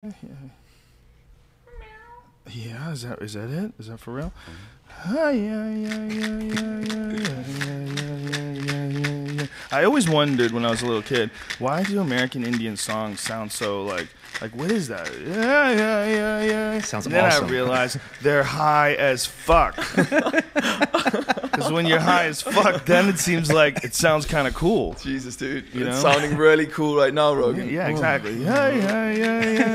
Yeah, is that it? Is that for real? Yeah. I always wondered when I was a little kid, why do American Indian songs sound so like what is that? Yeah. Sounds and then awesome. I realized they're high as fuck. Because when you're high as fuck, then it seems like it sounds kind of cool. Jesus, dude. You know? It's sounding really cool right now, Rogan. Yeah, exactly. Yeah.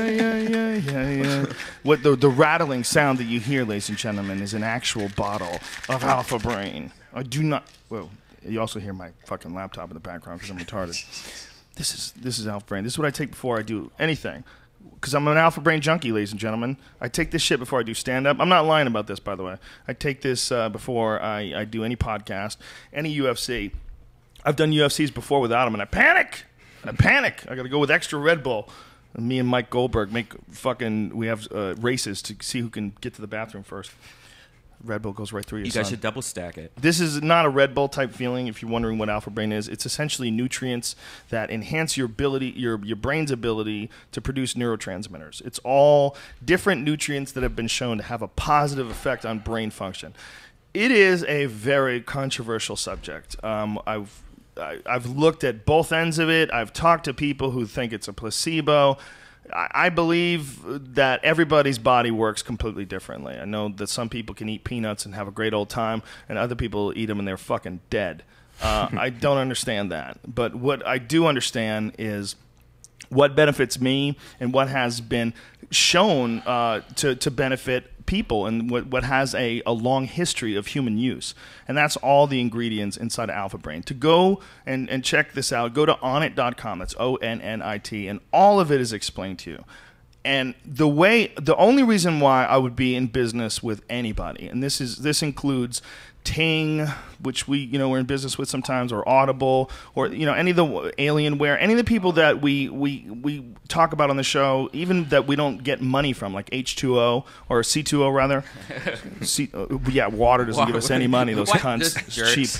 What the rattling sound that you hear, ladies and gentlemen, is an actual bottle of Alpha Brain. I do not. Well, you also hear my fucking laptop in the background because I'm retarded. This is Alpha Brain. This is what I take before I do anything. Because I'm an Alpha Brain junkie, ladies and gentlemen. I take this shit before I do stand-up. I'm not lying about this, by the way. I take this before I do any podcast, any UFC. I've done UFCs before without them, and I panic. I got to go with extra Red Bull. And me and Mike Goldberg we have races to see who can get to the bathroom first. Red Bull goes right through your You guys should double stack it. This is not a Red Bull type feeling. If you're wondering what Alpha Brain is, it's essentially nutrients that enhance your ability, your brain's ability to produce neurotransmitters. It's all different nutrients that have been shown to have a positive effect on brain function. It is a very controversial subject. I've looked at both ends of it. I've talked to people who think it's a placebo. I believe that everybody's body works completely differently. I know that some people can eat peanuts and have a great old time, and other people eat them and they're fucking dead. I don't understand that. But what I do understand is what benefits me and what has been shown to benefit people and what has a long history of human use. And that's all the ingredients inside of Alpha Brain. To go and check this out, go to onnit.com. That's ONNIT, and all of it is explained to you. And the only reason why I would be in business with anybody, and this includes Ting, which we're in business with sometimes, or Audible, or any of the Alienware, any of the people that we talk about on the show, even that we don't get money from, like H2O or C2O rather. Water doesn't give us any money. Those cunts,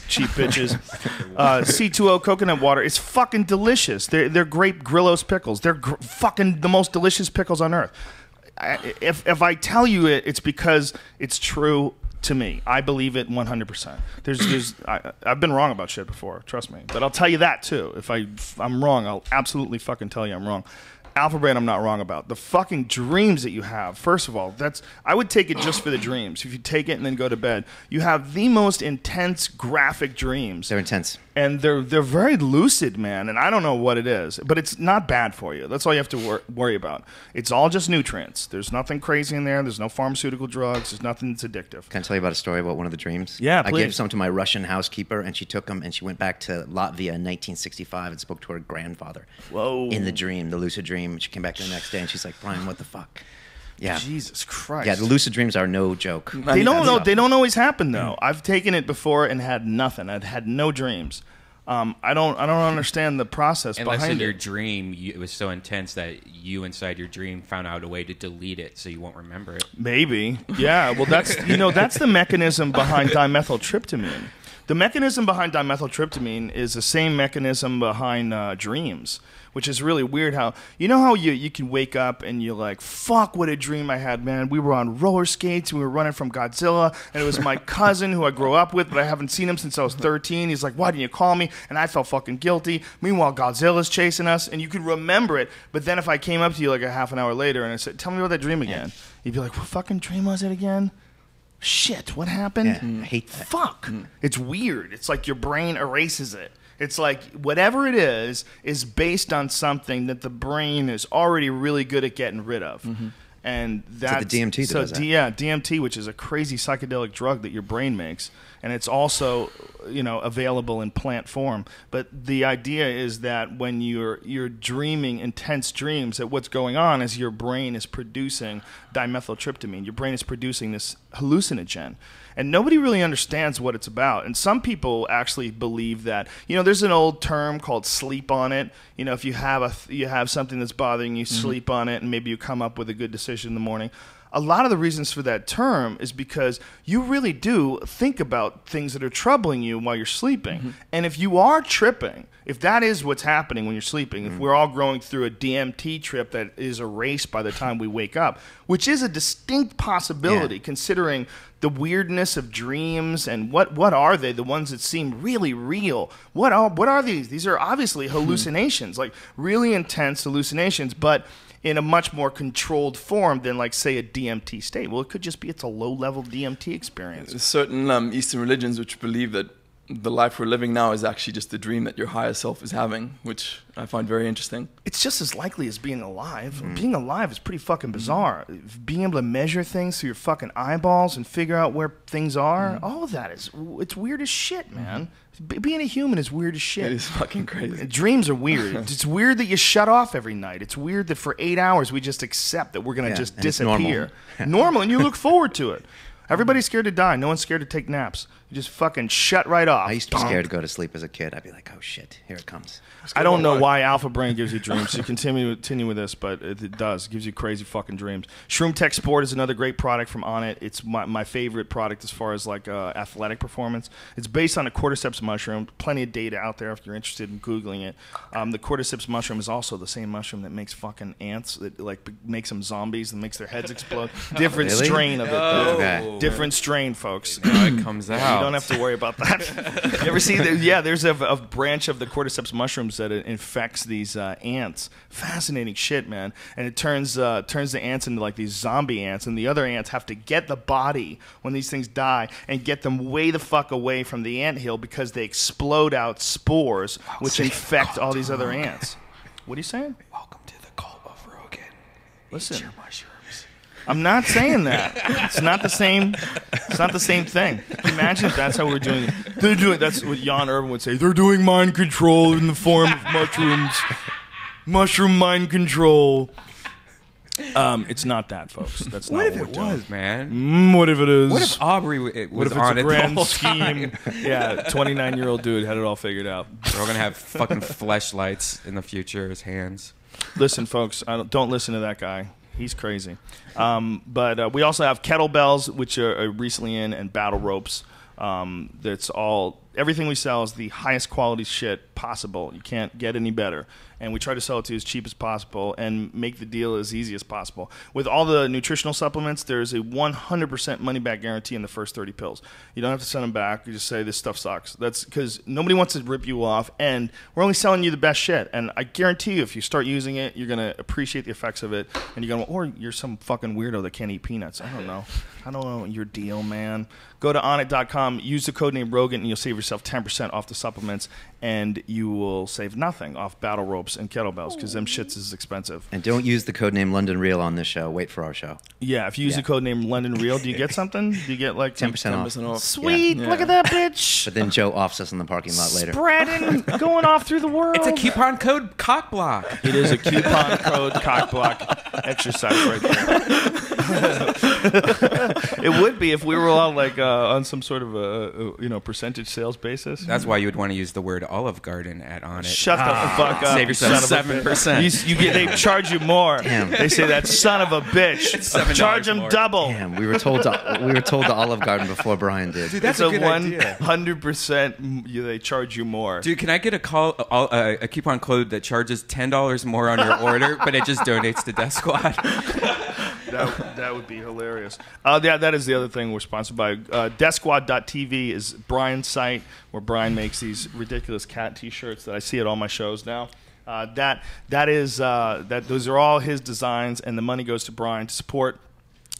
cheap bitches. C2O coconut water is fucking delicious. They're grape Grillos pickles. They're fucking the most delicious pickles on earth. If I tell you it's because it's true. To me, I believe it 100%. I've been wrong about shit before, trust me. But I'll tell you that too. If I'm wrong, I'll absolutely fucking tell you I'm wrong. Alpha Brain, I'm not wrong about. The fucking dreams that you have, first of all, I would take it just for the dreams. If you take it and then go to bed, you have the most intense graphic dreams. They're intense. And they're very lucid, man, and I don't know what it is, but it's not bad for you. That's all you have to worry about. It's all just nutrients. There's nothing crazy in there. There's no pharmaceutical drugs. There's nothing that's addictive. Can I tell you about a story about one of the dreams? Yeah, please. I gave some to my Russian housekeeper, and she took them, and she went back to Latvia in 1965 and spoke to her grandfather. Whoa. In the dream, the lucid dream. She came back the next day, and she's like, Brian, what the fuck? Yeah. Jesus Christ. Yeah, the lucid dreams are no joke. They don't always happen, though. I've taken it before and had nothing. I'd had no dreams. I don't understand the process Unless behind in your it. dream it was so intense that you inside your dream found out a way to delete it so you won't remember it. Maybe. Yeah. Well, that's the mechanism behind dimethyltryptamine. The mechanism behind dimethyltryptamine is the same mechanism behind dreams, which is really weird. How you can wake up and you're like, fuck, what a dream I had, man. We were on roller skates, we were running from Godzilla, and it was my cousin who I grew up with, but I haven't seen him since I was 13. He's like, why didn't you call me? And I felt fucking guilty. Meanwhile, Godzilla's chasing us, and you could remember it, but then if I came up to you like a half an hour later and I said, tell me about that dream again, you'd be like, what fucking dream was it again? Shit, what happened? Yeah, I hate that. Fuck. It's weird. It's like your brain erases it. It's like whatever it is based on something that the brain is already really good at getting rid of. Mm-hmm. And that's the DMT that does that. Yeah, DMT, which is a crazy psychedelic drug that your brain makes, and it's also available in plant form. But the idea is that when you're dreaming intense dreams, that what's going on is your brain is producing dimethyltryptamine. Your brain is producing this hallucinogen. And nobody really understands what it's about. And some people actually believe that, there's an old term called sleep on it. If you have something that's bothering you, sleep on it, and maybe you come up with a good decision. conversation in the morning. A lot of the reasons for that term is because you really do think about things that are troubling you while you're sleeping. And if you are tripping, if that is what's happening when you're sleeping, if we're all going through a DMT trip that is erased by the time we wake up, which is a distinct possibility considering the weirdness of dreams and what are they, the ones that seem really real? What are these? These are obviously hallucinations, like really intense hallucinations, but in a much more controlled form than, like, say, a DMT state. Well, it could just be it's a low-level DMT experience. There's certain Eastern religions which believe that the life we're living now is actually just a dream that your higher self is having, which I find very interesting. It's just as likely as being alive. Being alive is pretty fucking bizarre. Being able to measure things through your fucking eyeballs and figure out where things are, all of that it's weird as shit, man. Being a human is weird as shit. It is fucking crazy. Dreams are weird. It's weird that you shut off every night. It's weird that for 8 hours we just accept that we're going to just disappear. Normal, and you look forward to it. Everybody's scared to die. No one's scared to take naps. You just fucking shut right off. I used to be scared to go to sleep as a kid. I'd be like, oh shit, here it comes. I don't know why Alpha Brain gives you dreams. You continue with this, but it does. It gives you crazy fucking dreams. Shroom Tech Sport is another great product from Onnit. It's my favorite product as far as like athletic performance. It's based on a cordyceps mushroom. Plenty of data out there if you're interested in Googling it. The cordyceps mushroom is also the same mushroom that makes fucking ants, that like makes them zombies and makes their heads explode. Different strain of it, though. Okay. Different strain, folks. Now it comes out. You don't have to worry about that. You ever see that? Yeah, there's a branch of the cordyceps mushrooms that it infects these ants. Fascinating shit, man. And it turns the ants into like these zombie ants, and the other ants have to get the body when these things die and get them way the fuck away from the anthill because they explode out spores which infect all these other ants. What are you saying? Welcome to the cult of Rogan. Listen. Eat your mushrooms. I'm not saying that. It's not the same. It's not the same thing. Imagine if that's how we're doing it. They're doing. That's what Jan Irvin would say. They're doing mind control in the form of mushrooms. Mushroom mind control. It's not that, folks. That's not What if what we're it doing. was, man? What if it is? What if Aubrey was What if it's on a it the grand whole scheme? time? Yeah, 29-year-old dude had it all figured out. We're gonna have fucking fleshlights in the future as hands. Listen, folks, don't listen to that guy. He's crazy. But we also have kettlebells, which are recently in, and battle ropes. That's all. Everything we sell is the highest quality shit possible. You can't get any better. And we try to sell it to you as cheap as possible and make the deal as easy as possible. With all the nutritional supplements, there's a 100% money-back guarantee in the first 30 pills. You don't have to send them back. You just say, this stuff sucks. That's because nobody wants to rip you off, and we're only selling you the best shit. And I guarantee you, if you start using it, you're going to appreciate the effects of it, and you're going to, or you're some fucking weirdo that can't eat peanuts. I don't know your deal, man. Go to onnit.com, use the code name Rogan, and you'll save yourself 10% off the supplements, and you will save nothing off battle ropes and kettlebells because them shits is expensive. And don't use the code name London Real on this show. Wait for our show. Yeah, if you use the code name London Real, do you get something? Do you get like 10% off. 10% off. Sweet, Yeah. look at that bitch. But then Joe offs us in the parking lot later. Spreading, going off through the world. It's a coupon code cockblock. It is a coupon code cockblock exercise right there. It would be if we were all like on some sort of a percentage sales basis. That's why you would want to use the word Olive Garden at on it. Shut the fuck up. Save yourself son of a 7%. bitch. You get, they charge you more. Damn. They say that son of a bitch. It's $7 Charge him more. double. Damn, we were told to Olive Garden before Brian did. Dude, that's It's a good idea. 100%. They charge you more. Dude, can I get a coupon code that charges $10 more on your order, but it just donates to Death Squad? That would be hilarious. Yeah, that is the other thing we're sponsored by. DeathSquad.tv is Brian's site where Brian makes these ridiculous cat T-shirts that I see at all my shows now. Those are all his designs, and the money goes to Brian to support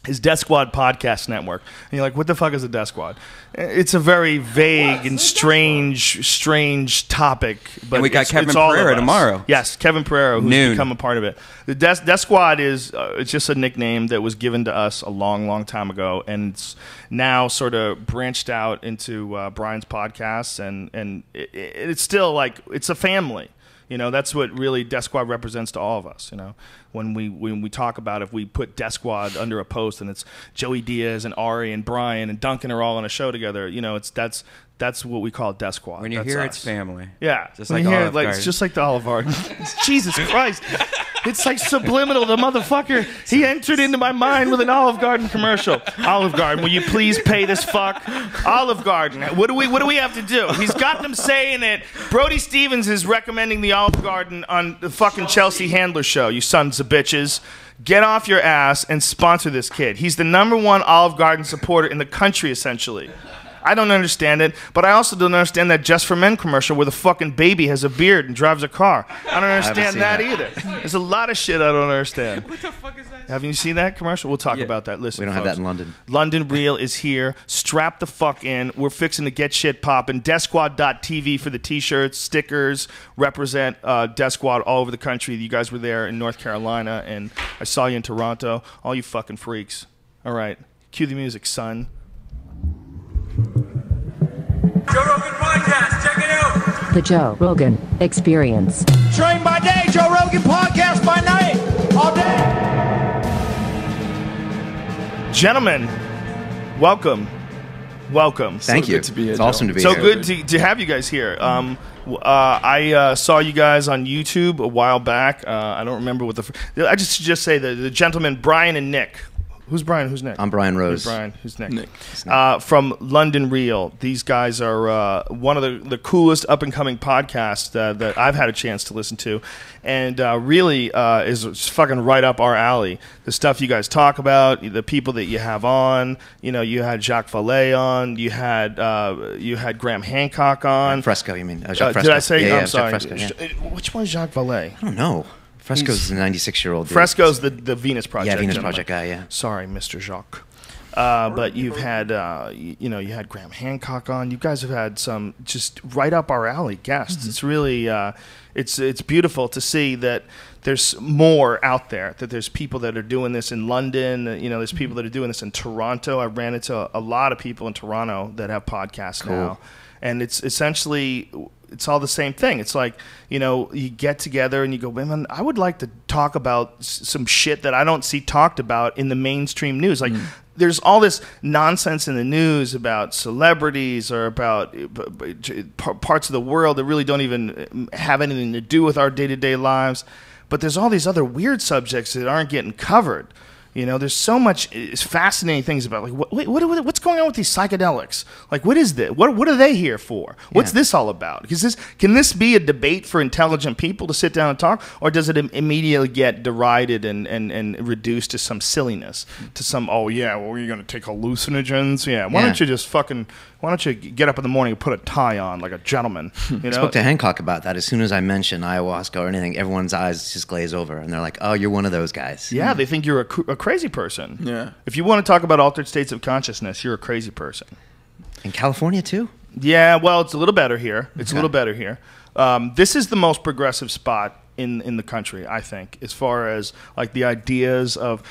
his Death Squad podcast network. And you're like, what the fuck is a Death Squad? It's a very vague and strange topic. But And we got Kevin it's all of Pereira us. tomorrow. Yes, Kevin Pereira, who's Noon. become a part of it. The Death Squad is it's just a nickname that was given to us a long time ago, and it's now sort of branched out into Brian's podcasts, and it's still like it's a family. You know, that's what really Death Squad represents to all of us. You know, when we talk about if we put Death Squad under a post and it's Joey Diaz and Ari and Brian and Duncan are all on a show together, you know, that's what we call Death Squad. When you That's hear us. it's family. Yeah, Just when like you hear Olive it, Garden. it's just like the Olive Garden. Jesus Christ. It's like subliminal. The motherfucker, he entered into my mind with an Olive Garden commercial. Olive Garden, will you please pay this fuck? Olive Garden, what do we have to do? He's got them saying it. Brody Stevens is recommending the Olive Garden on the fucking Chelsea Handler show, you sons of bitches. Get off your ass and sponsor this kid. He's the #1 Olive Garden supporter in the country, essentially. I don't understand it, but I also don't understand that Just for Men commercial where the fucking baby has a beard and drives a car. I don't understand that either. There's a lot of shit I don't understand. What the fuck is that? Haven't you seen that commercial? We'll talk about that. Listen, We don't have that in London. London Real is here. Strap the fuck in. We're fixing to get shit popping. DeathSquad.tv for the t-shirts, stickers, represent Death Squad all over the country. You guys were there in North Carolina, and I saw you in Toronto. All you fucking freaks. All right. Cue the music, son. Joe Rogan Podcast, check it out. The Joe Rogan Experience. Train by day, Joe Rogan Podcast by night, all day. Gentlemen, welcome. Welcome. Thank you. good to be here, It's Joe. awesome to be So here. good to have you guys here. I saw you guys on YouTube a while back. I don't remember what I just say the gentlemen Brian and Nick. Who's Brian? Who's Nick? I'm Brian Rose. Who's Brian? Who's Nick? Nick. From London Real. These guys are one of the coolest up and coming podcasts that I've had a chance to listen to, and really is fucking right up our alley. The stuff you guys talk about, the people that you have on. You know, you had Jacques Vallée on. You had Graham Hancock on. Fresco, you mean? Jacques Fresco. Did I say? Yeah, I'm yeah, sorry. Jacques Fresco, yeah. Which one's Jacques Vallée? I don't know. Fresco's the 96-year-old dude. Fresco's the Venus Project. Yeah, Venus gentleman. Project guy, yeah. Sorry, Mr. Jacques. But you've had, you had Graham Hancock on. You guys have had some just right up our alley guests. Mm-hmm. It's really, it's beautiful to see that there's more out there. That there's people that are doing this in London. You know, there's people that are doing this in Toronto. I ran into a lot of people in Toronto that have podcasts now, and it's essentially. It's all the same thing. It's like, you get together and you go, man, I would like to talk about some shit that I don't see talked about in the mainstream news. Like, there's all this nonsense in the news about celebrities or about parts of the world that really don't even have anything to do with our day-to-day lives. But there's all these other weird subjects that aren't getting covered. There's so much fascinating things about what's going on with these psychedelics? Like, what is this? What are they here for? What's this all about? Can this be a debate for intelligent people to sit down and talk, or does it immediately get derided and reduced to some silliness, to some you're going to take hallucinogens? Yeah, why don't you just why don't you get up in the morning and put a tie on like a gentleman? I spoke to Hancock about that. As soon as I mention ayahuasca or anything, everyone's eyes just glaze over, and they're like, "Oh, you're one of those guys." Yeah, they think you're a crazy person. Yeah. If you want to talk about altered states of consciousness, you're a crazy person. In California too. Yeah, well, it's a little better here. It's a little better here. This is the most progressive spot in the country, I think, as far as like the ideas of.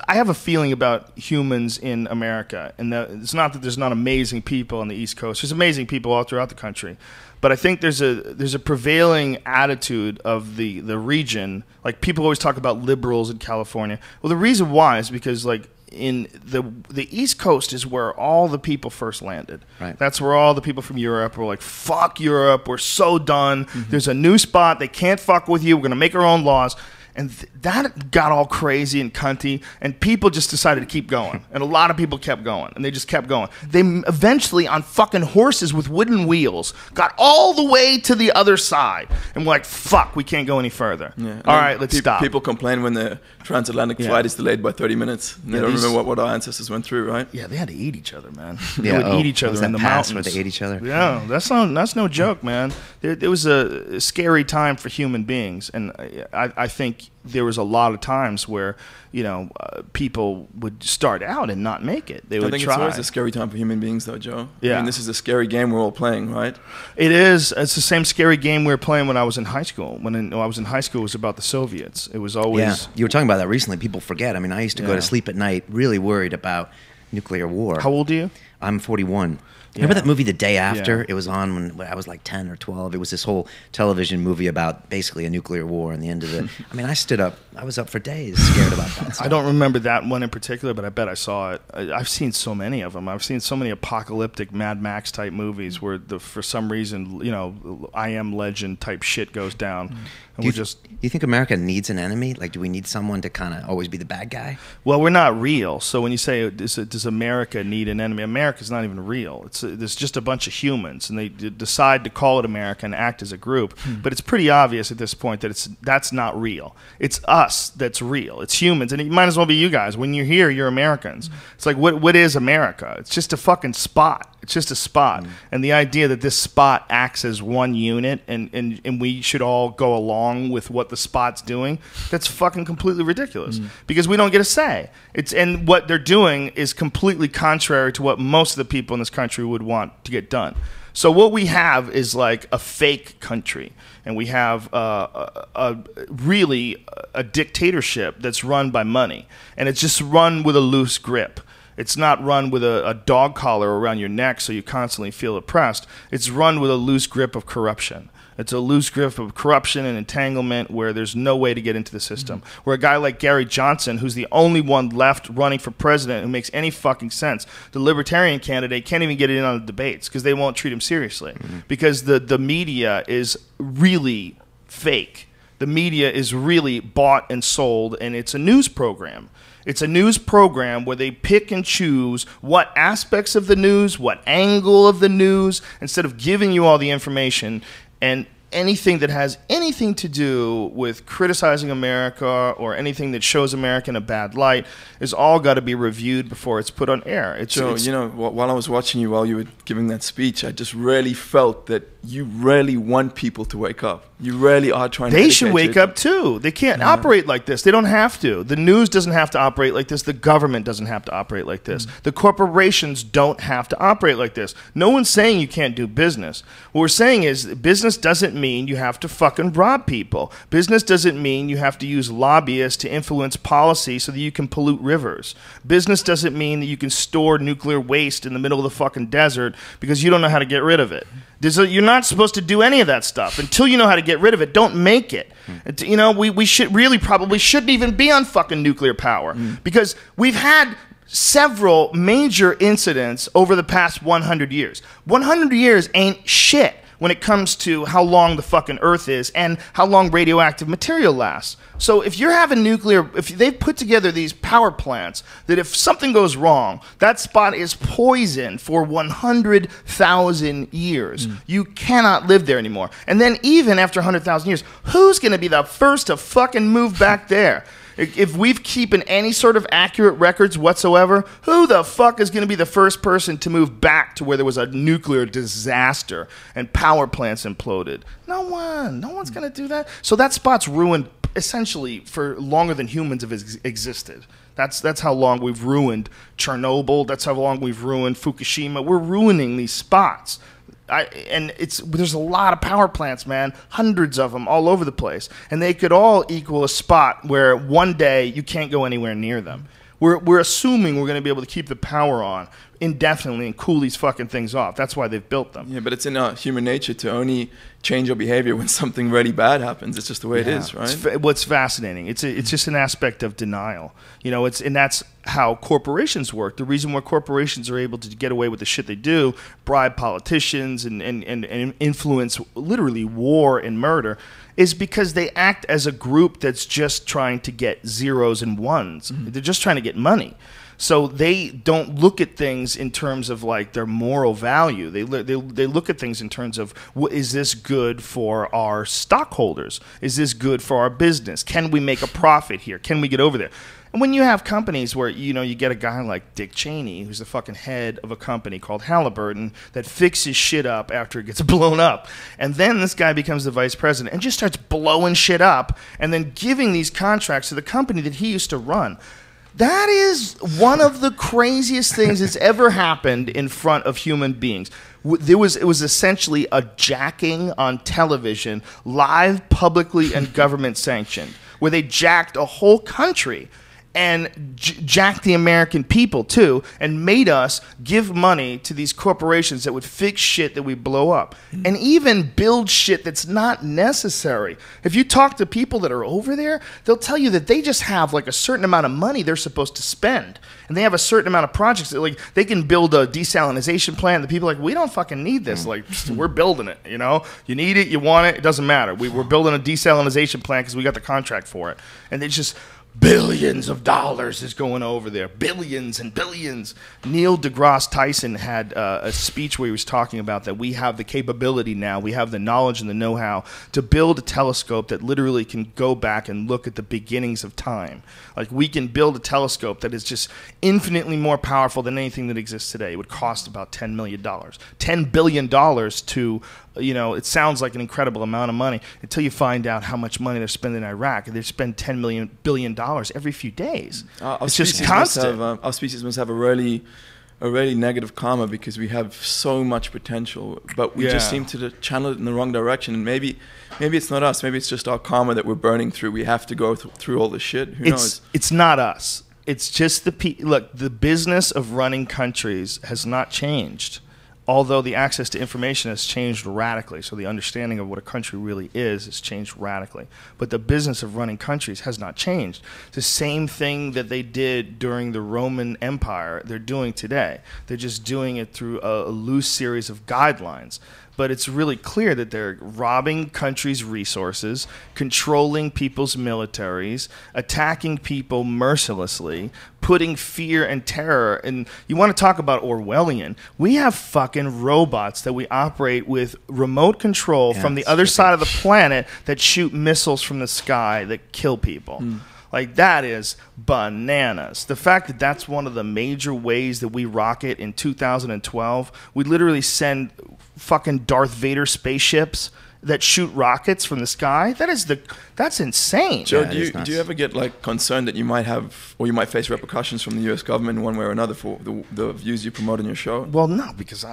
I have a feeling about humans in America, and it's not that there's not amazing people on the East Coast. There's amazing people all throughout the country, but I think there's a prevailing attitude of the region. Like, people always talk about liberals in California. Well, the reason why is because like. In the East Coast is where all the people first landed. Right. That's where all the people from Europe were like, fuck Europe, we're so done. There's a new spot, they can't fuck with you, we're going to make our own laws. And that got all crazy and cunty, and people just decided to keep going. And a lot of people kept going, and they just kept going. They eventually, on fucking horses with wooden wheels, got all the way to the other side. And we're like, fuck, we can't go any further. Yeah. All right, let's stop. People complain when the transatlantic flight is delayed by 30 minutes. And they don't remember what our ancestors went through, right? Yeah, they had to eat each other, man. Yeah, They would eat each what other was in that the pass mountains. where they ate each other? Yeah, that's no joke, man. It was a scary time for human beings, and I think there was a lot of times where people would start out and not make it. They would I think try. it's always a scary time for human beings, though, Joe. Yeah. I mean, this is a scary game we're all playing, right? It is. It's the same scary game we were playing when I was in high school. When I was in high school, it was about the Soviets. It was always. Yeah, you were talking about that recently. People forget. I mean, I used to go to sleep at night really worried about nuclear war. How old are you? I'm 41. Remember that movie The Day After? Yeah. It was on when I was like 10 or 12. It was this whole television movie about basically a nuclear war and the end of it. I mean, I was up for days scared about that stuff. I don't remember that one in particular, but I bet I saw it. I've seen so many of them. I've seen so many apocalyptic Mad Max type movies where for some reason, I Am Legend type shit goes down. And Do you think America needs an enemy? Like, do we need someone to kind of always be the bad guy? Well, we're not real. So when you say, does America need an enemy? America's not even real. There's just a bunch of humans, and they decide to call it America and act as a group. But it's pretty obvious at this point that that's not real. It's us that's real. It's humans, and it might as well be you guys. When you're here, you're Americans. It's like, what is America? It's just a fucking spot. It's just a spot. And the idea that this spot acts as one unit and we should all go along with what the spot's doing, that's fucking completely ridiculous. Because we don't get a say. And what they're doing is completely contrary to what most of the people in this country would want to get done. So what we have is like a fake country, and we have really a dictatorship that's run by money, and it's just run with a loose grip. It's not run with a dog collar around your neck so you constantly feel oppressed. It's run with a loose grip of corruption. It's a loose grip of corruption and entanglement where there's no way to get into the system. Where a guy like Gary Johnson, who's the only one left running for president who makes any fucking sense, the libertarian candidate can't even get in on the debates because they won't treat him seriously. Because the media is really fake. The media is really bought and sold, and it's a news program. It's a news program where they pick and choose what aspects of the news, what angle of the news, instead of giving you all the information. And anything that has anything to do with criticizing America or anything that shows America in a bad light is all got to be reviewed before it's put on air. Joe, while I was watching you while you were giving that speech, I just really felt that you really want people to wake up. You really are trying to. They should wake up too. They can't operate like this. They don't have to. The news doesn't have to operate like this. The government doesn't have to operate like this. The corporations don't have to operate like this. No one's saying you can't do business. What we're saying is business doesn't mean you have to fucking rob people. Business doesn't mean you have to use lobbyists to influence policy so that you can pollute rivers. Business doesn't mean that you can store nuclear waste in the middle of the fucking desert because you don't know how to get rid of it. You're not supposed to do any of that stuff. Until you know how to get rid of it, don't make it. We should really probably shouldn't even be on fucking nuclear power because we've had several major incidents over the past 100 years. 100 years ain't shit when it comes to how long the fucking Earth is and how long radioactive material lasts. So if you're having if they've put together these power plants that if something goes wrong, that spot is poisoned for 100,000 years. You cannot live there anymore. And then even after 100,000 years, who's going to be the first to fucking move back there? If we've keeping any sort of accurate records whatsoever, who the fuck is going to be the first person to move back to where there was a nuclear disaster and power plants imploded? No one. No one's going to do that. So that spot's ruined essentially for longer than humans have existed. That's how long we've ruined Chernobyl. That's how long we've ruined Fukushima. We're ruining these spots. There's a lot of power plants, man, hundreds of them all over the place, and they could all equal a spot where one day you can't go anywhere near them. We're assuming we're going to be able to keep the power on indefinitely and cool these fucking things off. That's why they've built them. Yeah, but it's in human nature to only change your behavior when something really bad happens. It's just the way it is, right? What's fascinating. It's just an aspect of denial. And that's how corporations work. The reason why corporations are able to get away with the shit they do, bribe politicians and influence literally war and murder, is because they act as a group that's just trying to get zeros and ones. They're just trying to get money. So they don't look at things in terms of like their moral value. They look at things in terms of, is this good for our stockholders? Is this good for our business? Can we make a profit here? Can we get over there? And when you have companies where, you get a guy like Dick Cheney, who's the fucking head of a company called Halliburton that fixes shit up after it gets blown up. And then this guy becomes the vice president and just starts blowing shit up and then giving these contracts to the company that he used to run. That is one of the craziest things that's ever happened in front of human beings. It was essentially a jacking on television, live, publicly, and government sanctioned, where they jacked a whole country. and jacked the American people too, and made us give money to these corporations that would fix shit that we blow up, and even build shit that's not necessary. If you talk to people that are over there, they'll tell you that they just have like a certain amount of money they're supposed to spend, and they have a certain amount of projects that, like, they can build a desalinization plant. The people are like, we don't fucking need this. Like, we're building it. You know, you need it, you want it, it doesn't matter. We're building a desalinization plant because we got the contract for it, and it's just billions of dollars is going over there. Billions and billions. Neil deGrasse Tyson had a speech where he was talking about that we have the capability now, we have the knowledge and the know-how to build a telescope that literally can go back and look at the beginnings of time. Like, we can build a telescope that is just infinitely more powerful than anything that exists today. It would cost about $10 million. $10 billion to, you know, it sounds like an incredible amount of money until you find out how much money they're spending in Iraq. They spend $10 billion every few days. It's just constant. Our species must have a really negative karma because we have so much potential, but we just seem to channel it in the wrong direction. And maybe it's not us. Maybe it's just our karma that we're burning through. We have to go through all this shit. Who knows? It's not us. It's just look, the business of running countries has not changed. Although the access to information has changed radically, so the understanding of what a country really is has changed radically. But the business of running countries has not changed. It's the same thing that they did during the Roman Empire, they're doing today. They're just doing it through a loose series of guidelines. But it's really clear that they're robbing countries' resources, controlling people's militaries, attacking people mercilessly, putting fear and terror. And you want to talk about Orwellian. We have fucking robots that we operate with remote control from the other side of the planet that shoot missiles from the sky that kill people. Like, that is bananas. The fact that that's one of the major ways that we rocket in 2012, we literally send fucking Darth Vader spaceships that shoot rockets from the sky. That's insane. Joe, do you ever get like concerned that you might have, or you might face repercussions from the U.S. government in one way or another for the views you promote in your show? Well, no, because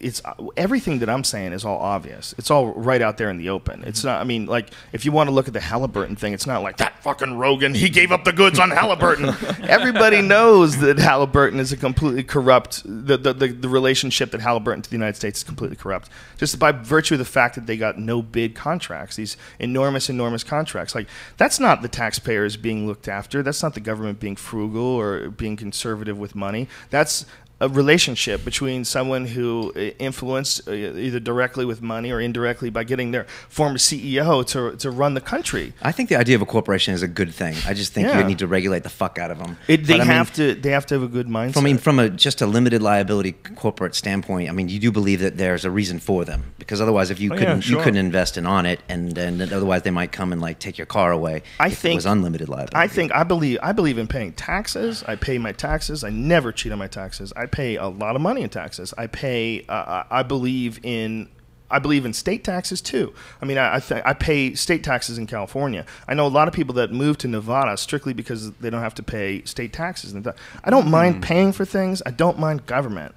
it's everything that I'm saying is all obvious. It's all right out there in the open. It's not. I mean, like, if you want to look at the Halliburton thing, it's not like that fucking Rogan, he gave up the goods on Halliburton. Everybody knows that Halliburton is a completely corrupt. The relationship that Halliburton to the United States is completely corrupt, just by virtue of the fact that they got no bid contracts, these enormous contracts. Like, that's not the taxpayers being looked after. That's not the government being frugal or being conservative with money. That's a relationship between someone who influenced either directly with money or indirectly by getting their former CEO to run the country. I think the idea of a corporation is a good thing. I just think you need to regulate the fuck out of them. They have to have a good mindset. From just a limited liability corporate standpoint, I mean, you do believe that there's a reason for them, because otherwise, if you couldn't invest in on it, and otherwise they might come and like take your car away. If it was unlimited liability. I believe in paying taxes. I pay my taxes. I never cheat on my taxes. I pay a lot of money in taxes. I pay. I believe in state taxes too. I mean, I pay state taxes in California. I know a lot of people that move to Nevada strictly because they don't have to pay state taxes. I don't mind paying for things. I don't mind government.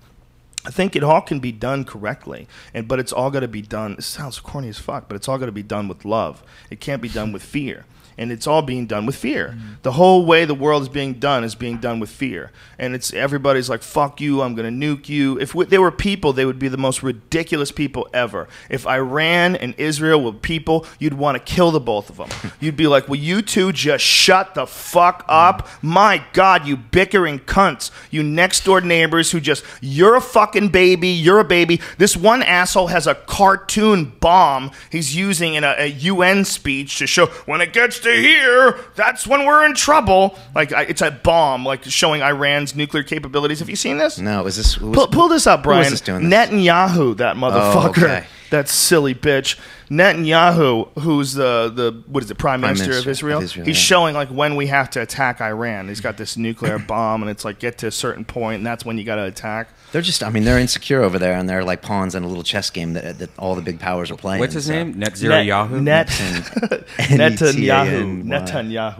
I think it all can be done correctly, but it's all got to be done. This sounds corny as fuck, but it's all got to be done with love. It can't be done with fear. And it's all being done with fear. The whole way the world is being done with fear. And everybody's like, fuck you, I'm going to nuke you. If they were people, they would be the most ridiculous people ever. If Iran and Israel were people, you'd want to kill the both of them. You'd be like, will you two just shut the fuck up? My God, you bickering cunts. You next door neighbors who you're a fucking baby, you're a baby. This one asshole has a cartoon bomb he's using in a UN speech to show when it gets to here, that's when we're in trouble. Like, it's a bomb, like showing Iran's nuclear capabilities. Have you seen this? No, is this... Pull this up, Brian. Who is this doing this? Netanyahu, that motherfucker. Oh, okay. That silly bitch. Netanyahu, who's the Prime Minister of Israel? He's showing like when we have to attack Iran. He's got this nuclear bomb, and it's like get to a certain point, and that's when you got to attack. They're insecure over there, and they're like pawns in a little chess game that all the big powers are playing. What's his name? Net Zero Yahoo? Netanyahu.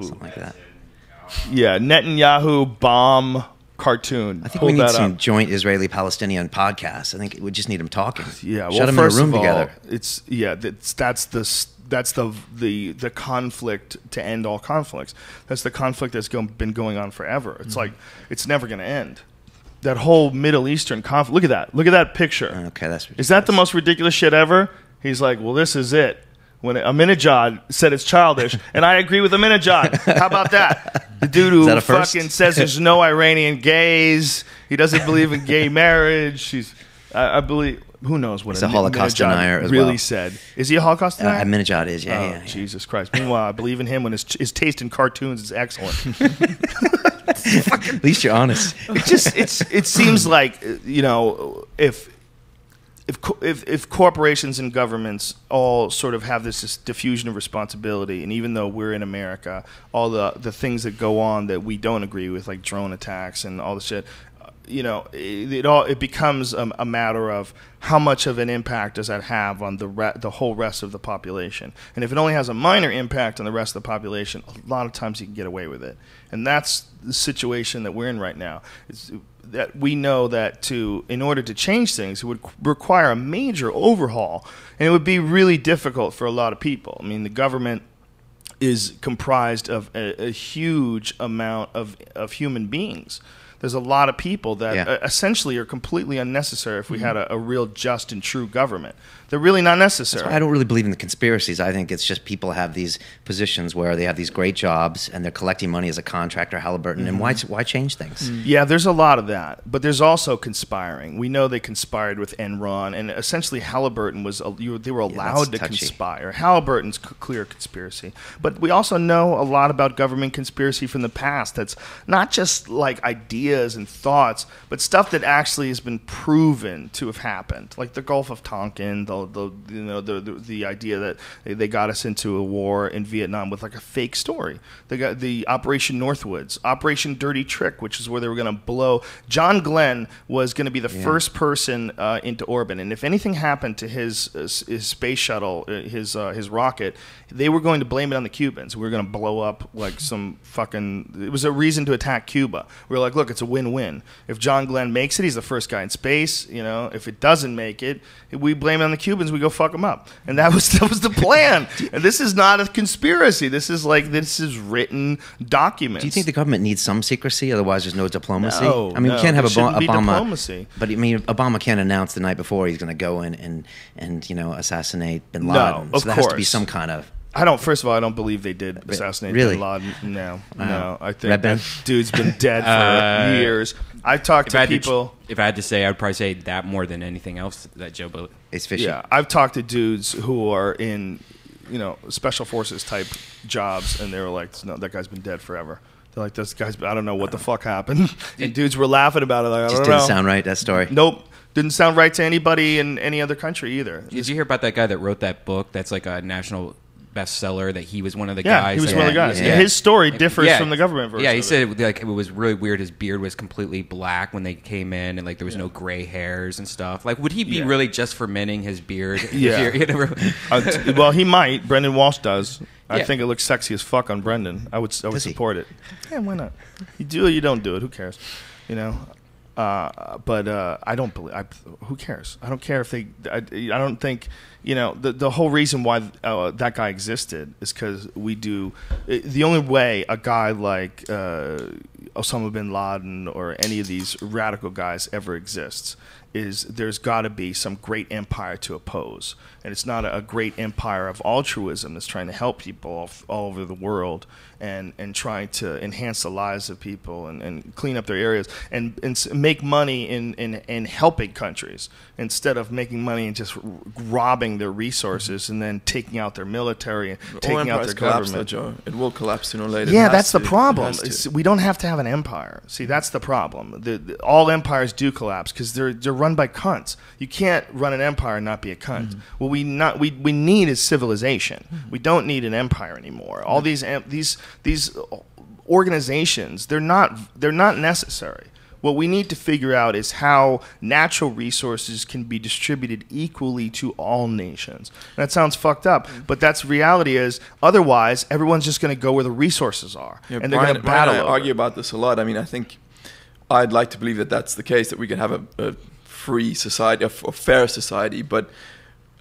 Something like that. Yeah, Netanyahu bomb cartoon. I think we need some joint Israeli-Palestinian podcasts. I think we just need them talking. Yeah, shut them in a room together. That's the conflict to end all conflicts. That's the conflict that's been going on forever. It's like it's never going to end. That whole Middle Eastern conflict. Look at that. Look at that picture. Okay, that's ridiculous. Is that the most ridiculous shit ever? He's like, well, this is it. When Ahmadinejad said it's childish, and I agree with Ahmadinejad. How about that? The dude who fucking says there's no Iranian gays. He doesn't believe in gay marriage. I believe. Who knows what he's a Holocaust denier as really said? Is he a Holocaust denier? Ahmadinejad is, yeah. Jesus Christ. Meanwhile, I believe in him when his taste in cartoons is excellent. At least you're honest. It seems like, you know, if corporations and governments all sort of have this diffusion of responsibility, and even though we're in America, all the things that go on that we don't agree with, like drone attacks and all the shit, you know, it becomes a matter of how much of an impact does that have on the whole rest of the population. And if it only has a minor impact on the rest of the population, a lot of times you can get away with it. And that's the situation that we're in right now. It's that we know that in order to change things, it would require a major overhaul, and it would be really difficult for a lot of people. I mean, the government is comprised of a huge amount of human beings. There's a lot of people that essentially are completely unnecessary if we had a real just and true government. They're really not necessary. I don't really believe in the conspiracies. I think it's just people have these positions where they have these great jobs and they're collecting money as a contractor, Halliburton, and why change things? Yeah, there's a lot of that. But there's also conspiring. We know they conspired with Enron, and essentially Halliburton they were allowed to conspire. Halliburton's clear conspiracy. But we also know a lot about government conspiracy from the past that's not just like ideas and thoughts, but stuff that actually has been proven to have happened, like the Gulf of Tonkin, the idea that they got us into a war in Vietnam with like a fake story. They got the Operation Northwoods, Operation Dirty Trick, which is where they were going to blow. John Glenn was going to be the first person into orbit, and if anything happened to his space shuttle, his rocket, they were going to blame it on the Cubans. We were going to blow up like some fucking. It was a reason to attack Cuba. We were like, look, it's a win-win. If John Glenn makes it, he's the first guy in space. You know, if it doesn't make it, we blame it on the Cubans. We go fuck them up, and that was the plan. And this is not a conspiracy. This is written documents. Do you think the government needs some secrecy? Otherwise, there's no diplomacy. No, I mean, we can't have Obama. Diplomacy. But I mean, Obama can't announce the night before he's going to go in and assassinate Bin Laden. No, of so there course. has to be some kind of. First of all, I don't believe they did assassinate Bin Laden. No. I think Redban? that dude's been dead for years. I've talked to people. If I had to say, I'd probably say that more than anything else that Joe Bullitt. It's fishy. Yeah, I've talked to dudes who are in, special forces type jobs, and they were like, no, that guy's been dead forever. They're like, this guy's, I don't know what the fuck happened. And dudes were laughing about it. Like, Just didn't sound right, that story. Nope. Didn't sound right to anybody in any other country either. Did you hear about that guy that wrote that book that's like a national bestseller, that he was one of the guys? Yeah, he was one of the guys. Yeah. His story differs from the government version. Yeah, he said like it was really weird. His beard was completely black when they came in, and like there was no gray hairs and stuff. Like, would he be really just fermenting his beard? Yeah. Well, he might. Brendan Walsh does. I think it looks sexy as fuck on Brendan. I would support it. Yeah, why not? You do it, you don't do it. Who cares? But I don't believe. Who cares? I don't care if they. I don't think. The whole reason why that guy existed is because we do. The only way a guy like Osama bin Laden or any of these radical guys ever exists is there's got to be some great empire to oppose, and it's not a great empire of altruism that's trying to help people all over the world and trying to enhance the lives of people and clean up their areas and make money in helping countries instead of making money and just robbing their resources and then taking out their military and taking out their government. Joe. It will collapse sooner or later. Yeah, that's the problem. We don't have to have an empire. See, that's the problem. All empires do collapse because they're run by cunts. You can't run an empire and not be a cunt. What we need is civilization. We don't need an empire anymore. All these organizations, they're not necessary. What we need to figure out is how natural resources can be distributed equally to all nations. That sounds fucked up, but that's reality. Is otherwise everyone's just going to go where the resources are, and they're going to battle. I argue about this a lot. I mean, I think I'd like to believe that that's the case, that we can have a free society, a fair society. But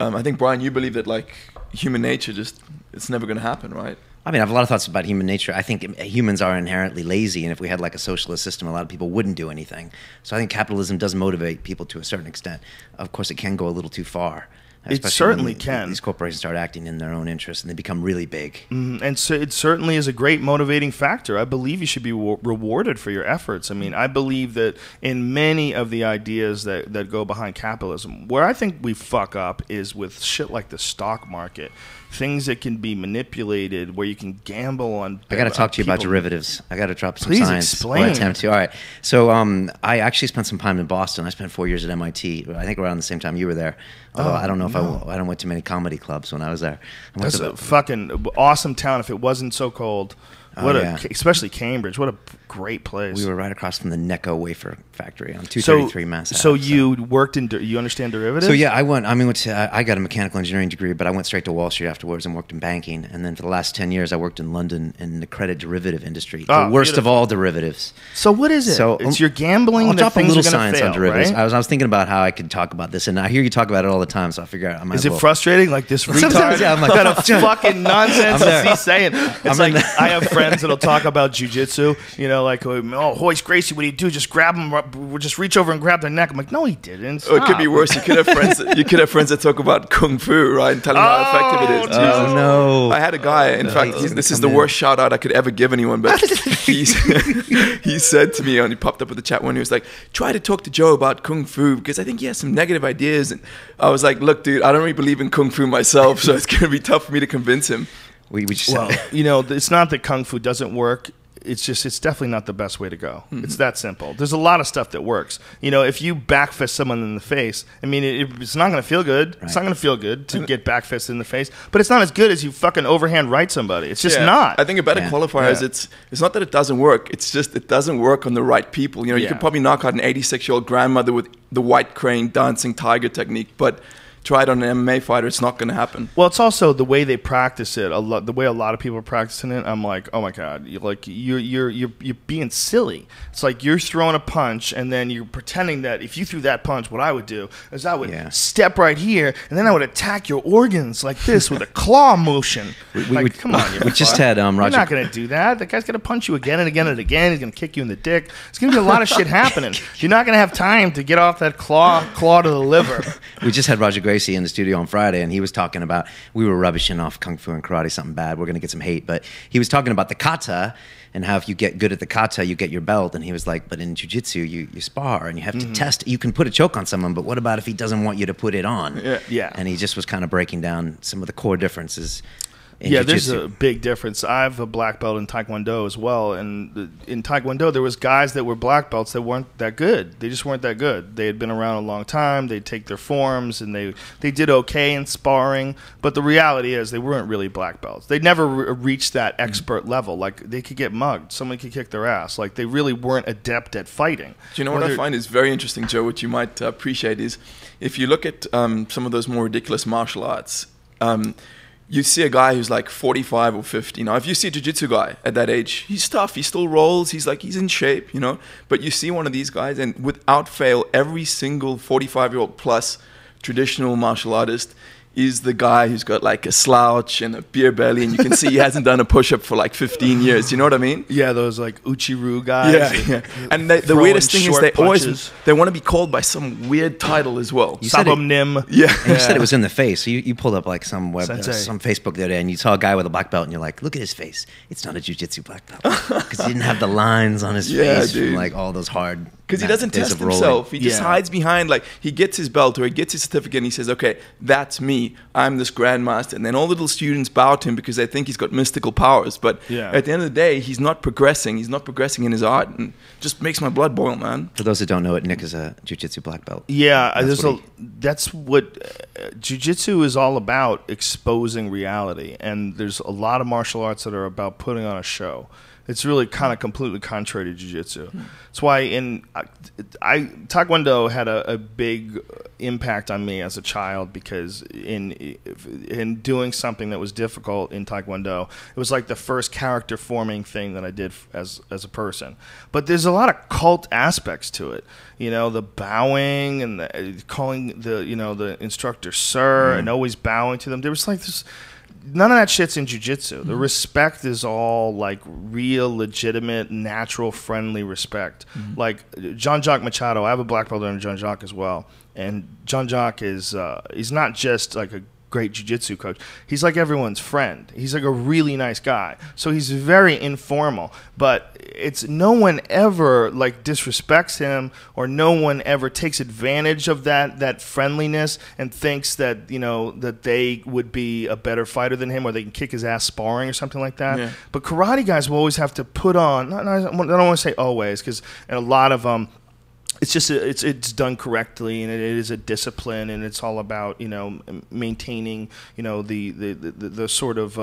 I think, Brian, you believe that, like, human nature just, it's never going to happen, right? I mean, I have a lot of thoughts about human nature. I think humans are inherently lazy, and if we had like a socialist system, a lot of people wouldn't do anything. So I think capitalism does motivate people to a certain extent. Of course, it can go a little too far. It certainly can. These corporations start acting in their own interest, and they become really big. And so it certainly is a great motivating factor. I believe you should be rewarded for your efforts. I mean, I believe that in many of the ideas that go behind capitalism, where I think we fuck up is with shit like the stock market. Things that can be manipulated, where you can gamble on. I got to talk to you about derivatives. I got to drop some Please science. explain. Or attempt to. All right. So I actually spent some time in Boston. I spent 4 years at MIT. I think around the same time you were there. Although I don't know if I don't went to many comedy clubs when I was there. That's a fucking awesome town. If it wasn't so cold. Especially Cambridge. What a great place. We were right across from the Necco wafer factory on 233 Mass Ave. So you worked in, you understand derivatives? So yeah, I got a mechanical engineering degree, but I went straight to Wall Street afterwards and worked in banking. And then for the last 10 years, I worked in London in the credit derivative industry. The worst of all derivatives. So what is it? So it's your gambling. I'll drop a little science fail, on derivatives. Right? I was thinking about how I could talk about this, and I hear you talk about it all the time, so I figure out I might Is it frustrating? Like this retard? Yeah, I'm like, what kind of fucking nonsense is he saying? It's like I have friends that'll talk about jiu-jitsu, you know, like, oh, Hoist Gracie, what do you do? Just grab him, just reach over and grab their neck. I'm like, no, he didn't. Stop. Oh, it could be worse. You could have friends. You could have friends that talk about kung fu, right, and tell them how effective it is. Oh no! I had a guy. In fact, this is the worst shout out I could ever give anyone. But he said to me, and he popped up with the chat when he was like, try to talk to Joe about kung fu because I think he has some negative ideas. And I was like, look, dude, I don't really believe in kung fu myself, so it's going to be tough for me to convince him. You know, it's not that kung fu doesn't work. It's definitely not the best way to go. Mm-hmm. It's that simple. There's a lot of stuff that works. You know, if you backfist someone in the face, I mean, it's not going to feel good. Right. It's not going to feel good to get backfisted in the face. But it's not as good as you fucking overhand right somebody. It's just not. I think a better qualifier is it's not that it doesn't work. It's just it doesn't work on the right people. You know, you could probably knock out an 86-year-old grandmother with the white crane dancing tiger technique, but try it on an MMA fighter, it's not going to happen. Well, it's also the way they practice it. The way a lot of people are practicing it, I'm like, oh my god, you're being silly. It's like you're throwing a punch, and then you're pretending that if you threw that punch, what I would do is I would step right here, and then I would attack your organs like this with a claw motion. Come on, we just had Roger. You're not going to do that. The guy's going to punch you again and again and again. He's going to kick you in the dick. It's going to be a lot of shit happening. You're not going to have time to get off that claw to the liver. We just had Roger Gracie in the studio on Friday, and he was talking about, we were rubbishing off kung fu and karate, something bad. We're going to get some hate, but he was talking about the kata and how if you get good at the kata, you get your belt. And he was like, but in jiu-jitsu, you spar and you have to test. You can put a choke on someone, but what about if he doesn't want you to put it on? Yeah. And he just was kind of breaking down some of the core differences. There's a big difference. I have a black belt in Taekwondo as well, and in Taekwondo there was guys that were black belts that weren't that good. They just weren't that good. They had been around a long time. They'd take their forms, and they did okay in sparring, but the reality is they weren't really black belts. They never reached that expert level. Like, they could get mugged. Someone could kick their ass. Like, they really weren't adept at fighting. Do you know what I find is very interesting, Joe, what you might appreciate is if you look at some of those more ridiculous martial arts, you see a guy who's like 45 or 50. Now, if you see a jiu-jitsu guy at that age, he's tough. He still rolls. He's in shape, you know. But you see one of these guys, and without fail, every single 45-year-old plus traditional martial artist is the guy who's got like a slouch and a beer belly, and you can see he hasn't done a push-up for like 15 years. You know what I mean? Yeah, those like Uchiru guys. Yeah. And the weirdest thing is they want to be called by some weird title as well. Sabum Nim. Yeah. And you said it was in the face. So you pulled up like some some Facebook the other day, and you saw a guy with a black belt, and you're like, look at his face. It's not a jiu-jitsu black belt because he didn't have the lines on his face from like all those hard. Because he doesn't test himself. He just hides behind, like, he gets his belt or he gets his certificate and he says, okay, that's me. I'm this grandmaster. And then all the little students bow to him because they think he's got mystical powers. But at the end of the day, he's not progressing. He's not progressing in his art. And just makes my blood boil, man. For those that don't know it, Nick is a jiu-jitsu black belt. Yeah, that's what jiu-jitsu is all about, exposing reality. And there's a lot of martial arts that are about putting on a show. It's really kind of completely contrary to jiu-jitsu. That's why Taekwondo had a big impact on me as a child, because in doing something that was difficult in Taekwondo, it was like the first character forming thing that I did as a person. But there's a lot of cult aspects to it. You know, the bowing and the calling the instructor sir and always bowing to them. There was like this. None of that shit's in jiu-jitsu. The respect is all like real, legitimate, natural, friendly respect. Like Jean-Jacques Machado, I have a black belt under Jean-Jacques as well. And Jean-Jacques is he's not just like a great jiu-jitsu coach. He's like everyone's friend. He's like a really nice guy. So he's very informal, but it's no one ever like disrespects him, or no one ever takes advantage of that friendliness and thinks that, you know, that they would be a better fighter than him, or they can kick his ass sparring or something like that. Yeah. But karate guys will always have to put on, I don't want to say always, because a lot of it's just it's done correctly, and it is a discipline, and it's all about, you know, maintaining, you know, the sort of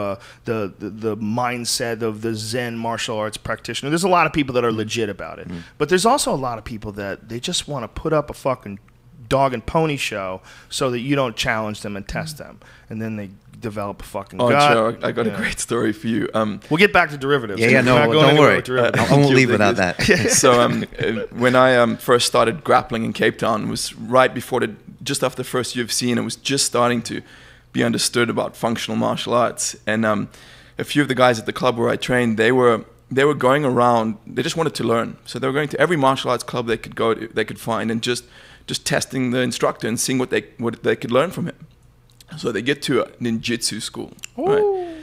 the mindset of the Zen martial arts practitioner. There's a lot of people that are legit about it, but there's also a lot of people that they just want to put up a fucking dog and pony show so that you don't challenge them and test them, and then they develop a fucking gut. Joe, I got a great story for you. We'll get back to derivatives. Yeah, no, don't worry. I won't leave without that. So when I first started grappling in Cape Town, it was right before just after the first UFC, and it was just starting to be understood about functional martial arts. And a few of the guys at the club where I trained, they were going around. They just wanted to learn, so they were going to every martial arts club they could go to, they could find, and just testing the instructor and seeing what they could learn from him. So they get to a ninjutsu school, right?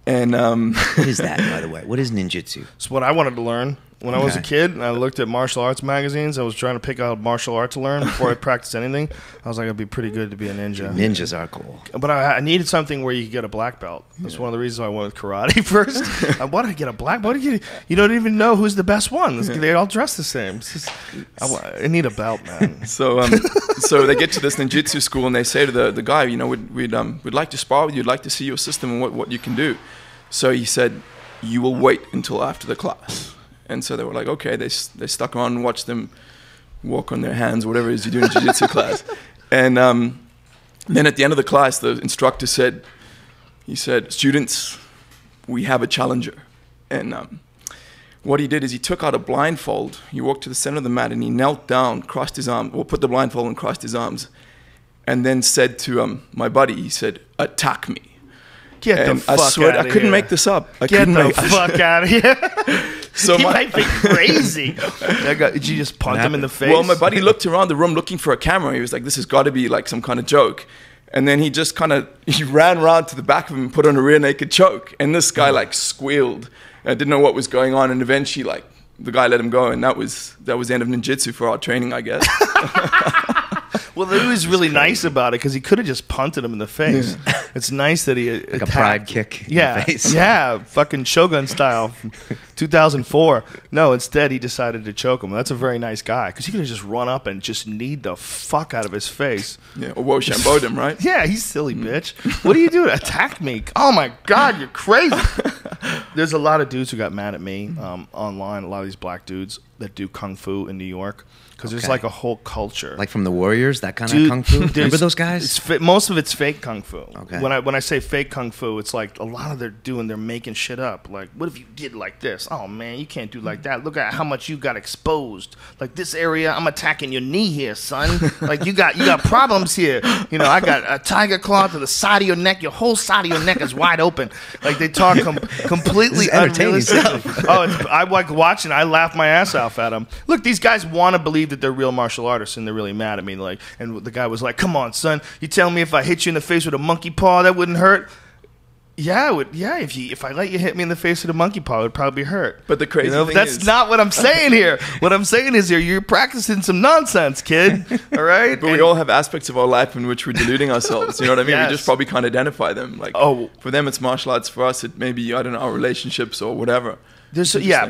And what is that, by the way? What is ninjutsu? It's what I wanted to learn when I was a kid, and I looked at martial arts magazines. I was trying to pick out martial art to learn before I practiced anything. I was like, it'd be pretty good to be a ninja. Ninjas are cool. But I needed something where you could get a black belt. That's one of the reasons why I went with karate first. I wanted to get a black belt. You don't even know who's the best one. They all dress the same. I need a belt, man. So they get to this ninjutsu school, and they say to the guy, you know, we'd like to spar with you. We'd like to see your system and what you can do. So he said, you will wait until after the class. And so they were like, okay. They stuck around and watched them walk on their hands, whatever it is you do in a jiu-jitsu class. And then at the end of the class, the instructor said, students, we have a challenger. And what he did is he took out a blindfold. He walked to the center of the mat, and he knelt down, crossed his arms, or put the blindfold and crossed his arms, and then said to my buddy, he said, attack me. Get the fuck out of here. I couldn't make this up. Get the fuck out of here. So you might be crazy. Did you just punt him in the face? Well, my buddy looked around the room looking for a camera. He was like, this has got to be like some kind of joke. And then he just he ran around to the back of him and put on a rear naked choke. And this guy like squealed. I didn't know what was going on. And eventually like the guy let him go. And that was the end of ninjutsu for our training, I guess. Well, he was really nice about it, because he could have just punted him in the face. Yeah. It's nice that he attacked. Like a pride kick in the face. Yeah, fucking Shogun style from 2004. No, instead he decided to choke him. That's a very nice guy, because he could have just run up and just kneed the fuck out of his face. Yeah, or Rochambeau'd him, right? Yeah, he's silly bitch. What are you doing? Attack me? Oh my God, you're crazy. There's a lot of dudes who got mad at me online, a lot of these black dudes that do kung fu in New York. Because there's like a whole culture, like from the Warriors, that kind of kung fu. Remember those guys? Most of it's fake kung fu. Okay. When I say fake kung fu, it's like a lot of they're making shit up. Like, what if you did like this? Oh man, you can't do like that. Look at how much you got exposed. Like this area, I'm attacking your knee here, son. Like you got problems here. You know, I got a tiger claw to the side of your neck. Your whole side of your neck is wide open. Like they talk completely unrealistic. I like watching. I laugh my ass off at them. Look, these guys want to believe that they're real martial artists, and they're really mad at me. Like, and the guy was like, "Come on, son, you telling me if I hit you in the face with a monkey paw, that wouldn't hurt?" Yeah, it would. Yeah, if I let you hit me in the face with a monkey paw, it would probably hurt. But the crazy thing that's not what I'm saying here. What I'm saying is you're practicing some nonsense, kid. All right. But we all have aspects of our life in which we're deluding ourselves. You know what I mean? Yes. We just probably can't identify them. Like, for them it's martial arts. For us, it may be, I don't know, our relationships or whatever.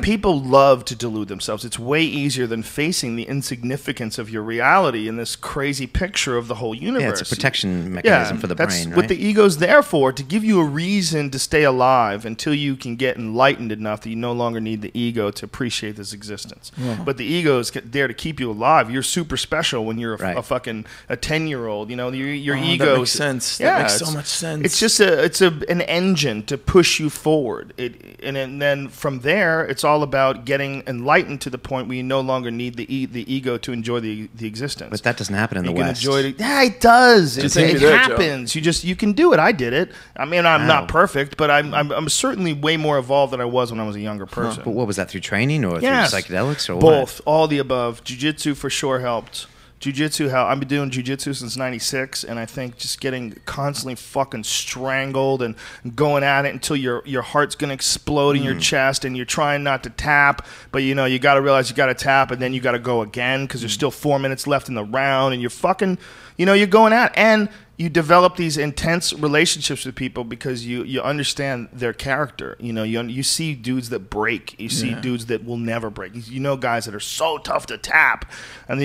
People love to delude themselves. It's way easier than facing the insignificance of your reality in this crazy picture of the whole universe. Yeah, it's a protection mechanism for the brain, right? What the ego's there for, to give you a reason to stay alive until you can get enlightened enough that you no longer need the ego to appreciate this existence. Yeah. But the ego is there to keep you alive. You're super special when you're a 10-year-old. You know, your ego. That makes sense. Yeah, that makes so much sense. It's just an engine to push you forward. And then from there, it's all about getting enlightened to the point where you no longer need the ego to enjoy the existence. But that doesn't happen in the West. Yeah, it does. It happens. You can do it. I did it. I mean, I'm not perfect, but I'm certainly way more evolved than I was when I was a younger person. But what was that, through training or through psychedelics or both? What? All the above. Jiu-jitsu for sure helped. Jiu-jitsu, I've been doing jiu-jitsu since '96, and I think just getting constantly fucking strangled and going at it until your heart's gonna explode in your chest, and you're trying not to tap, but you got to realize you got to tap, and then you got to go again because there's still 4 minutes left in the round, and you're fucking, you're going at it. And you develop these intense relationships with people because you understand their character. You see dudes that break. You see dudes that will never break. Guys that are so tough to tap, and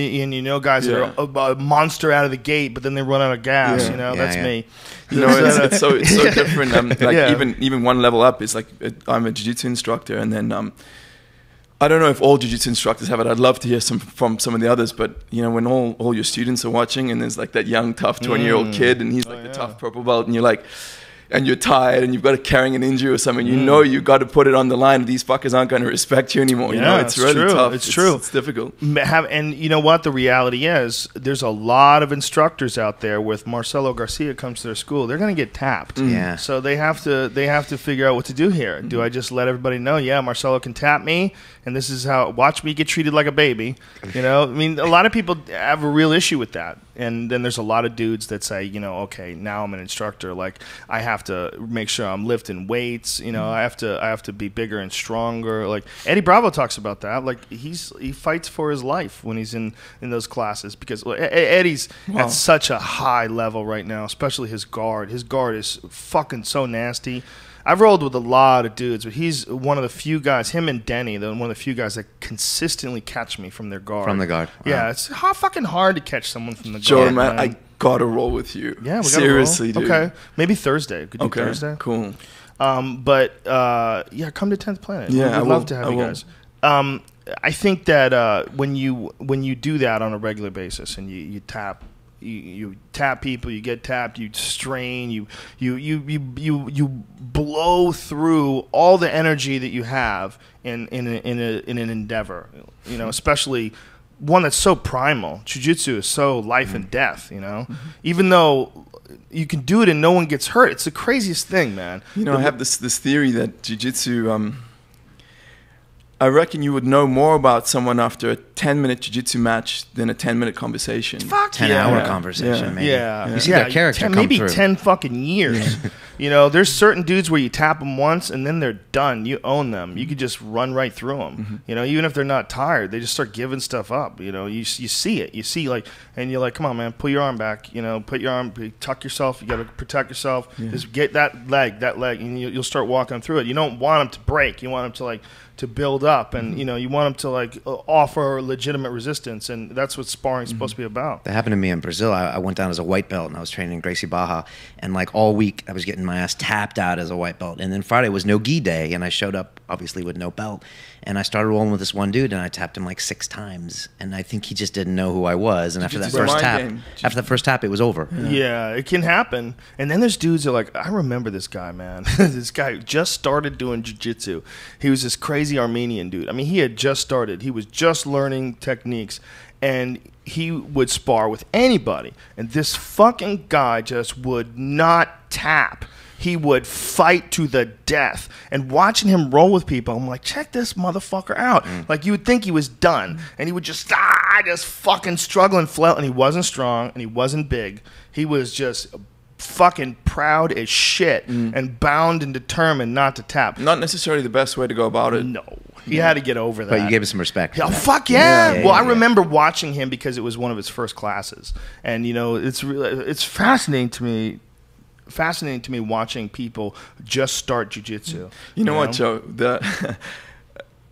guys that are a monster out of the gate, but then they run out of gas. That's me. It's so different. Even one level up is like, I'm a jiu-jitsu instructor, and then I don't know if all jiu-jitsu instructors have it. I'd love to hear from some of the others, but when all your students are watching, and there's like that young, tough 20-year-old kid, and he's the tough purple belt, and you're like, and you're tired, and you've got carrying an injury or something, you got to put it on the line. These fuckers aren't going to respect you anymore. It's really true. tough. It's true. It's difficult. And you know what? The reality is, there's a lot of instructors out there. With Marcelo Garcia comes to their school, they're going to get tapped. Yeah. So they have to figure out what to do here. Do I just let everybody know? Yeah, Marcelo can tap me, and this is how. Watch me get treated like a baby. I mean, a lot of people have a real issue with that. And then there's a lot of dudes that say, okay, now I'm an instructor. Like, I have to make sure I'm lifting weights. I have to be bigger and stronger. Like Eddie Bravo talks about that. Like he fights for his life when he's in those classes, because Eddie's at such a high level right now, especially his guard. His guard is fucking so nasty. I've rolled with a lot of dudes, but he's one of the few guys, him and Denny, one of the few guys that consistently catch me from their guard. From the guard. Wow. Yeah, it's fucking hard to catch someone from the guard. Sure, man. I got to roll with you. Yeah, we gotta seriously, roll. dude. Okay, maybe Thursday. Could do Thursday. Cool. Come to 10th Planet. Yeah, We'd love to have you guys. I think that when you do that on a regular basis, and you tap. You tap people, you get tapped, you strain, you blow through all the energy that you have in an endeavor, especially one that's so primal. Jiu-jitsu is so life and death, even though you can do it and no one gets hurt. It's the craziest thing, man. I have this theory that jiu-jitsu, I reckon you would know more about someone after a 10-minute jiu-jitsu match than a 10-minute conversation. Fuck 10-hour conversation, maybe. Yeah. You see that character come maybe through. 10 fucking years. There's certain dudes where you tap them once and then they're done. You own them. You could just run right through them. Even if they're not tired, they just start giving stuff up. You see it. You see, like, and you're like, come on, man, pull your arm back. Put your arm, tuck yourself. You got to protect yourself. Just get that leg, and you'll start walking through it. You don't want them to break. You want them to build up, and you want them to offer legitimate resistance, and that's what sparring's supposed to be about. That happened to me in Brazil. I went down as a white belt, and I was training in Gracie Barra, and like all week I was getting my ass tapped out as a white belt, and then Friday was no gi day, and I showed up obviously with no belt, and I started rolling with this one dude, and I tapped him like 6 times, and I think he just didn't know who I was, and after that first tap, it was over. Yeah, it can happen. And then there's dudes that are like, I remember this guy, man. This guy just started doing jiu-jitsu. He was this crazy Armenian dude. I mean, he had just started. He was just learning techniques, and he would spar with anybody. And this fucking guy just would not tap. He would fight to the death. And watching him roll with people, I'm like, check this motherfucker out. Like, you would think he was done. And he would just fucking struggle and flail. And he wasn't strong, and he wasn't big. He was just fucking proud as shit and bound and determined not to tap. Not necessarily the best way to go about it. No. He had to get over that. But you gave him some respect. Oh, fuck yeah. Well, I remember watching him because it was one of his first classes. And, it's fascinating to me. Fascinating to me watching people just start jiu-jitsu. You know what, Joe?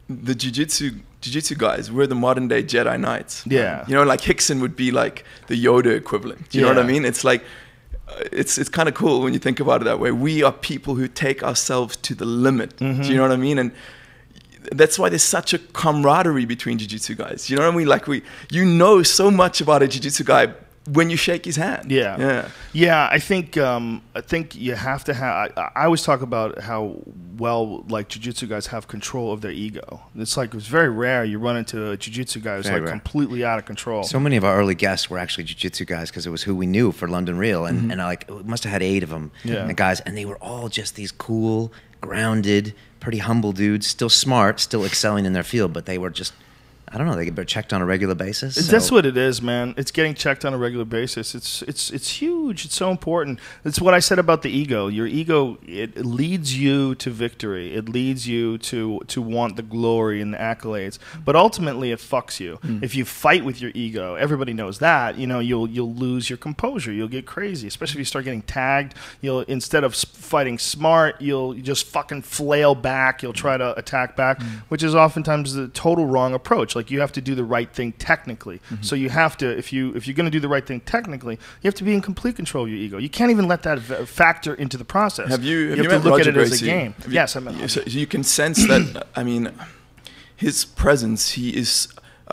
the jiu-jitsu guys, we're the modern day Jedi Knights. Yeah. You know, like Hickson would be like the Yoda equivalent. Do you know what I mean? It's like, it's kind of cool when you think about it that way. We are people who take ourselves to the limit. Do you know what I mean? And that's why there's such a camaraderie between jiu-jitsu guys. You know what I mean? Like you know so much about a jiu-jitsu guy when you shake his hand. Yeah. I think you have to have. I always talk about how well like jiu-jitsu guys have control of their ego. It's very rare you run into a jiu-jitsu guy who's completely out of control. So many of our early guests were actually jiu-jitsu guys because it was who we knew for London Real, and I must have had 8 of them. And guys, and they were all just these cool, grounded, pretty humble dudes, still smart, still excelling in their field, but they were just, I don't know, they get checked on a regular basis. That's what it is, man. It's getting checked on a regular basis. It's huge. It's so important. It's what I said about the ego. Your ego, it leads you to victory. It leads you to want the glory and the accolades. But ultimately, it fucks you. If you fight with your ego, everybody knows that. You know, you'll lose your composure. You'll get crazy, especially if you start getting tagged. Instead of fighting smart, you'll just fucking flail back. You'll try to attack back, which is oftentimes the total wrong approach. Like, you have to do the right thing technically. So you have to, if you're going to do the right thing technically, you have to be in complete control of your ego. You can't even let that factor into the process. Have you have to met look Roger at it as Gracie? a game. Yes, I met. So you can sense that. I mean, his presence. He is.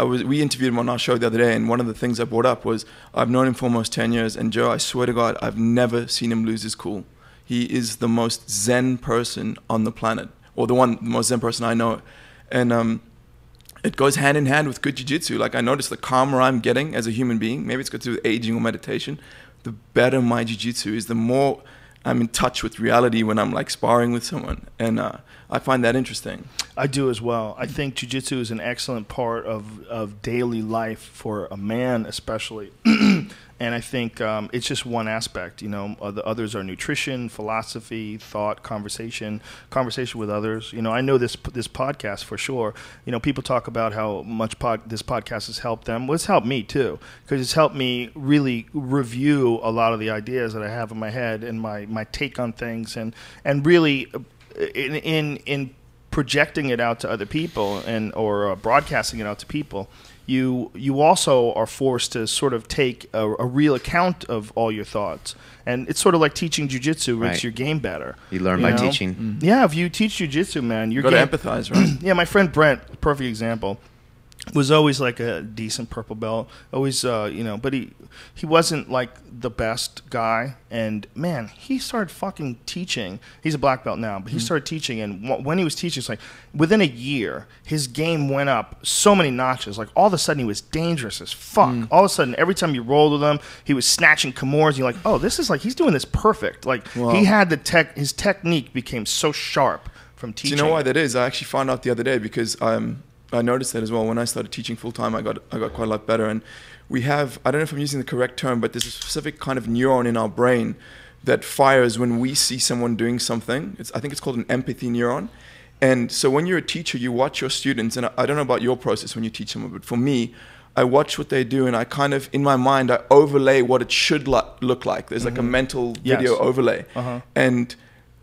We interviewed him on our show the other day, and one of the things I brought up was I've known him for almost 10 years, and Joe, I swear to God, I've never seen him lose his cool. He is the most zen person on the planet, or the most zen person I know, and it goes hand in hand with good jiu-jitsu. Like, I notice the calmer I'm getting as a human being, maybe it's got to do with aging or meditation, the better my jiu-jitsu is, the more I'm in touch with reality when I'm like sparring with someone. And I find that interesting. I do as well. I think jiu-jitsu is an excellent part of daily life for a man especially. And I think it's just one aspect. You know, the others are nutrition, philosophy, thought, conversation with others. You know, I know this podcast for sure. You know, people talk about how much this podcast has helped them. Well, it's helped me too, because it's helped me really review a lot of the ideas that I have in my head and my take on things, and really in projecting it out to other people or broadcasting it out to people. You also are forced to sort of take a real account of all your thoughts. And it's sort of like teaching jiu-jitsu makes your game better. You learn by teaching. Yeah, if you teach jiu-jitsu, man, you're going to empathize, right? Yeah, my friend Brent, perfect example, was always like a decent purple belt. Always, but he wasn't like the best guy. And man, he started fucking teaching. He's a black belt now, but he started teaching. And when he was teaching, it's like within a year, his game went up so many notches. Like all of a sudden, he was dangerous as fuck. All of a sudden, every time you rolled with him, he was snatching Kimura's. You're like, oh, this is like he's doing this perfect. Like he had his technique became so sharp from teaching. Do you know why that is? I actually found out the other day because I noticed that as well. When I started teaching full time, I got quite a lot better. And we have, I don't know if I'm using the correct term, but there's a specific kind of neuron in our brain that fires when we see someone doing something. I think it's called an empathy neuron. And so when you're a teacher, you watch your students, and I don't know about your process when you teach someone, but for me, I watch what they do, and I kind of, in my mind, I overlay what it should look like. There's like a mental video overlay. And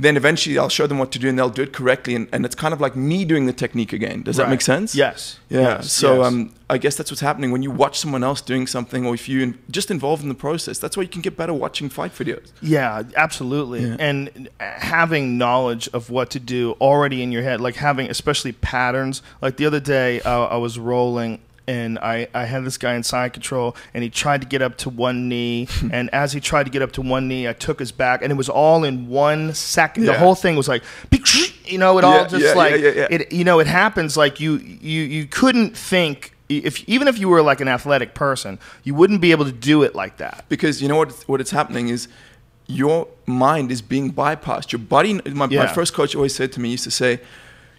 then eventually I'll show them what to do, and they'll do it correctly. And it's kind of like me doing the technique again. Does that make sense? Yes. Yeah. Yes. So I guess that's what's happening when you watch someone else doing something, or if you just involved in the process. That's why you can get better watching fight videos. Yeah, absolutely. Yeah. And having knowledge of what to do already in your head, like having especially patterns. Like the other day I was rolling, and I had this guy in side control, and he tried to get up to one knee. And as he tried to get up to one knee, I took his back, and it was all in 1 second. The whole thing was like, it all just it happens like you couldn't think. Even if you were like an athletic person, you wouldn't be able to do it like that. Because you know what it's happening is your mind is being bypassed. Your body, my first coach always said to me, used to say,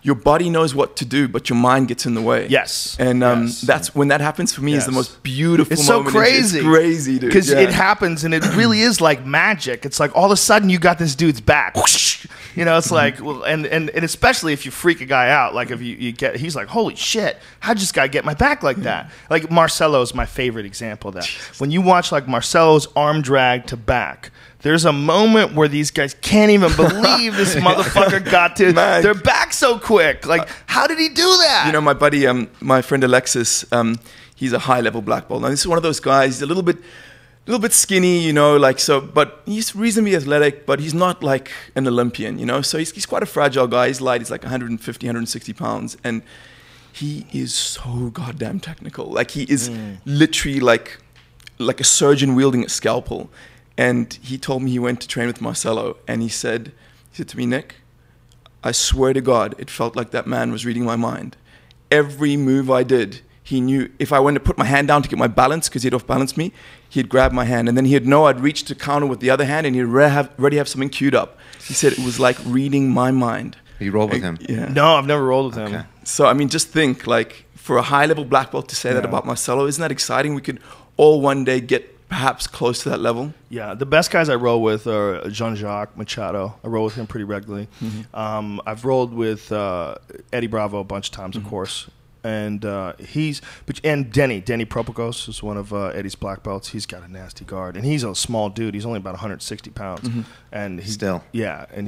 your body knows what to do, but your mind gets in the way. Yes. And that's when that happens for me is the most beautiful moment. It's so crazy. It's crazy, dude. Because it happens, and it really is like magic. It's like all of a sudden you got this dude's back. You know, it's like, well, and especially if you freak a guy out, like if you get, he's like, holy shit, how'd this guy get my back like that? Like Marcelo's my favorite example of that. When you watch like Marcelo's arm drag to back, There's a moment where these guys can't even believe this motherfucker got to their back so quick. Like, how did he do that? You know, my buddy, my friend Alexis, he's a high-level black belt. Now, this is one of those guys, he's a little bit skinny, you know, like so, but he's reasonably athletic, but he's not like an Olympian, you know. So he's quite a fragile guy. He's light. He's like 150, 160 pounds, and he is so goddamn technical. Like he is literally like a surgeon wielding a scalpel. And he told me he went to train with Marcelo, and he said to me, Nick, I swear to God, it felt like that man was reading my mind. Every move I did, he knew if I went to put my hand down to get my balance, because he'd off-balanced me, he'd grab my hand, and then he'd know I'd reach to counter with the other hand, and he'd already have something queued up. He said it was like reading my mind. You rolled with him? Yeah. No, I've never rolled with him. So, I mean, just think, like, for a high-level black belt to say that about Marcelo, isn't that exciting? We could all one day get perhaps close to that level. Yeah, the best guys I roll with are Jean-Jacques Machado. I roll with him pretty regularly. I've rolled with Eddie Bravo a bunch of times, of course. And Denny Propagos is one of Eddie's black belts. He's got a nasty guard, and he's a small dude. He's only about 160 pounds, and he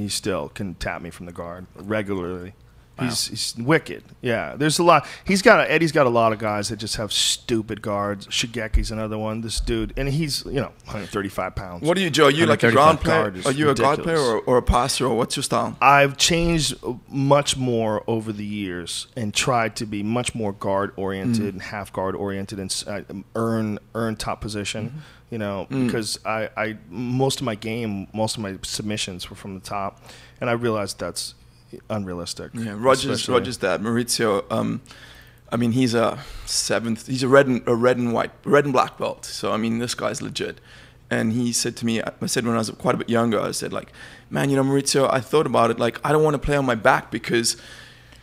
still can tap me from the guard regularly. Wow. He's wicked. Yeah, there's a lot. Eddie's got a lot of guys that just have stupid guards. Shigeki's another one. This dude, and he's 135 pounds. What are you, Joe? Are you like a ground player? Are you a guard player or a passer, or what's your style? I've changed much more over the years and tried to be much more guard oriented and half guard oriented and earn top position. You know, because I most of my submissions were from the top, and I realized that's unrealistic. Yeah, Roger's dad, Maurizio. I mean, he's a red and black belt. So I mean, this guy's legit. And he said to me, I said when I was quite a bit younger, I said like, man, you know, Maurizio, I thought about it. Like, I don't want to play on my back because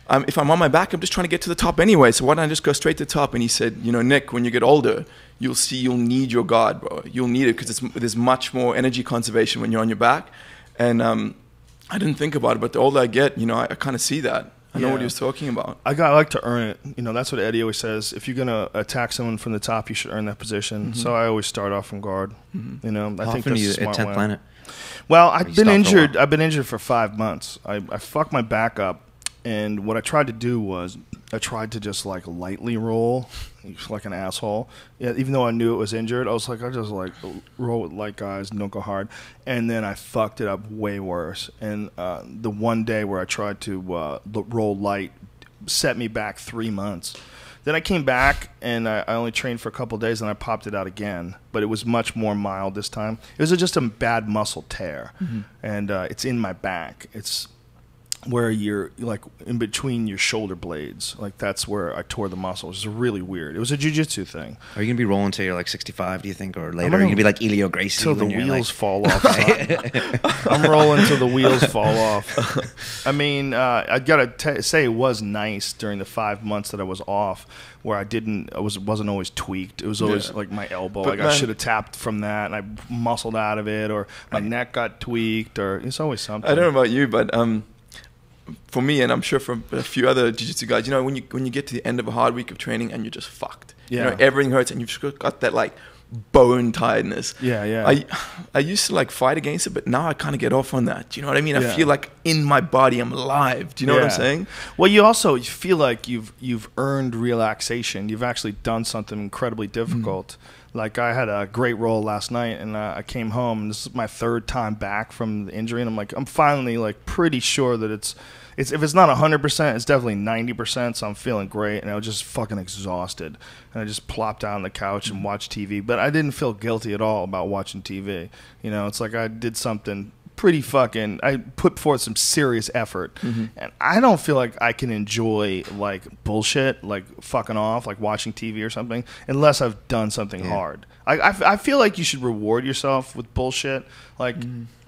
if I'm on my back, I'm just trying to get to the top anyway. So why don't I just go straight to the top? And he said, you know, Nick, when you get older, you'll need your guard, bro. You'll need it because there's much more energy conservation when you're on your back. And I didn't think about it, but the older I get, you know, I kind of see that. I know what he was talking about. I like to earn it. You know, that's what Eddie always says. If you're going to attack someone from the top, you should earn that position. So I always start off from guard. You know, I think that's a smart way. 10th Planet? Well, I've been injured. I've been injured for 5 months. I fucked my back up, and what I tried to do was I tried to just like lightly roll, like an asshole. Yeah, even though I knew it was injured, I was like, I just like roll with light guys, don't go hard. And then I fucked it up way worse. And the one day where I tried to roll light set me back 3 months. Then I came back and I only trained for a couple of days, and I popped it out again. But it was much more mild this time. It was just a bad muscle tear, and it's in my back. It's where you're like in between your shoulder blades. Like that's where I tore the muscle. It was really weird. It was a jiu-jitsu thing. Are you going to be rolling till you're like 65, do you think, or later? Are you going to be like Elio Gracie? Till the wheels fall off. I'm rolling till the wheels fall off. I mean, I got to say it was nice during the 5 months that I was off, where I wasn't always tweaked. It was always like my elbow. Like I should have tapped from that, and I muscled out of it, or my neck got tweaked, or it's always something. I don't know about you, but for me, and I'm sure for a few other jiu-jitsu guys, you know, when you get to the end of a hard week of training and you're just fucked. Yeah. You know, everything hurts, and you've just got that like bone tiredness. Yeah. I used to like fight against it, but now I kind of get off on that. Do you know what I mean? I feel like in my body I'm alive. Do you know what I'm saying? Well, you feel like you've earned relaxation. You've actually done something incredibly difficult. Like I had a great roll last night, and I came home, and this is my 3rd time back from the injury, and I'm like, I'm finally like pretty sure that it's if it's not 100%, it's definitely 90%. So I'm feeling great, and I was just fucking exhausted, and I just plopped down on the couch and watched TV. But I didn't feel guilty at all about watching TV. You know, it's like I did something pretty fucking. I put forth some serious effort, and I don't feel like I can enjoy like bullshit, like fucking off, like watching TV or something, unless I've done something hard. I feel like you should reward yourself with bullshit, like,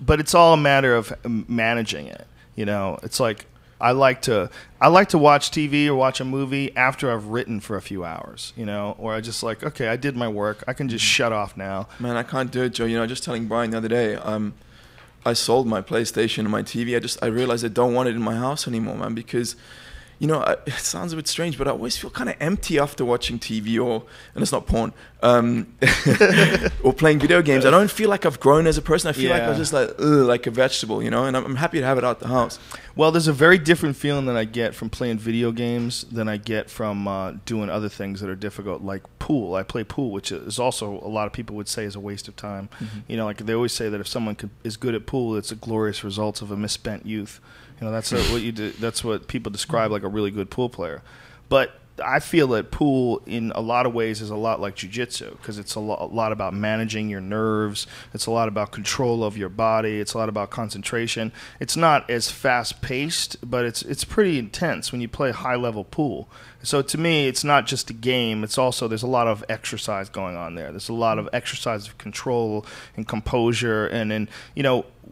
but it's all a matter of managing it. You know, it's like I like to watch TV or watch a movie after I've written for a few hours, you know, or I just like, okay, I did my work, I can just shut off now. Man, I can't do it, Joe. You know, just telling Brian the other day, I sold my PlayStation and my TV. I realized I don't want it in my house anymore, man, because you know, it sounds a bit strange, but I always feel kind of empty after watching TV and it's not porn, or playing video games. I don't feel like I've grown as a person. I feel like I was just like a vegetable, you know, and I'm happy to have it out the house. Well, there's a very different feeling that I get from playing video games than I get from doing other things that are difficult, like pool. I play pool, which is also a lot of people would say is a waste of time. You know, like they always say that if someone is good at pool, it's a glorious result of a misspent youth. You know, that's what you do. That's what people describe like a really good pool player. But I feel that pool, in a lot of ways, is a lot like jiu-jitsu because it's a lot about managing your nerves. It's a lot about control of your body. It's a lot about concentration. It's not as fast-paced, but it's pretty intense when you play high-level pool. So to me, it's not just a game. It's also, there's a lot of exercise going on there. There's a lot of exercise of control and composure, and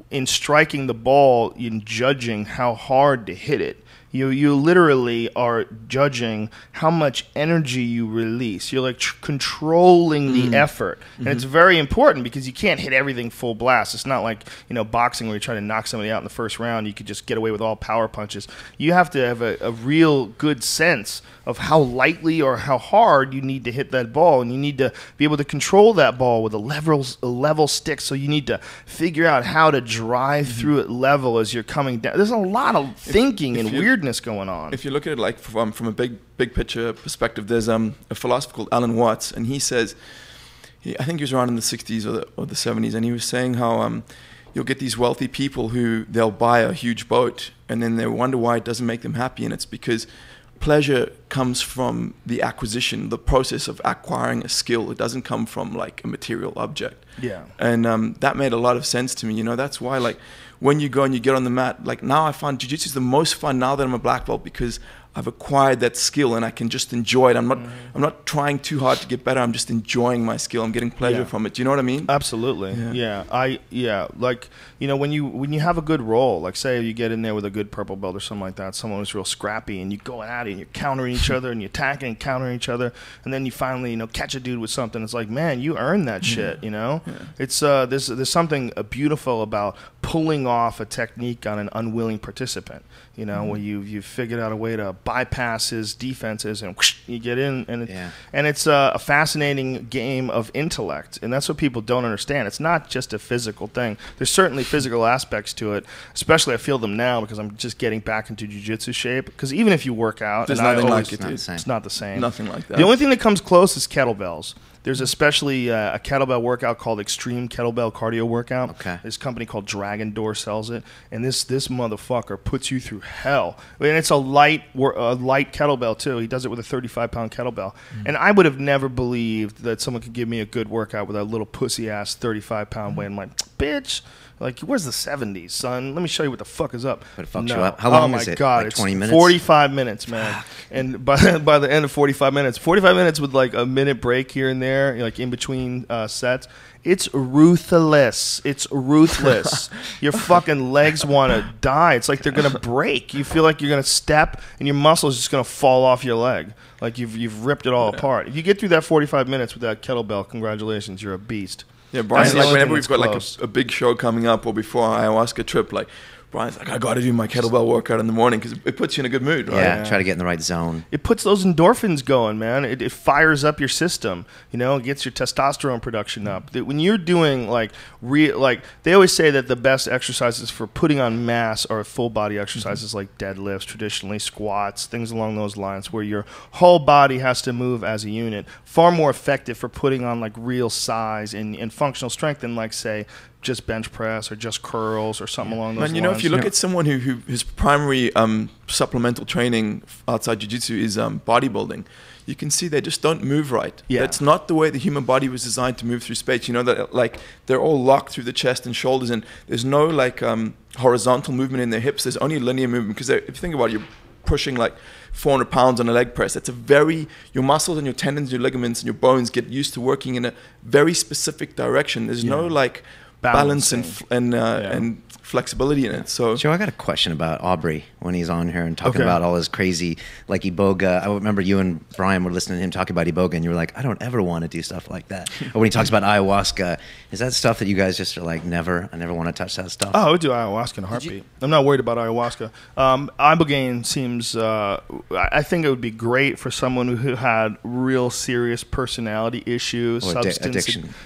in striking the ball, in judging how hard to hit it. You literally are judging how much energy you release. You're like controlling the effort. And it's very important because you can't hit everything full blast. It's not like, boxing where you try to knock somebody out in the first round. You could just get away with all power punches. You have to have a real good sense of how lightly or how hard you need to hit that ball. And you need to be able to control that ball with a level stick. So you need to figure out how to drive through it level as you're coming down. There's a lot of thinking and weirdness going on. If you look at it like from a big picture perspective, there's a philosopher called Alan Watts, and he says, I think he was around in the 60s or the 70s, and he was saying how you'll get these wealthy people who they'll buy a huge boat, and then they wonder why it doesn't make them happy, and it's because pleasure comes from the acquisition, the process of acquiring a skill. It doesn't come from like a material object. Yeah. And that made a lot of sense to me. That's why, like, when you go and you get on the mat, like now I find jiu-jitsu is the most fun now that I'm a black belt because I've acquired that skill and I can just enjoy it. I'm not trying too hard to get better. I'm just enjoying my skill. I'm getting pleasure from it. Do you know what I mean? Absolutely. Yeah. Like, when you have a good roll, like say you get in there with a good purple belt or something like that, someone who's real scrappy and you go at it and you're countering each other and you're attacking and countering each other, and then you finally, catch a dude with something. It's like, man, you earned that shit, It's there's something beautiful about pulling off a technique on an unwilling participant, where you've figured out a way to bypass his defenses and whoosh, you get in, and it's a fascinating game of intellect, and that's what people don't understand. It's not just a physical thing. There's certainly physical aspects to it, especially I feel them now because I'm just getting back into jiu-jitsu shape, because even if you work out, there's nothing like it, it's not the same. Nothing like that. The only thing that comes close is kettlebells. There's especially a kettlebell workout called Extreme Kettlebell Cardio Workout. Okay. This company called Dragon Door sells it, and this motherfucker puts you through hell. And it's a light kettlebell too. He does it with a 35-pound kettlebell. And I would have never believed that someone could give me a good workout with a little pussy ass 35-pound weight. I'm like, bitch. Like, where's the 70s, son? Let me show you what the fuck is up. But it fucks you up. How long is it? God, like 20 minutes? 45 minutes, man. And by the end of 45 minutes with like a minute break here and there, like in between sets, it's ruthless. It's ruthless. Your fucking legs want to die. It's like they're going to break. You feel like you're going to step and your muscle is just going to fall off your leg. Like you've ripped it all apart. If you get through that 45 minutes with that kettlebell, congratulations, you're a beast. Yeah, Brian's like, whenever we've got like a big show coming up or before our ayahuasca trip, like, Brian's like, I got to do my kettlebell workout in the morning because it puts you in a good mood, right? Yeah, try to get in the right zone. It puts those endorphins going, man. It fires up your system. It gets your testosterone production up. When you're doing like they always say that the best exercises for putting on mass are full body exercises like deadlifts, traditionally squats, things along those lines, where your whole body has to move as a unit. Far more effective for putting on like real size and functional strength than like say just bench press or just curls or something along those lines. If you look at someone whose primary supplemental training outside jiu-jitsu is bodybuilding, you can see they just don't move right. Yeah. That's not the way the human body was designed to move through space. That like they're all locked through the chest and shoulders, and there's no like horizontal movement in their hips. There's only linear movement because if you think about it, you're pushing like 400 pounds on a leg press. That's your muscles and your tendons, your ligaments and your bones get used to working in a very specific direction. There's no like balance and flexibility in it. So, Joe, I got a question about Aubrey when he's on here and talking about all his crazy, like Iboga. I remember you and Brian were listening to him talk about Iboga, and you were like, I don't ever want to do stuff like that. Or when he talks about ayahuasca, is that stuff that you guys just are like, I never want to touch that stuff? Oh, I would do ayahuasca in a heartbeat. I'm not worried about ayahuasca. Ibogaine seems, I think it would be great for someone who had real serious personality issues,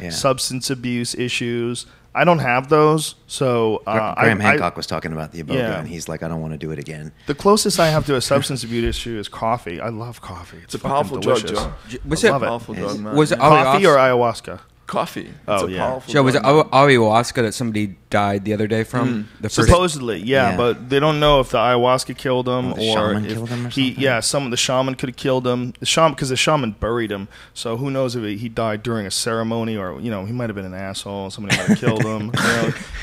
substance abuse issues. I don't have those, so Graham Hancock was talking about the Iboga, and he's like, I don't want to do it again. The closest I have to a substance abuse issue is coffee. I love coffee. It's a powerful drug, Joe. Was it powerful drug, man? Was it coffee or ayahuasca? Coffee. Oh, it's a yeah. Joe, was it ayahuasca that somebody died the other day from? The first Supposedly, yeah, but they don't know if the ayahuasca killed him the shaman killed him or something? The shaman could have killed him. Because the shaman buried him, so who knows if he died during a ceremony or he might have been an asshole. Somebody might have killed him.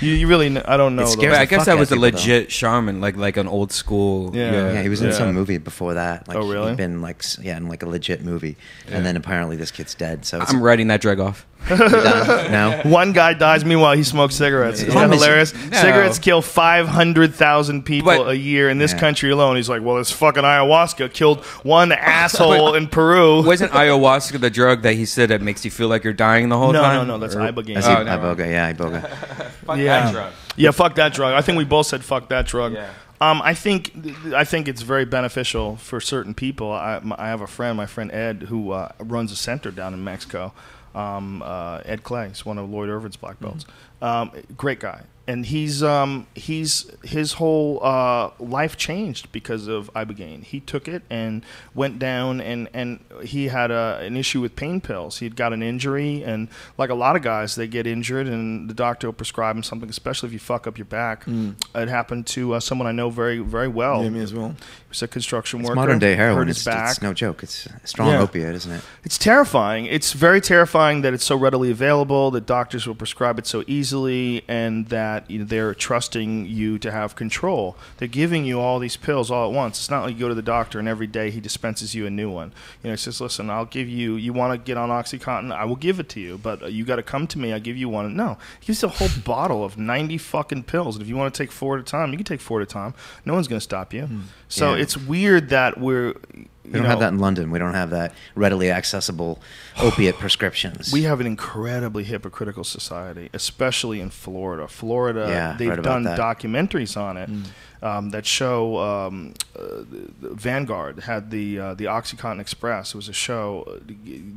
You really, I don't know. I guess that was a legit shaman, like an old school. Yeah, he was in some movie before that. Like, oh, really? He'd been in like a legit movie, and then apparently this kid's dead. So I'm writing that drug off. No. One guy dies, meanwhile he smokes cigarettes. Isn't that hilarious? No. Cigarettes kill 500,000 people a year in this country alone. He's like, well, this fucking ayahuasca killed one asshole in Peru. Wasn't ayahuasca the drug that he said that makes you feel like you're dying the whole time? No, that's Ibogaine. Iboga. Fuck that drug. Yeah, fuck that drug. I think we both said fuck that drug. Yeah. I think it's very beneficial for certain people. I have a friend, my friend Ed, who runs a center down in Mexico. Ed Clay, he's one of Lloyd Irvin's black belts. Great guy, and his whole life changed because of Ibogaine. He took it and went down, and he had an issue with pain pills. He'd got an injury, and like a lot of guys, they get injured, and the doctor will prescribe him something, especially if you fuck up your back. It happened to someone I know very, very well. Yeah, me as well. He was a construction worker. Modern day heroin. Hurt his back. It's no joke. It's a strong opiate, isn't it? It's terrifying. It's very terrifying that it's so readily available, that doctors will prescribe it so easily, and that they're trusting you to have control. They're giving you all these pills all at once. It's not like you go to the doctor and every day he dispenses you a new one. He says, listen, I'll give you, you want to get on OxyContin? I will give it to you, but you got to come to me. I'll give you one. No, he gives a whole bottle of 90 fucking pills. And if you want to take 4 at a time, you can take 4 at a time. No one's going to stop you. So it's weird that we don't have that in London. We don't have that readily accessible opiate prescriptions. We have an incredibly hypocritical society, especially in Florida. They've done documentaries on it that show Vanguard had the OxyContin Express. It was a show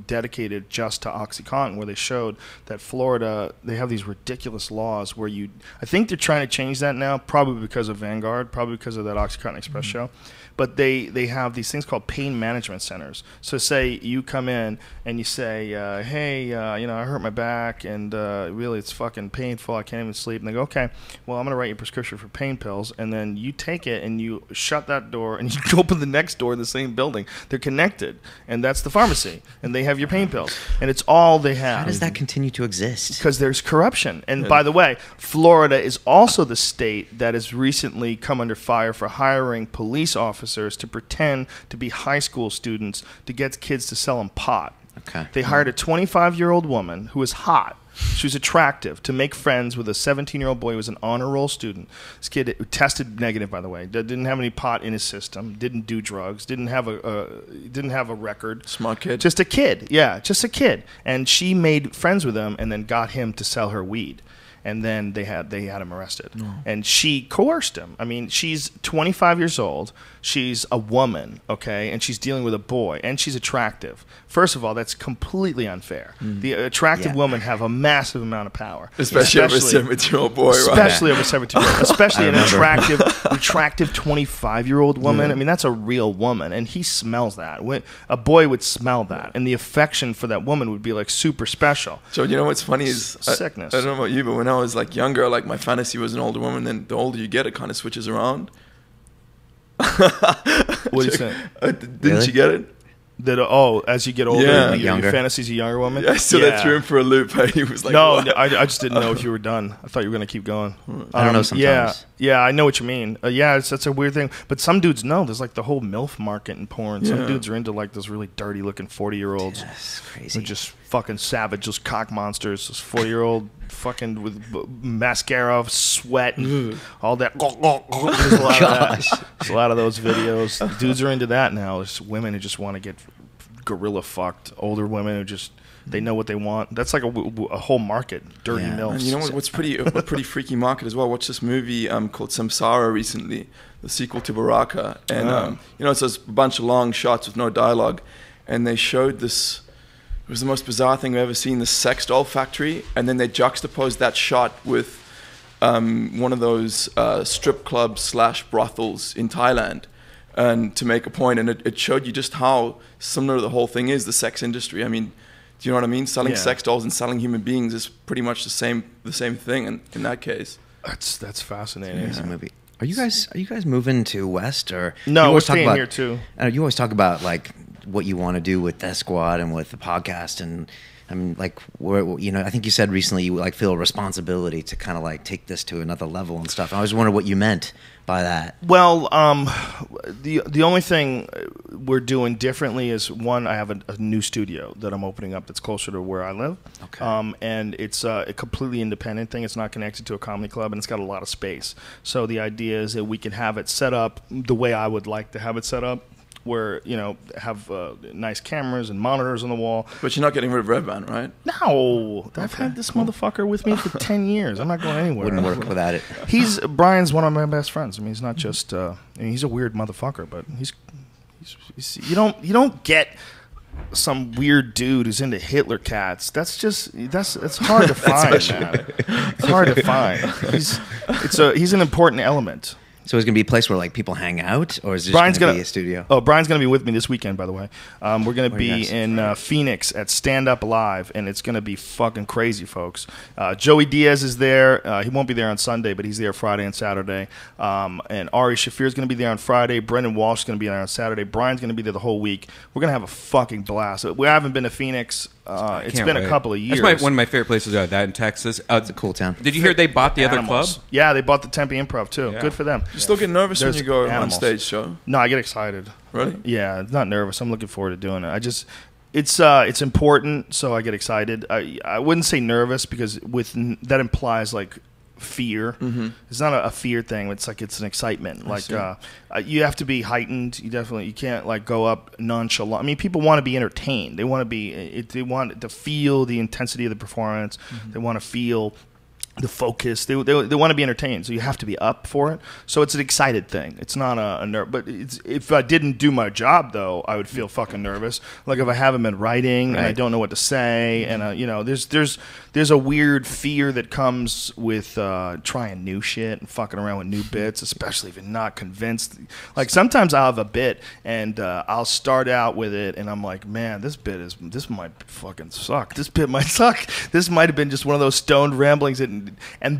dedicated just to OxyContin, where they showed that Florida, they have these ridiculous laws where I think they're trying to change that now, probably because of Vanguard, probably because of that OxyContin Express show. But they have these things called pain management centers. So say you come in and you say, hey, I hurt my back and really it's fucking painful. I can't even sleep. And they go, okay, well, I'm going to write you a prescription for pain pills. And then you take it and you shut that door and you open the next door in the same building. They're connected. And that's the pharmacy. And they have your pain pills. And it's all they have. How does that continue to exist? Because there's corruption. And by the way, Florida is also the state that has recently come under fire for hiring police officers to pretend to be high school students to get kids to sell them pot. Okay. They hired a 25-year-old woman who was hot. She was attractive to make friends with a 17-year-old boy who was an honor roll student. This kid tested negative, by the way. Didn't have any pot in his system. Didn't do drugs. Didn't have a record. Smart kid. Just a kid. Yeah, just a kid. And she made friends with him and then got him to sell her weed. And then they had him arrested. And she coerced him. I mean, she's 25 years old. She's a woman, okay? And she's dealing with a boy. And she's attractive. First of all, that's completely unfair. The attractive women have a massive amount of power. Especially over a 17-year-old boy, right? Especially over a 17-year-old. Especially an attractive 25-year-old woman. I mean, that's a real woman. And he smells that. A boy would smell that. And the affection for that woman would be like super special. So you know what's funny is sickness. I don't know about you, but when I was like younger, like my fantasy was an older woman. Then the older you get, it kind of switches around. What do you say? Didn't you get it? That as you get older, your fantasy's a younger woman. Yeah, so that threw him for a loop. He was like, no, I just didn't know if you were done. I thought you were going to keep going. I don't know sometimes. Yeah, I know what you mean. That's a weird thing. But some dudes know. There's like the whole MILF market in porn. Some dudes are into like those really dirty looking 40-year-olds. That's crazy. They're just fucking savage, those cock monsters, those 40-year-old fucking with mascara, sweat, and all that. There's a lot of that. There's a lot of those videos. Dudes are into that now. There's women who just want to get gorilla fucked. Older women who just they know what they want. That's like a whole market. Dirty milfs. And you know what's a pretty freaky market as well. Watched this movie called Samsara recently, the sequel to Baraka, and it's a bunch of long shots with no dialogue, and they showed this. It was the most bizarre thing I've ever seen. The sex doll factory, and then they juxtaposed that shot with one of those strip clubs / brothels in Thailand, and to make a point, and it showed you just how similar the whole thing is. The sex industry. I mean, do you know what I mean? Selling sex dolls and selling human beings is pretty much the same thing. In that case, that's fascinating. Yeah. Movie. Are you guys moving to West or no? We're staying here too. You always talk about like what you want to do with Death Squad and with the podcast, and I mean, like, I think you said recently you like feel a responsibility to kind of like take this to another level and stuff. I was wondering what you meant by that. Well, the only thing we're doing differently is one, I have a new studio that I'm opening up that's closer to where I live. Okay. And it's a completely independent thing. It's not connected to a comedy club, and it's got a lot of space. So the idea is that we can have it set up the way I would like to have it set up, where, have nice cameras and monitors on the wall. But you're not getting rid of Redban, right? No. I've had this motherfucker with me for 10 years. I'm not going anywhere. Wouldn't work without it. Brian's one of my best friends. I mean, he's not just, he's a weird motherfucker, but he's you don't get some weird dude who's into Hitler cats. That's hard to find, man. It's hard to find. He's an important element. So it's going to be a place where like people hang out, or is it just going to be a studio? Oh, Brian's going to be with me this weekend, by the way. We're going to be in Phoenix at Stand Up Live, and it's going to be fucking crazy, folks. Joey Diaz is there. He won't be there on Sunday, but he's there Friday and Saturday. And Ari Shafir is going to be there on Friday. Brendan Walsh is going to be there on Saturday. Brian's going to be there the whole week. We're going to have a fucking blast. We haven't been to Phoenix. It's been a couple of years. That's one of my favorite places. That in Texas. It's a cool town. Did you hear they bought the other club? Yeah, they bought the Tempe Improv too. Yeah. Good for them. You still get nervous when you go animals. on stage show? No, I get excited. Really? Yeah, not nervous. I'm looking forward to doing it. It's important, so I get excited. I wouldn't say nervous because that implies like fear. Mm-hmm. It's not a fear thing. It's like it's an excitement. Like you have to be heightened. You can't like go up nonchalant. I mean, people want to be entertained. They want to feel the intensity of the performance. Mm-hmm. They want to feel the focus. They want to be entertained, so you have to be up for it. So it's an excited thing. It's not a nerve. But if I didn't do my job, though, I would feel fucking nervous. Like if I haven't been writing and I don't know what to say, and there's a weird fear that comes with trying new shit and fucking around with new bits, especially if you're not convinced. Like sometimes I'll have a bit and I'll start out with it, and I'm like, man, this might fucking suck. This bit might suck. This might have been just one of those stoned ramblings and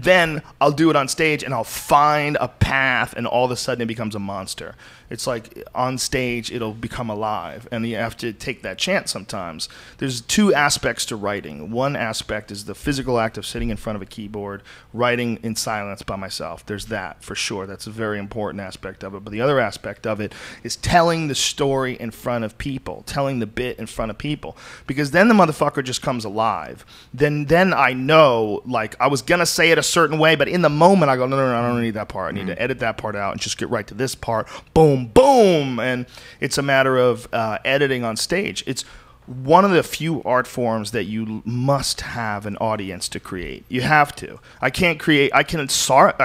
then I'll do it on stage and I'll find a path, and all of a sudden it becomes a monster. It's like on stage it'll become alive, and you have to take that chance sometimes. There's two aspects to writing. One aspect is the physical act of sitting in front of a keyboard, writing in silence by myself. There's that for sure. That's a very important aspect of it. But the other aspect of it is telling the story in front of people, telling the bit in front of people, because then the motherfucker just comes alive. Then I know, like, I was gonna say it a certain way, but in the moment I go, no, I don't need that part. I need to edit that part out and just get right to this part. Boom. Boom, and it's a matter of editing on stage. It's one of the few art forms that you must have an audience to create. You have to. I can't create. I can start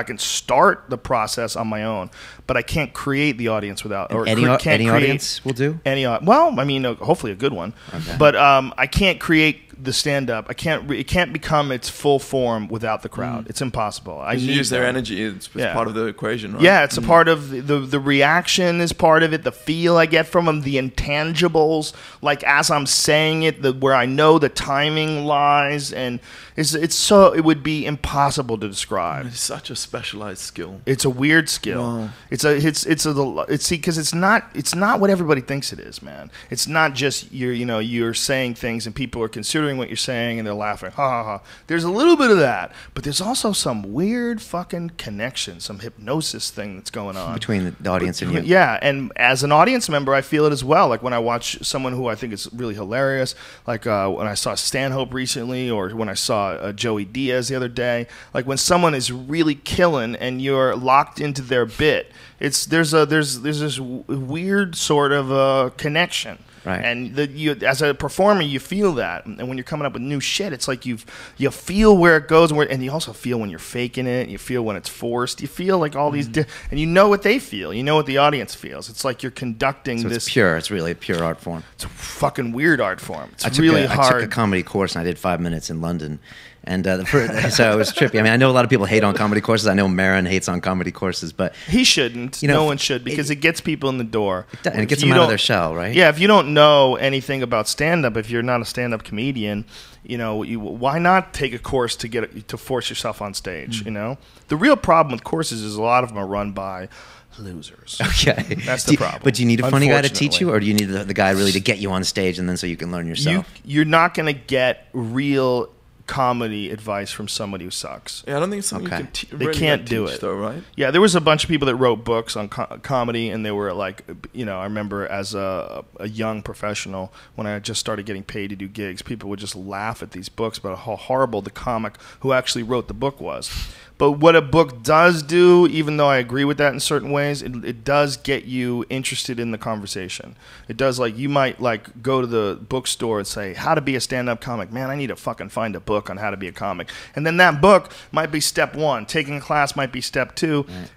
the process on my own, but I can't create the audience without. Or any audience will do. Well, I mean, hopefully a good one. Okay. But I can't create the stand-up. It can't become its full form without the crowd. It's impossible. I use their energy. It's part of the equation, right? Yeah, it's a part of the reaction is part of it. The feel I get from them, the intangibles, like as I'm saying it, where I know the timing lies, and it would be impossible to describe. It's such a specialized skill. It's a weird skill. Wow. Because it's not what everybody thinks it is, man. It's not just you're saying things and people are considering hearing what you're saying and they're laughing. Ha ha ha. There's a little bit of that, but there's also some weird fucking connection, some hypnosis thing that's going on between the audience and you. Yeah, and as an audience member, I feel it as well. Like when I watch someone who I think is really hilarious, like when I saw Stanhope recently, or when I saw Joey Diaz the other day. Like when someone is really killing and you're locked into their bit, there's this weird sort of connection. Right. And as a performer, you feel that. And when you're coming up with new shit, it's like you feel where it goes, and you also feel when you're faking it. You feel when it's forced. You feel like all these, and you know what they feel. You know what the audience feels. It's like you're conducting this. It's pure. It's really a pure art form. It's a fucking weird art form. It's hard. I took a comedy course, and I did 5 minutes in London. And so it was trippy. I mean, I know a lot of people hate on comedy courses. I know Maron hates on comedy courses, but he shouldn't. No one should, because it gets people in the door. And it gets them out of their shell, right? Yeah, if you don't know anything about stand-up, if you're not a stand-up comedian, why not take a course to force yourself on stage? The real problem with courses is a lot of them are run by losers. Okay, that's the problem. But do you need a funny guy to teach you, or do you need the guy really to get you on stage, and then so you can learn yourself? You're not going to get real comedy advice from somebody who sucks. Yeah, I don't think it's something you can they can't do it, though, right? Yeah, there was a bunch of people that wrote books on comedy, and they were like, I remember as a young professional, when I just started getting paid to do gigs, people would just laugh at these books about how horrible the comic who actually wrote the book was. But what a book does do, even though I agree with that in certain ways, it does get you interested in the conversation. It does, like, you might go to the bookstore and say, how to be a stand-up comic. Man, I need to fucking find a book on how to be a comic. And then that book might be step 1. Taking a class might be step 2. Right.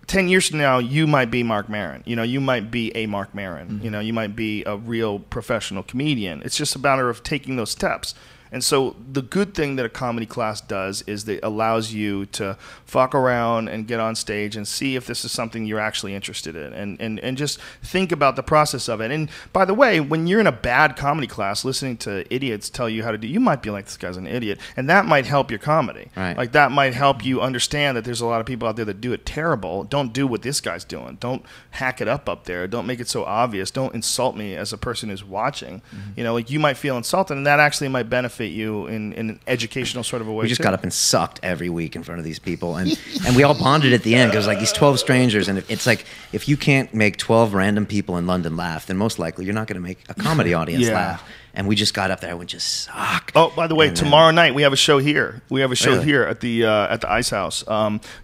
10 years from now, you might be Mark Maron. You might be a Mark Maron. Mm-hmm. You might be a real professional comedian. It's just a matter of taking those steps. And so the good thing that a comedy class does is that it allows you to fuck around and get on stage and see if this is something you're actually interested in, and just think about the process of it. And by the way, when you're in a bad comedy class listening to idiots tell you how to do, you might be like, this guy's an idiot, and that might help your comedy. Right. Like that might help you understand that there's a lot of people out there that do it terrible. Don't do what this guy's doing. Don't hack it up there. Don't make it so obvious. Don't insult me as a person who's watching. Mm-hmm. You might feel insulted, and that actually might benefit you in an educational sort of a way. We just got up and sucked every week in front of these people, and we all bonded at the end. It was like these 12 strangers, and it's like, if you can't make 12 random people in London laugh, then most likely you're not going to make a comedy audience laugh. And we just got up there and we just sucked. Oh, by the way, tomorrow night we have a show here. We have a show here at the Ice House.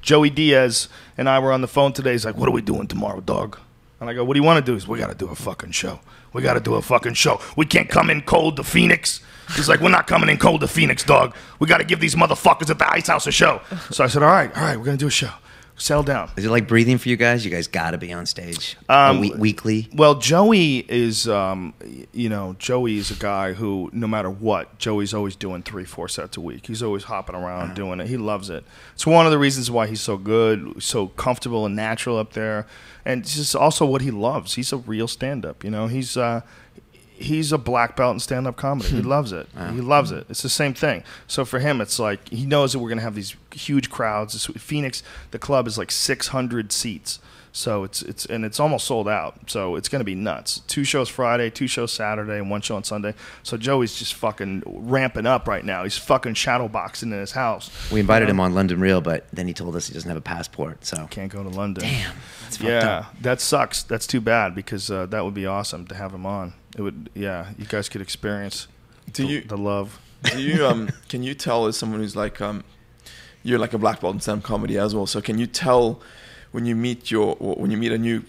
Joey Diaz and I were on the phone today. He's like, "What are we doing tomorrow, dog?" And I go, "What do you want to do?" He's, "We got to do a fucking show. We got to do a fucking show. We can't come in cold to Phoenix." He's like, "We're not coming in cold to Phoenix, dog. We got to give these motherfuckers at the Ice House a show." So I said, all right, we're going to do a show. Settle down. Is it like breathing for you guys? You guys got to be on stage weekly? Well, Joey is, Joey is a guy who, no matter what, Joey's always doing 3-4 sets a week. He's always hopping around doing it. He loves it. It's one of the reasons why he's so good, so comfortable and natural up there. And it's just also what he loves. He's a real stand-up, He's a black belt in stand-up comedy. He loves it. Wow. He loves it. It's the same thing. So for him, it's like he knows that we're going to have these huge crowds. Phoenix, the club is like 600 seats. So it's almost sold out. So it's going to be nuts. 2 shows Friday, 2 shows Saturday, and 1 show on Sunday. So Joey's just fucking ramping up right now. He's fucking shadowboxing in his house. We invited him on London Reel, but then he told us he doesn't have a passport. So can't go to London. Damn. That's fucked up. That sucks. That's too bad, because that would be awesome to have him on. It would, you guys could experience the love. Do you can you tell, as someone who's like you're like a black belt in stand-up comedy as well, so can you tell when you meet a new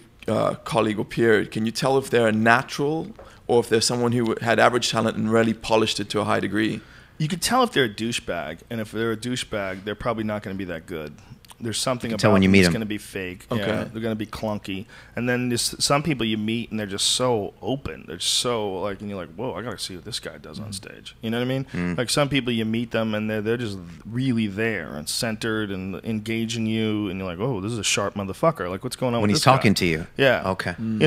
colleague or peer, can you tell if they're a natural or if they're someone who had average talent and really polished it to a high degree? You could tell if they're a douchebag, and if they're a douchebag, they're probably not going to be that good. There's something about them that's going to be fake. Okay. Yeah, they're going to be clunky. And then there's some people you meet and they're just so open. They're so like, and you're like, whoa, I got to see what this guy does on stage. You know what I mean? Like some people you meet them and they're just really there and centered and engaging you, and you're like, oh, this is a sharp motherfucker. Like, what's going on when with he's talking to you? Yeah. Okay. And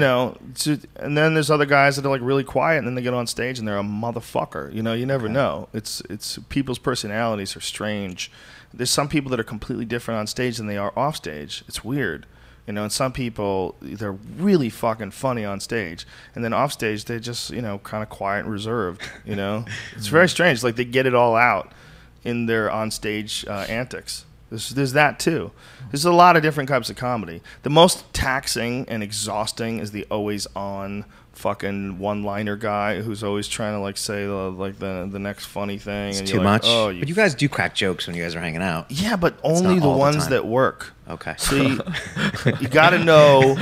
then there's other guys that are like really quiet, and then they get on stage and they're a motherfucker. You never know. It's people's personalities are strange. There's some people that are completely different on stage than they are off stage. It's weird. You know, and some people, they're really fucking funny on stage, and then off stage they just, you know, kind of quiet and reserved. You know, it's very strange. Like they get it all out in their on stage antics. There's that too. There's a lot of different types of comedy. The most taxing and exhausting is the always on fucking one-liner guy who's always trying to like say the next funny thing. It's and too you're much. Like, oh, but you guys do crack jokes when you guys are hanging out. Yeah, but only the ones that work. Okay. See, you got to know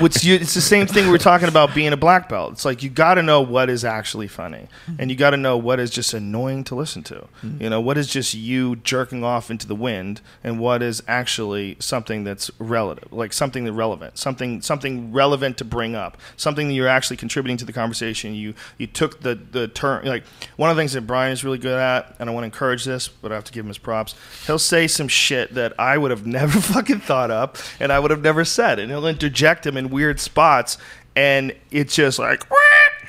it's the same thing we're talking about being a black belt. It's like you got to know what is actually funny, and you got to know what is just annoying to listen to. You know, what is just you jerking off into the wind, and what is actually something that's relative, like something that's relevant, something relevant to bring up, something that you're actually contributing to the conversation. You took the turn. Like one of the things that Brian is really good at, and I want to encourage this, but I have to give him his props. He'll say some shit that I would have never fucking thought up, and I would have never said, and he'll interject him in weird spots, and it's just like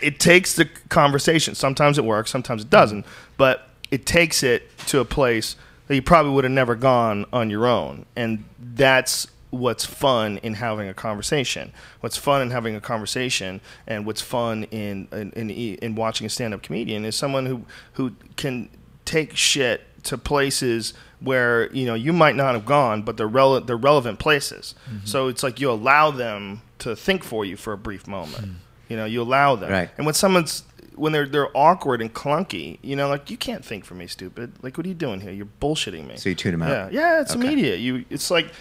it takes the conversation. Sometimes it works, sometimes it doesn't, but it takes it to a place that you probably would have never gone on your own, and that's what's fun in having a conversation. What's fun in having a conversation, and what's fun in watching a stand-up comedian is someone who can take shit to places where, you know, you might not have gone, but they're relevant places. So it's like you allow them to think for you for a brief moment. You know, you allow them. Right. And when they're awkward and clunky, you know, like, you can't think for me, stupid. Like, what are you doing here? You're bullshitting me. So you tune them out. Yeah, it's immediate. It's like,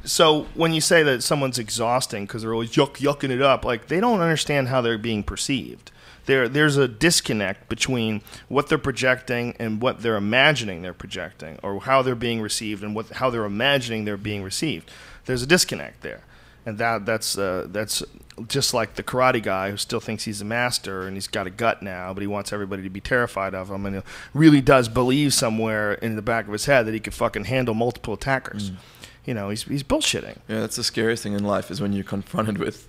so when you say that someone's exhausting because they're always yucking it up, like, they don't understand how they're being perceived. There's a disconnect between what they're projecting and what they're imagining they're projecting, or how they're being received and how they're imagining they're being received. There's a disconnect there, and that's just like the karate guy who still thinks he's a master and he's got a gut now, but he wants everybody to be terrified of him, and he really does believe somewhere in the back of his head that he could fucking handle multiple attackers. You know, he's bullshitting. Yeah, that's the scariest thing in life, is when you're confronted with,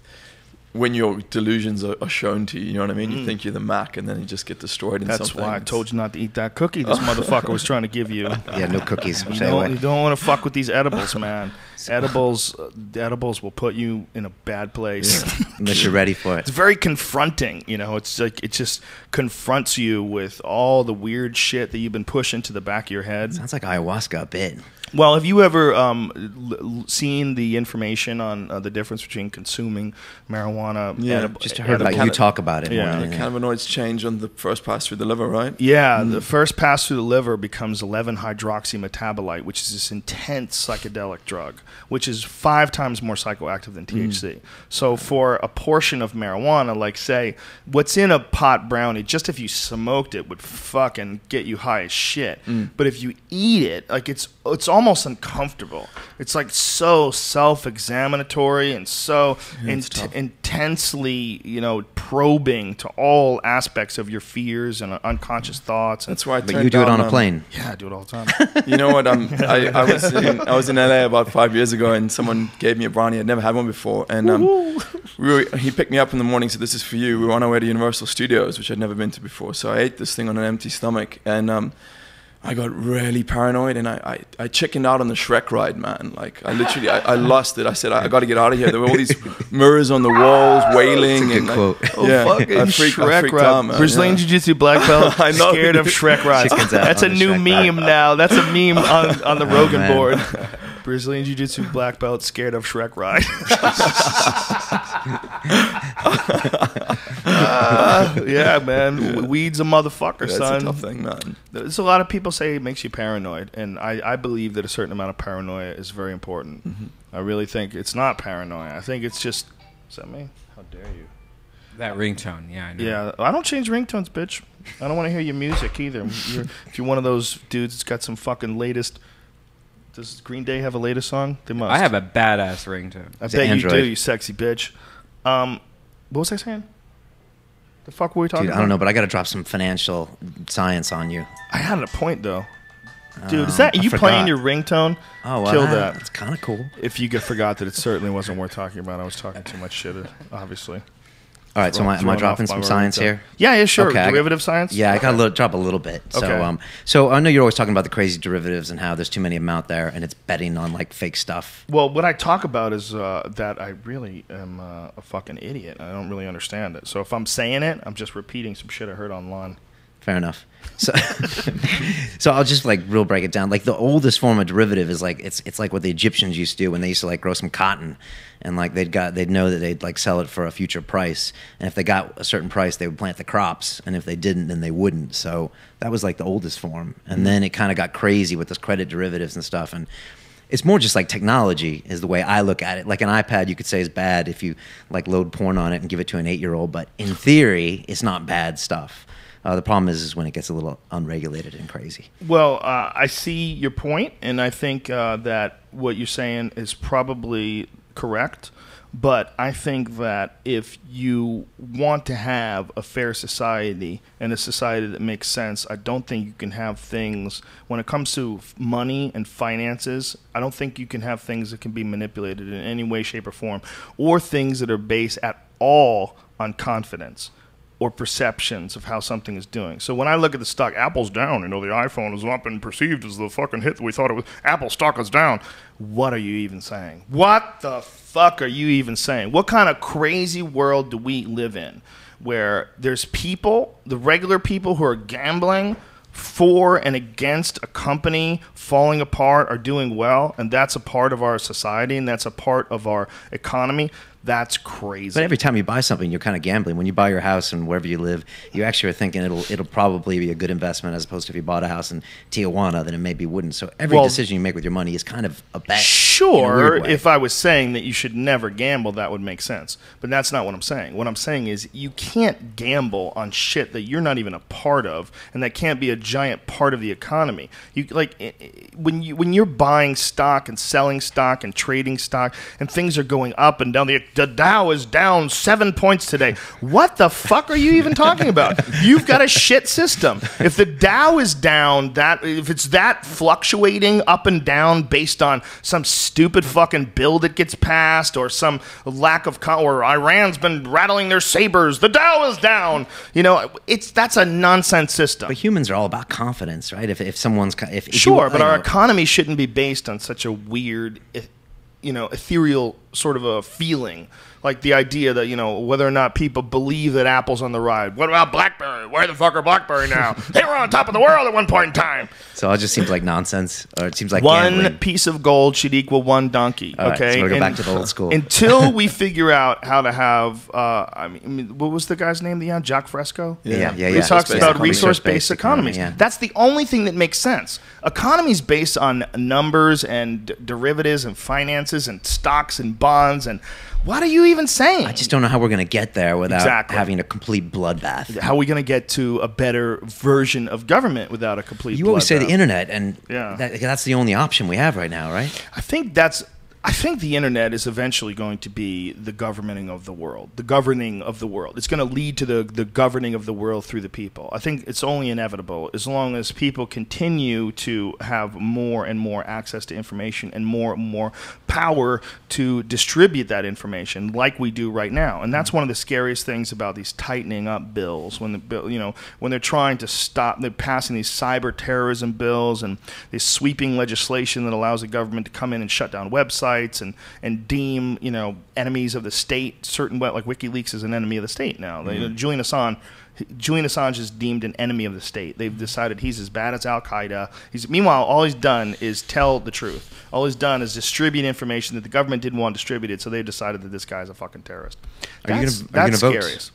when your delusions are shown to you. You know what I mean? You think you're the Mac, and then you just get destroyed in something. That's why I told you not to eat that cookie this motherfucker was trying to give you. Yeah, no cookies. You don't want to fuck with these edibles, man. Edibles will put you in a bad place. Yeah. Unless you're ready for it. It's very confronting, you know. It's like it just confronts you with all the weird shit that you've been pushing to the back of your head. Sounds like ayahuasca a bit. Well, have you ever seen the information on the difference between consuming marijuana? Yeah, just heard about you talk about it. Yeah, the cannabinoids change on the first pass through the liver, right? Yeah, the first pass through the liver becomes 11-hydroxymetabolite, which is this intense psychedelic drug, which is 5 times more psychoactive than THC. So for a portion of marijuana, like say, what's in a pot brownie, just if you smoked it would fucking get you high as shit. But if you eat it, like it's almost uncomfortable. It's like so self-examinatory and so intensely, you know, probing to all aspects of your fears and unconscious thoughts. That's why. But you do it on a plane. Yeah, I do it all the time. You know what? I was in LA about 5 years ago, and someone gave me a brownie. I'd never had one before, and he picked me up in the morning. Said, "This is for you." We were on our way to Universal Studios, which I'd never been to before. So I ate this thing on an empty stomach, and I got really paranoid, and I chickened out on the Shrek ride, man. Like, I literally, I lost it. I said, I got to get out of here. There were all these mirrors on the walls, wailing. That's a good quote. Fucking Shrek ride. Brazilian Jiu-Jitsu black belt, I know. Scared of Shrek rides. That's a new meme now. That's a meme on the Rogan board. Brazilian Jiu-Jitsu black belt, scared of Shrek ride. Yeah, man. Weed's a motherfucker, son. That's a tough thing, man. There's a lot of people say it makes you paranoid, and I believe that a certain amount of paranoia is very important. I really think it's not paranoia. I think it's just... Is that me? How dare you? That ringtone, yeah, I know. Yeah, I don't change ringtones, bitch. I don't want to hear your music either. If you're one of those dudes that's got some fucking latest... Does Green Day have a latest song? They must. I have a badass ringtone. I bet you do, you sexy bitch. What was I saying? The fuck were we talking about? I don't know, but I got to drop some financial science on you. I had a point, though. Dude, is that you playing your ringtone? Oh, well, kill that. It's kind of cool. If you forgot that it certainly wasn't worth talking about, I was talking too much shit, obviously. All right, so am I dropping some science here? Yeah, sure. Okay, Derivative science? Yeah, I got to drop a little bit. Okay. So I know you're always talking about the crazy derivatives and how there's too many of them out there, and it's betting on like fake stuff. Well, what I talk about is that I really am a fucking idiot. I don't really understand it. So if I'm saying it, I'm just repeating some shit I heard online. Fair enough. So, so I'll just like real break it down. Like the oldest form of derivative is like it's like what the Egyptians used to do when they used to like grow some cotton, and like they'd know that they'd like sell it for a future price, and if they got a certain price, they would plant the crops, and if they didn't, then they wouldn't. So that was like the oldest form, and then it kind of got crazy with those credit derivatives and stuff, and it's more just like technology is the way I look at it. Like an iPad, you could say is bad if you like load porn on it and give it to an 8-year-old, but in theory, it's not bad stuff. The problem is when it gets a little unregulated and crazy. Well, I see your point, and I think that what you're saying is probably correct. But I think that if you want to have a fair society and a society that makes sense, I don't think you can have things, when it comes to money and finances, I don't think you can have things that can be manipulated in any way, shape, or form, or things that are based at all on confidence or perceptions of how something is doing. So when I look at the stock, Apple's down. You know, the iPhone has not been perceived as the fucking hit that we thought it was. Apple stock is down. What are you even saying? What the fuck are you even saying? What kind of crazy world do we live in where there's people, the regular people who are gambling for and against a company falling apart or doing well, and that's a part of our society and that's a part of our economy? That's crazy. But every time you buy something, you're kind of gambling. When you buy your house and wherever you live, you actually are thinking it'll probably be a good investment, as opposed to if you bought a house in Tijuana, then it maybe wouldn't. So every decision you make with your money is kind of a bet. Sure, if I was saying that you should never gamble, that would make sense. But that's not what I'm saying. What I'm saying is you can't gamble on shit that you're not even a part of, and that can't be a giant part of the economy. You like when you're buying stock and selling stock and trading stock, and things are going up and down. The Dow is down 7 points today. What the fuck are you even talking about? You've got a shit system. If the Dow is down, if it's that fluctuating up and down based on some stupid fucking bill that gets passed or some lack of or Iran's been rattling their sabers, the Dow is down. You know, that's a nonsense system. But humans are all about confidence, right? If someone's sure, but our economy shouldn't be based on such a weird, ethereal sort of a feeling, like the idea that, whether or not people believe that Apple's on the ride. What about BlackBerry? Where the fuck are BlackBerry now? They were on top of the world at one point in time. So it just seems like nonsense, or it seems like one gambling. Piece of gold should equal one donkey. All okay, right, so we'll go back to the old school. Until we figure out how to have, what was the guy's name? Jack Fresco. Yeah. He talks about resource-based economies. Yeah. That's the only thing that makes sense. Economies based on numbers and derivatives and finances and stocks and bonds and. What are you even saying? I just don't know how we're going to get there without having a complete bloodbath. How are we going to get to a better version of government without a complete bloodbath? You always say the internet, and that's the only option we have right now, right? I think the internet is eventually going to be the governing of the world. The governing of the world. It's going to lead to the governing of the world through the people. I think it's only inevitable as long as people continue to have more and more access to information and more power to distribute that information like we do right now. And that's one of the scariest things about these tightening up bills when when they're trying to stop, they're passing these cyber terrorism bills and this sweeping legislation that allows the government to come in and shut down websites and deem enemies of the state certain, like WikiLeaks is an enemy of the state now. Julian Assange is deemed an enemy of the state. They've decided he's as bad as Al Qaeda. Meanwhile, all he's done is tell the truth. All he's done is distribute information that the government didn't want distributed. So they've decided that this guy's a fucking terrorist. That's scariest.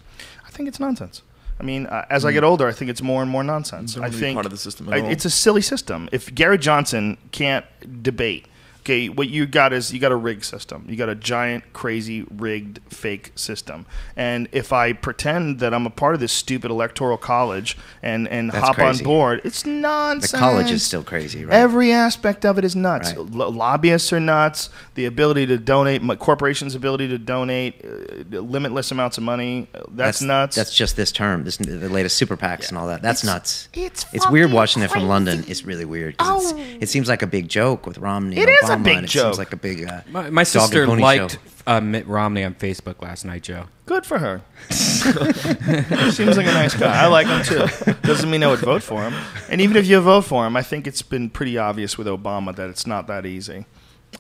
I think it's nonsense. I mean, as I get older, I think it's more and more nonsense. I think part of the system at all. It's a silly system. If Gary Johnson can't debate. Okay, what you got is you got a rigged system. You got a giant, crazy, rigged, fake system. And if I pretend that I'm a part of this stupid electoral college and hop crazy. On board, it's nonsense. The college is still crazy, right? Every aspect of it is nuts. Right. Lobbyists are nuts. The ability to donate, corporations' ability to donate limitless amounts of money, that's nuts. That's just this term, the latest super PACs and all that. That's nuts. It's weird watching crazy. it from London. It's really weird. It seems like a big joke with Romney and Obama. a big joke. Seems like a big My sister liked Mitt Romney on Facebook last night, Joe. Good for her. Seems like a nice guy. I like him too. Doesn't mean I would vote for him. And even if you vote for him, I think it's been pretty obvious with Obama that it's not that easy.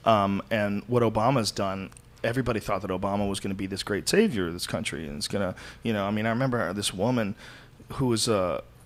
And what Obama's done, everybody thought that Obama was going to be this great savior of this country, and it's going to, I mean, I remember this woman who was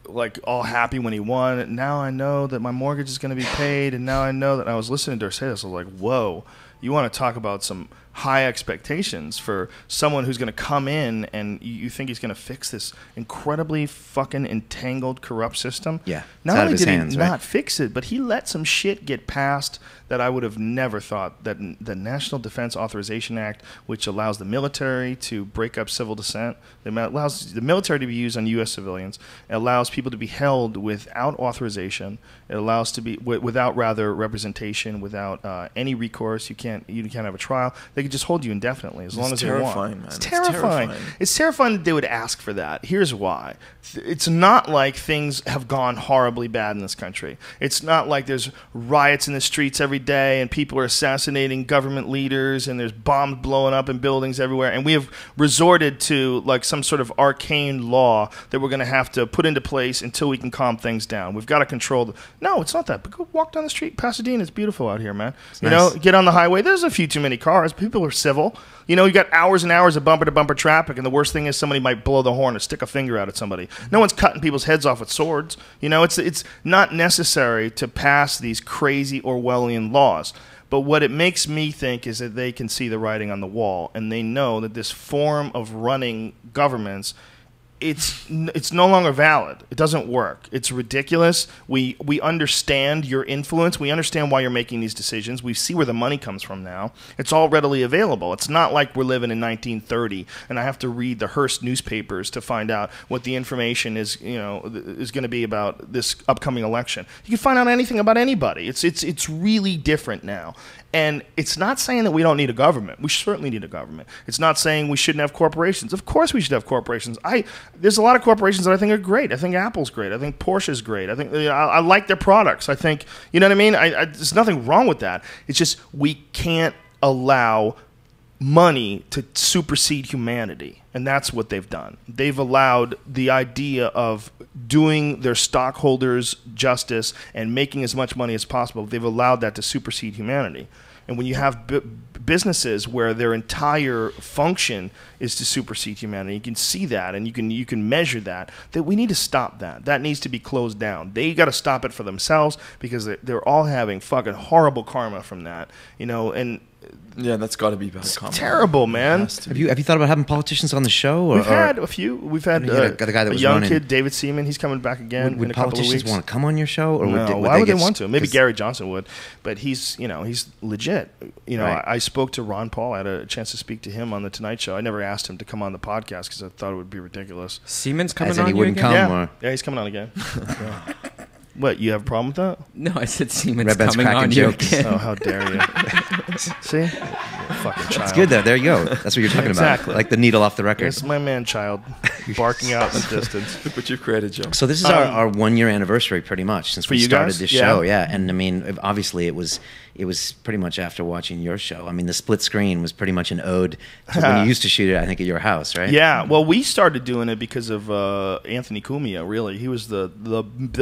like all happy when he won. Now I know that my mortgage is going to be paid, and now I know that. I was listening to her say this. I was like, whoa, you want to talk about some high expectations for someone who's going to come in and you think he's going to fix this incredibly fucking entangled, corrupt system. Yeah. Not only did he not fix it, but he let some shit get passed that I would have never thought. That the National Defense Authorization Act, which allows the military to break up civil dissent, allows the military to be used on U.S. civilians. It allows people to be held without authorization. It allows to be without representation, without any recourse. You can't have a trial. They could just hold you indefinitely as long as they want. Man. It's terrifying. It's terrifying that they would ask for that. Here's why. It's not like things have gone horribly bad in this country. It's not like there's riots in the streets every day and people are assassinating government leaders and there's bombs blowing up in buildings everywhere. And we have resorted to like some sort of arcane law that we're going to have to put into place until we can calm things down. We've got to control. No, it's not that. But go walk down the street. Pasadena, it's beautiful out here, man. You know, get on the highway. There's a few too many cars. People are civil. You know, you got hours and hours of bumper-to-bumper traffic, and the worst thing is somebody might blow the horn or stick a finger out at somebody. No one's cutting people's heads off with swords. You know, it's not necessary to pass these crazy Orwellian laws. But what it makes me think is that they can see the writing on the wall, and they know that this form of running governments, it's no longer valid. It doesn't work. It's ridiculous. We understand your influence. We understand why you're making these decisions. We see where the money comes from now. It's all readily available. It's not like we're living in 1930 and I have to read the Hearst newspapers to find out what the information is, is going to be about this upcoming election. You can find out anything about anybody. It's really different now. And it's not saying that we don't need a government. We certainly need a government. It's not saying we shouldn't have corporations. Of course we should have corporations. There's a lot of corporations that I think are great. I think Apple's great. I think Porsche's great. I think I like their products. I think, you know what I mean? There's nothing wrong with that. It's just we can't allow money to supersede humanity. And that's what they've done. They've allowed the idea of doing their stockholders justice and making as much money as possible. They've allowed that to supersede humanity. And when you have businesses where their entire function is to supersede humanity, you can see that and you can measure that we need to stop that. That needs to be closed down. They got to stop it for themselves because they're all having fucking horrible karma from that. And yeah, that's got to be bad karma. Terrible, man. Have you thought about having politicians on the show? We've had a few. We've had the guy that a was young running. kid, David Seaman. He's coming back again in a couple of weeks. Would politicians want to come on your show? Or no, would why would they get want to? Maybe Gary Johnson would, but he's legit. Right. I spoke to Ron Paul. I had a chance to speak to him on the Tonight Show. I never asked him to come on the podcast because I thought it would be ridiculous. Siemens coming As in on he wouldn't again? come? Yeah, he's coming on again. Yeah. What, you have a problem with that? No, I said Siemens Redban's coming on you jokes. again. Oh, how dare you. See? You're a fucking child. It's good, though. There you go. That's what you're talking Exactly. about. Like the needle off the record. It's my man-child barking out in the distance. Look what you've created, Joe. So this is our 1 year anniversary, pretty much, since we started guys? this Yeah. show. Yeah, and I mean, obviously, it was pretty much after watching your show. I mean, the split screen was pretty much an ode to when you used to shoot it. I think at your house, right? Yeah. Well, we started doing it because of Anthony Cumia. Really, he was the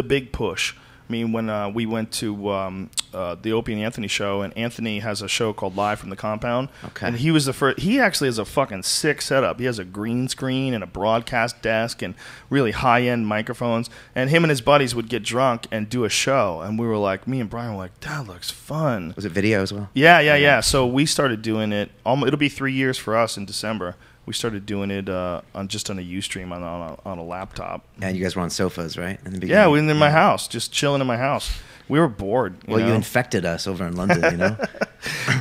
big push. I mean, when we went to the Opie and Anthony show, and Anthony has a show called Live from the Compound. Okay. And he was the first. He actually has a fucking sick setup. He has a green screen and a broadcast desk and really high-end microphones. And him and his buddies would get drunk and do a show. And we were like, me and Brian were like, that looks fun. Was it video as well? Yeah. So we started doing it. It'll be 3 years for us in December. We started doing it on a Ustream on a laptop. And you guys were on sofas, right? In the beginning? Yeah, we were in my house, just chilling in my house. We were bored. You infected us over in London,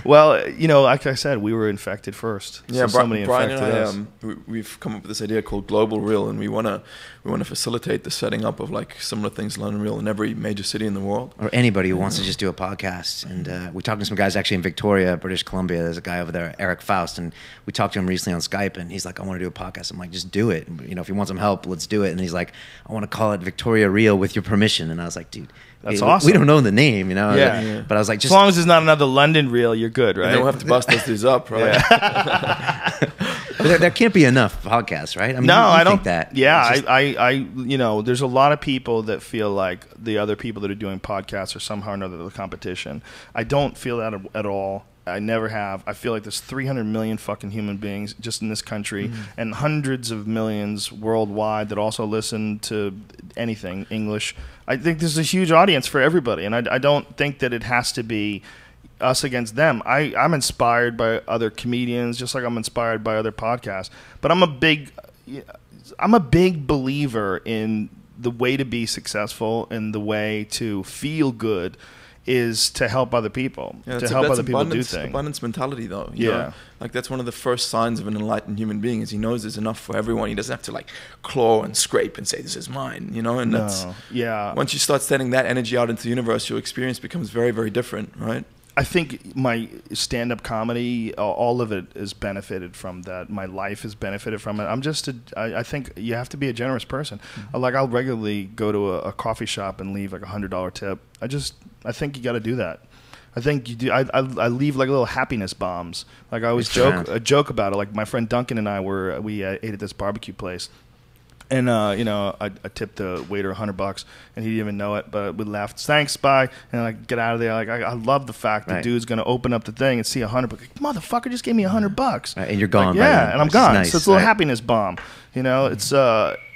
Well, you know, like I said, we were infected first. Yeah, so somebody Brian infected and us. We've come up with this idea called Global Real, and we want to facilitate the setting up of like similar things to London Real in every major city in the world. Or anybody who wants to just do a podcast. And we talked to some guys actually in Victoria, British Columbia. There's a guy over there, Eric Faust, and we talked to him recently on Skype, and he's like, I want to do a podcast. I'm like, just do it. You know, if you want some help, let's do it. And he's like, I want to call it Victoria Real with your permission. And I was like, dude, that's awesome. We don't know the name, you know? Yeah. But I was like, just as long as there's not another London Reel, you're good, right? You don't have to bust these up, right? there can't be enough podcasts, right? I mean, no, I don't think that. Yeah, you know, there's a lot of people that feel like the other people that are doing podcasts are somehow or another the competition. I don't feel that at all. I never have. I feel like there's 300 million fucking human beings just in this country and hundreds of millions worldwide that also listen to anything English. I think there's a huge audience for everybody, and I don't think that it has to be us against them. I'm inspired by other comedians, just like I'm inspired by other podcasts. But I'm a big believer in the way to be successful and the way to feel good is to help other people, to help other people do things. Abundance mentality, though. You know? Like that's one of the first signs of an enlightened human being is he knows there's enough for everyone. He doesn't have to like claw and scrape and say this is mine, you know. And that's once you start sending that energy out into the universe, your experience becomes very, very different, right? I think my stand-up comedy, all of it is benefited from that. My life has benefited from it. I think you have to be a generous person. Like I'll regularly go to a coffee shop and leave like $100 tip. I think you got to do that. I think you do. I leave like little happiness bombs. Like I always joke about it. Like my friend Duncan and I we ate at this barbecue place. And, you know, I tipped the waiter $100, and he didn't even know it, but we laughed. Thanks, bye. And I get out of there. Like, I love the fact that dude's going to open up the thing and see $100. Like, motherfucker just gave me $100. And you're gone. Like, yeah, and I'm gone. Nice, so it's a little happiness bomb. You know, it's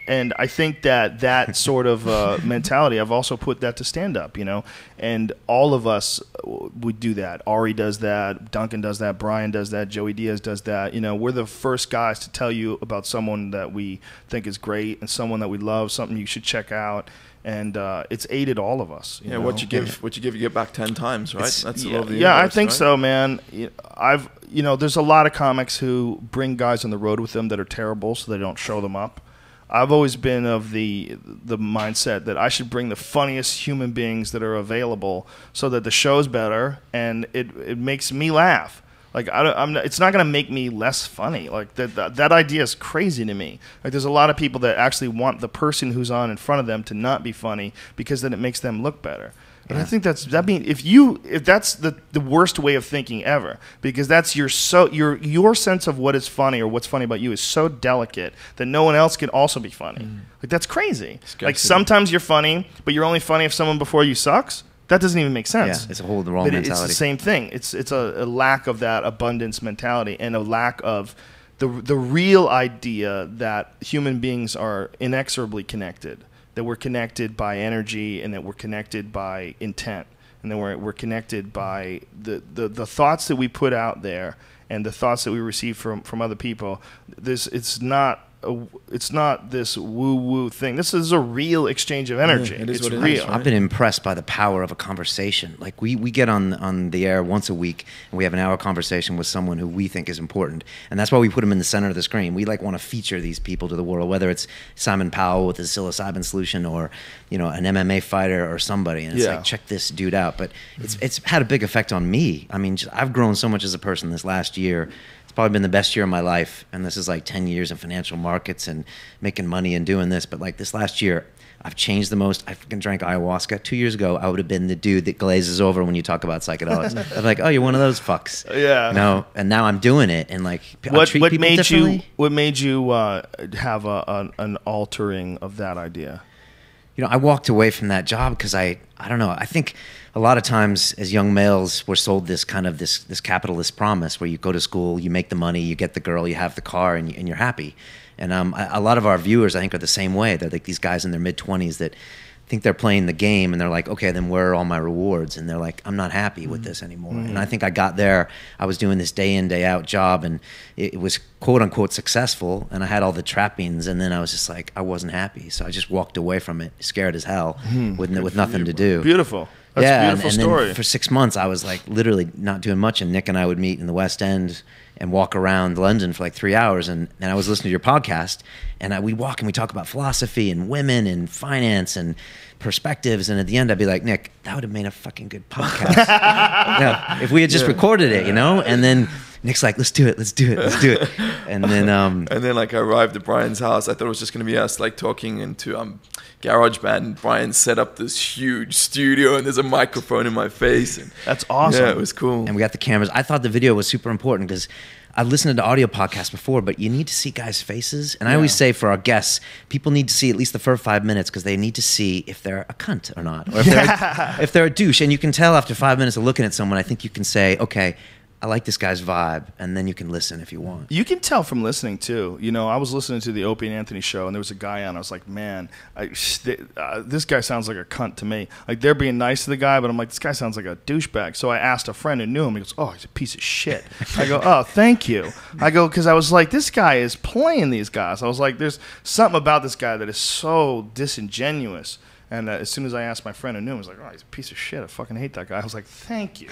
and I think that sort of mentality, I've also put that to stand-up, you know. And all of us would do that. Ari does that. Duncan does that. Brian does that. Joey Diaz does that. You know, we're the first guys to tell you about someone that we think is great and someone that we love, something you should check out. And it's aided all of us. You know? What you give, you get back 10 times, right? That's the love of the universe, I think right? so, man. You know, there's a lot of comics who bring guys on the road with them that are terrible, so they don't show them up. I've always been of the mindset that I should bring the funniest human beings that are available so that the show's better and it makes me laugh. Like it's not going to make me less funny. Like that idea is crazy to me. Like there's a lot of people that actually want the person who's on in front of them to not be funny because then it makes them look better. And I think if that's the worst way of thinking ever, because that's your sense of what is funny or what's funny about you is so delicate that no one else can also be funny. Like that's crazy. Like sometimes you're funny, but you're only funny if someone before you sucks. That doesn't even make sense. Yeah, it's a whole wrong mentality. It's the same thing. It's a lack of that abundance mentality and a lack of the real idea that human beings are inexorably connected. That we're connected by energy and that we're connected by intent and that we're connected by the thoughts that we put out there and the thoughts that we receive from other people. It's not this woo-woo thing. This is a real exchange of energy. Yeah, it's real. Right? I've been impressed by the power of a conversation. Like we get on the air once a week and we have an hour conversation with someone who we think is important. And that's why we put them in the center of the screen. We like want to feature these people to the world, whether it's Simon Powell with the psilocybin solution or, you know, an MMA fighter or somebody. And it's like, check this dude out. But it's had a big effect on me. I mean, I've grown so much as a person this last year. Probably been the best year of my life, and this is like 10 years in financial markets and making money and doing this. But like this last year, I've changed the most. I freaking drank ayahuasca. 2 years ago, I would have been the dude that glazes over when you talk about psychedelics. I'm like, oh, you're one of those fucks. Yeah. No, and now I'm doing it, and like what made you have an altering of that idea? You know, I walked away from that job because I don't know. I think a lot of times as young males, we're sold this kind of this capitalist promise where you go to school, you make the money, you get the girl, you have the car, and you're happy. And a lot of our viewers, I think, are the same way. They're like these guys in their mid-20s that think they're playing the game, and they're like, okay, then where are all my rewards? And they're like, I'm not happy with this anymore. And I think I got there. I was doing this day in, day out job, and it was quote unquote successful, and I had all the trappings, and then I was just like, I wasn't happy. So I just walked away from it, scared as hell, with nothing to do. Beautiful. That's a beautiful and story. Then for 6 months, I was like literally not doing much, and Nick and I would meet in the West End and walk around London for like 3 hours, and I was listening to your podcast, and we walk and we talk about philosophy and women and finance and perspectives, and at the end I'd be like, Nick, that would have made a fucking good podcast. If we had just recorded it, and then Nick's like, let's do it, and then like I arrived at Brian's house. I thought it was just going to be us like talking into GarageBand, and Brian set up this huge studio, and there's a microphone in my face, and that's awesome. Yeah, it was cool. And we got the cameras. I thought the video was super important because I've listened to audio podcasts before, but you need to see guys' faces. And I always say for our guests, people need to see at least the first 5 minutes because they need to see if they're a cunt or not, or if they're a douche. And you can tell after 5 minutes of looking at someone, I think you can say, okay, I like this guy's vibe, and then you can listen if you want. You can tell from listening too. I was listening to the Opie and Anthony show, and there was a guy on. I was like, man, this guy sounds like a cunt to me. Like they're being nice to the guy, but I'm like, this guy sounds like a douchebag. So I asked a friend who knew him. He goes, oh, he's a piece of shit. I go, oh, thank you. I go, because I was like, this guy is playing these guys. I was like, there's something about this guy that is so disingenuous. And as soon as I asked my friend who knew him, I was like, oh, he's a piece of shit. I fucking hate that guy. I was like, thank you.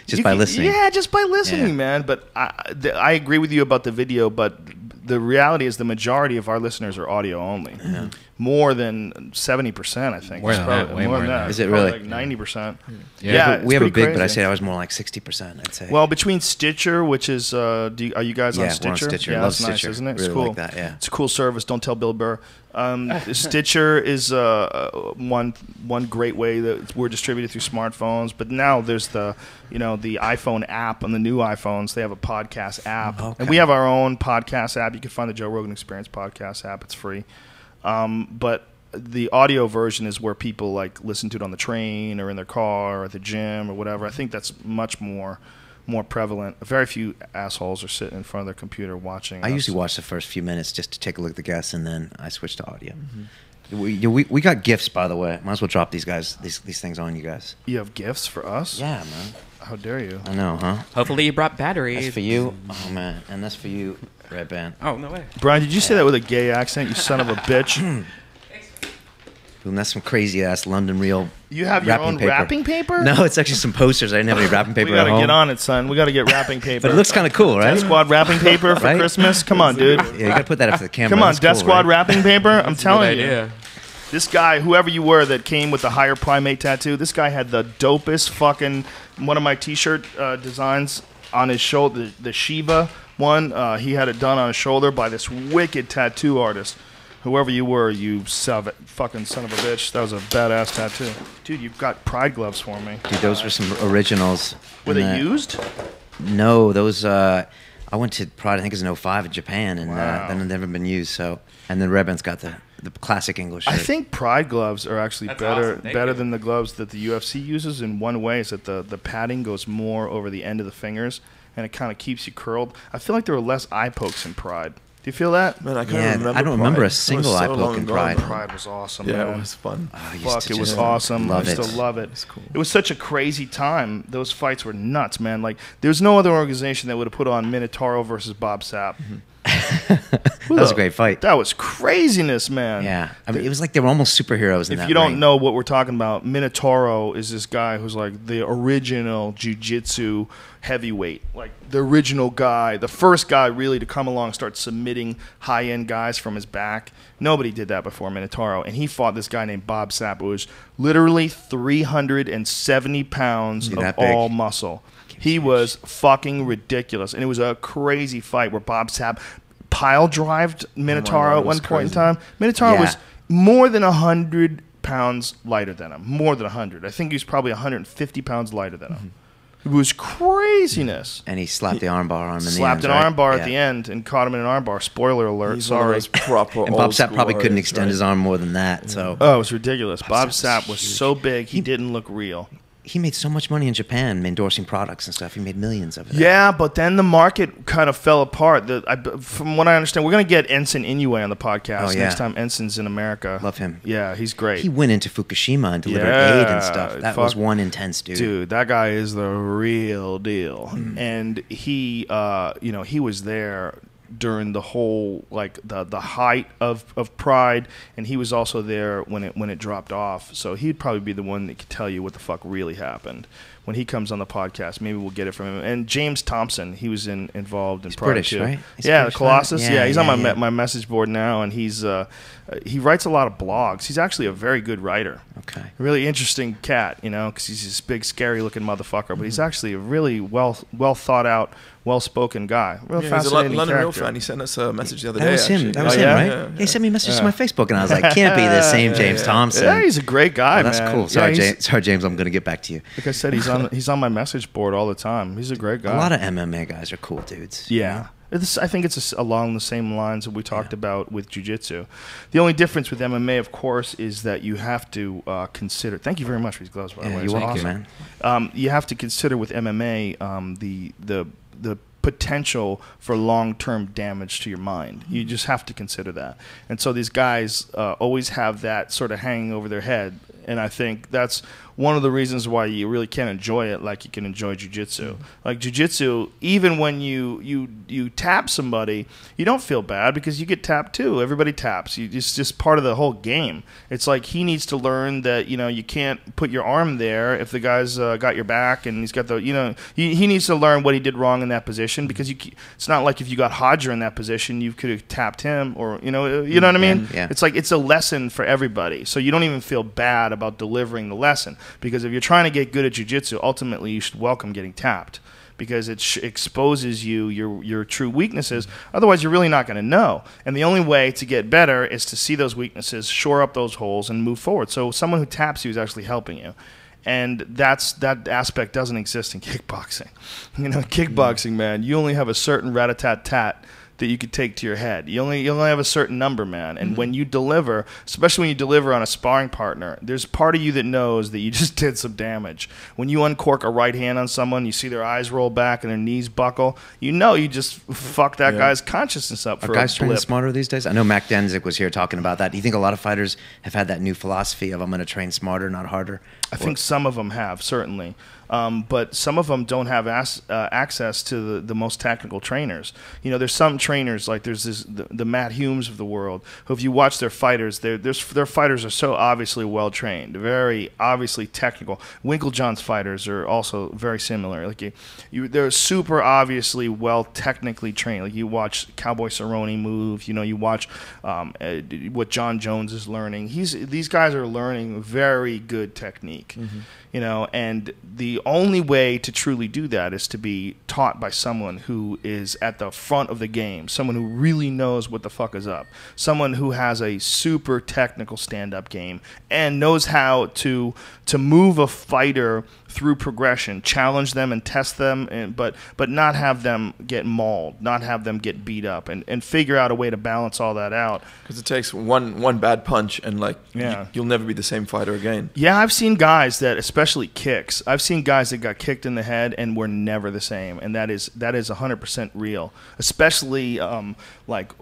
Just by listening. Yeah, just by listening, man. But I agree with you about the video, but the reality is the majority of our listeners are audio only. Yeah. More than 70%, I think. More than that. Is it really? Like 90%. Yeah, we have a big, crazy. But I say I was more like 60%, I'd say. Well, between Stitcher, which is, are you guys on Stitcher? We're on Stitcher. Yeah, Love that's nice, Stitcher. isn't it? It's Really cool. like that, yeah. It's a cool service. Don't tell Bill Burr. Stitcher is one great way that we're distributed through smartphones. But now there's the iPhone app on the new iPhones. They have a podcast app, and we have our own podcast app. You can find the Joe Rogan Experience podcast app. It's free. But the audio version is where people like listen to it on the train or in their car or at the gym or whatever. I think that's much more prevalent. Very few assholes are sitting in front of their computer watching. I usually watch the first few minutes just to take a look at the guests, and then I switch to audio. Mm-hmm. We got gifts, by the way. Might as well drop these things on you guys. You have gifts for us? Yeah, man. How dare you? I know, huh? Hopefully you brought batteries. That's for you. Oh, man. And that's for you, Redban. Oh, no way. Brian, did you say that with a gay accent, you son of a bitch? Boom, that's some crazy-ass London Real. You have your own wrapping paper? No, it's actually some posters. I didn't have any wrapping paper at home. We got to get on it, son. We got to get wrapping paper. But it looks kind of cool, right? Death Squad wrapping paper for Christmas? Come on, dude. Yeah, you got to put that up for the camera. Come on, That's Death cool, Squad right? wrapping paper? I'm telling you. Idea. This guy, whoever you were that came with the higher primate tattoo, this guy had the dopest fucking, one of my t-shirt designs on his shoulder, the Shiva one, he had it done on his shoulder by this wicked tattoo artist. Whoever you were, you fucking son of a bitch. That was a badass tattoo. Dude, you've got pride gloves for me. Dude, those were some originals. Were they used? No, those, I went to Pride, I think it was in 05 in Japan, and then they've never been used, so. And then Redban's got the classic English shirt. I think Pride gloves are actually better than the gloves that the UFC uses in one way, is that the padding goes more over the end of the fingers, and it kind of keeps you curled. I feel like there were less eye pokes in Pride. Do you feel that? Man, I can't remember. I don't remember a single eye poke in Pride. Pride was awesome. Yeah, man. it was fun. Fuck, it was awesome. I still love it. Cool. It was such a crazy time. Those fights were nuts, man. Like, there's no other organization that would have put on Minotauro versus Bob Sapp. That was a great fight. That was craziness, man. Yeah. I mean, it was like they were almost superheroes in that If you don't ring. know what we're talking about, Minotauro is this guy who's like the original jiu-jitsu heavyweight. Like the original guy, the first guy really to come along and start submitting high-end guys from his back. Nobody did that before Minotauro. And he fought this guy named Bob Sapp, who was literally 370 pounds of all muscle. He was fucking ridiculous. And it was a crazy fight where Bob Sapp pile-drived Minotauro at one point in time. Minotauro was more than 100 pounds lighter than him. More than 100. I think he was probably 150 pounds lighter than him. It was craziness. And he slapped the armbar on him in the end. Slapped an armbar at the end and caught him in an armbar. Spoiler alert. Sorry. And Bob Sapp probably couldn't extend his arm more than that. So. Oh, it was ridiculous. Bob Sapp was so big, he didn't look real. He made so much money in Japan endorsing products and stuff. He made millions of it. Yeah, but then the market kind of fell apart. From what I understand, we're going to get Ensign Inoue on the podcast next time Ensign's in America. Love him. Yeah, he's great. He went into Fukushima and delivered aid and stuff. That was one intense dude. Dude, that guy is the real deal. And he, he was there during the whole like the height of Pride, and he was also there when it dropped off. So he'd probably be the one that could tell you what the fuck really happened. When he comes on the podcast, maybe we'll get it from him. And James Thompson, he was involved in Pride British, too. right? Yeah, British, the Colossus. right? Yeah, he's on my message board now, and he writes a lot of blogs. He's actually a very good writer. Okay. Really interesting cat, because he's this big, scary-looking motherfucker, but he's actually a really well thought out, well-spoken guy. Real fascinating he's a London Real character. fan. He sent us a message the other That day. was him. Actually. That was him, yeah? right? Yeah, He sent me a message to my Facebook, and I was like, "Can't be the same James Thompson." Yeah, he's a great guy, That's man. cool. Sorry, Yeah, James. Sorry, James. I'm going to get back to you. like I said, he's on my message board all the time. He's a great guy. A lot of MMA guys are cool dudes. Yeah. I think it's along the same lines that we talked about with jiu-jitsu. The only difference with MMA, of course, is that you have to consider. Thank you very much for these gloves, by the way. You're It's welcome, awesome. man. You have to consider with MMA the potential for long-term damage to your mind. You just have to consider that. And so these guys always have that sort of hanging over their head. And I think that's one of the reasons why you really can't enjoy it like you can enjoy jiu-jitsu. Like jiu-jitsu, even when you tap somebody, you don't feel bad because you get tapped too. Everybody taps. It's just part of the whole game. It's like he needs to learn that you can't put your arm there if the guy's got your back and he's got the he needs to learn what he did wrong in that position because it's not like if you got Hodger in that position you could have tapped him or you know what I mean. Yeah. It's like it's a lesson for everybody. So you don't even feel bad about delivering the lesson. Because if you're trying to get good at jiu-jitsu, ultimately you should welcome getting tapped because it exposes your true weaknesses. Otherwise, you're really not going to know. And the only way to get better is to see those weaknesses, shore up those holes, and move forward. So someone who taps you is actually helping you. And that aspect doesn't exist in kickboxing. Kickboxing, man, you only have a certain rat-a-tat-tat that you could take to your head. You only have a certain number, man. And when you deliver, especially when you deliver on a sparring partner, there's part of you that knows that you just did some damage. When you uncork a right hand on someone, you see their eyes roll back and their knees buckle, you just fucked that guy's consciousness up for a blip. Are guys training smarter these days? I know Mac Denzik was here talking about that. Do you think a lot of fighters have had that new philosophy of I'm going to train smarter, not harder? I think some of them have, certainly. But some of them don't have access to the most technical trainers. There's some trainers, like there's the Matt Humes of the world, who if you watch their fighters, their fighters are so obviously well-trained, very obviously technical. Winklejohn's fighters are also very similar. Like they're super obviously technically trained. Like you watch Cowboy Cerrone move, you watch what John Jones is learning. These guys are learning very good technique. And the only way to truly do that is to be taught by someone who is at the front of the game, someone who really knows what the fuck is up, someone who has a super technical stand-up game and knows how to move a fighter through progression, challenge them and test them, but not have them get mauled, not have them get beat up, and figure out a way to balance all that out. Because it takes one bad punch and you'll never be the same fighter again. Yeah, I've seen guys that, especially kicks, I've seen guys that got kicked in the head and were never the same, and that is 100% real. Especially like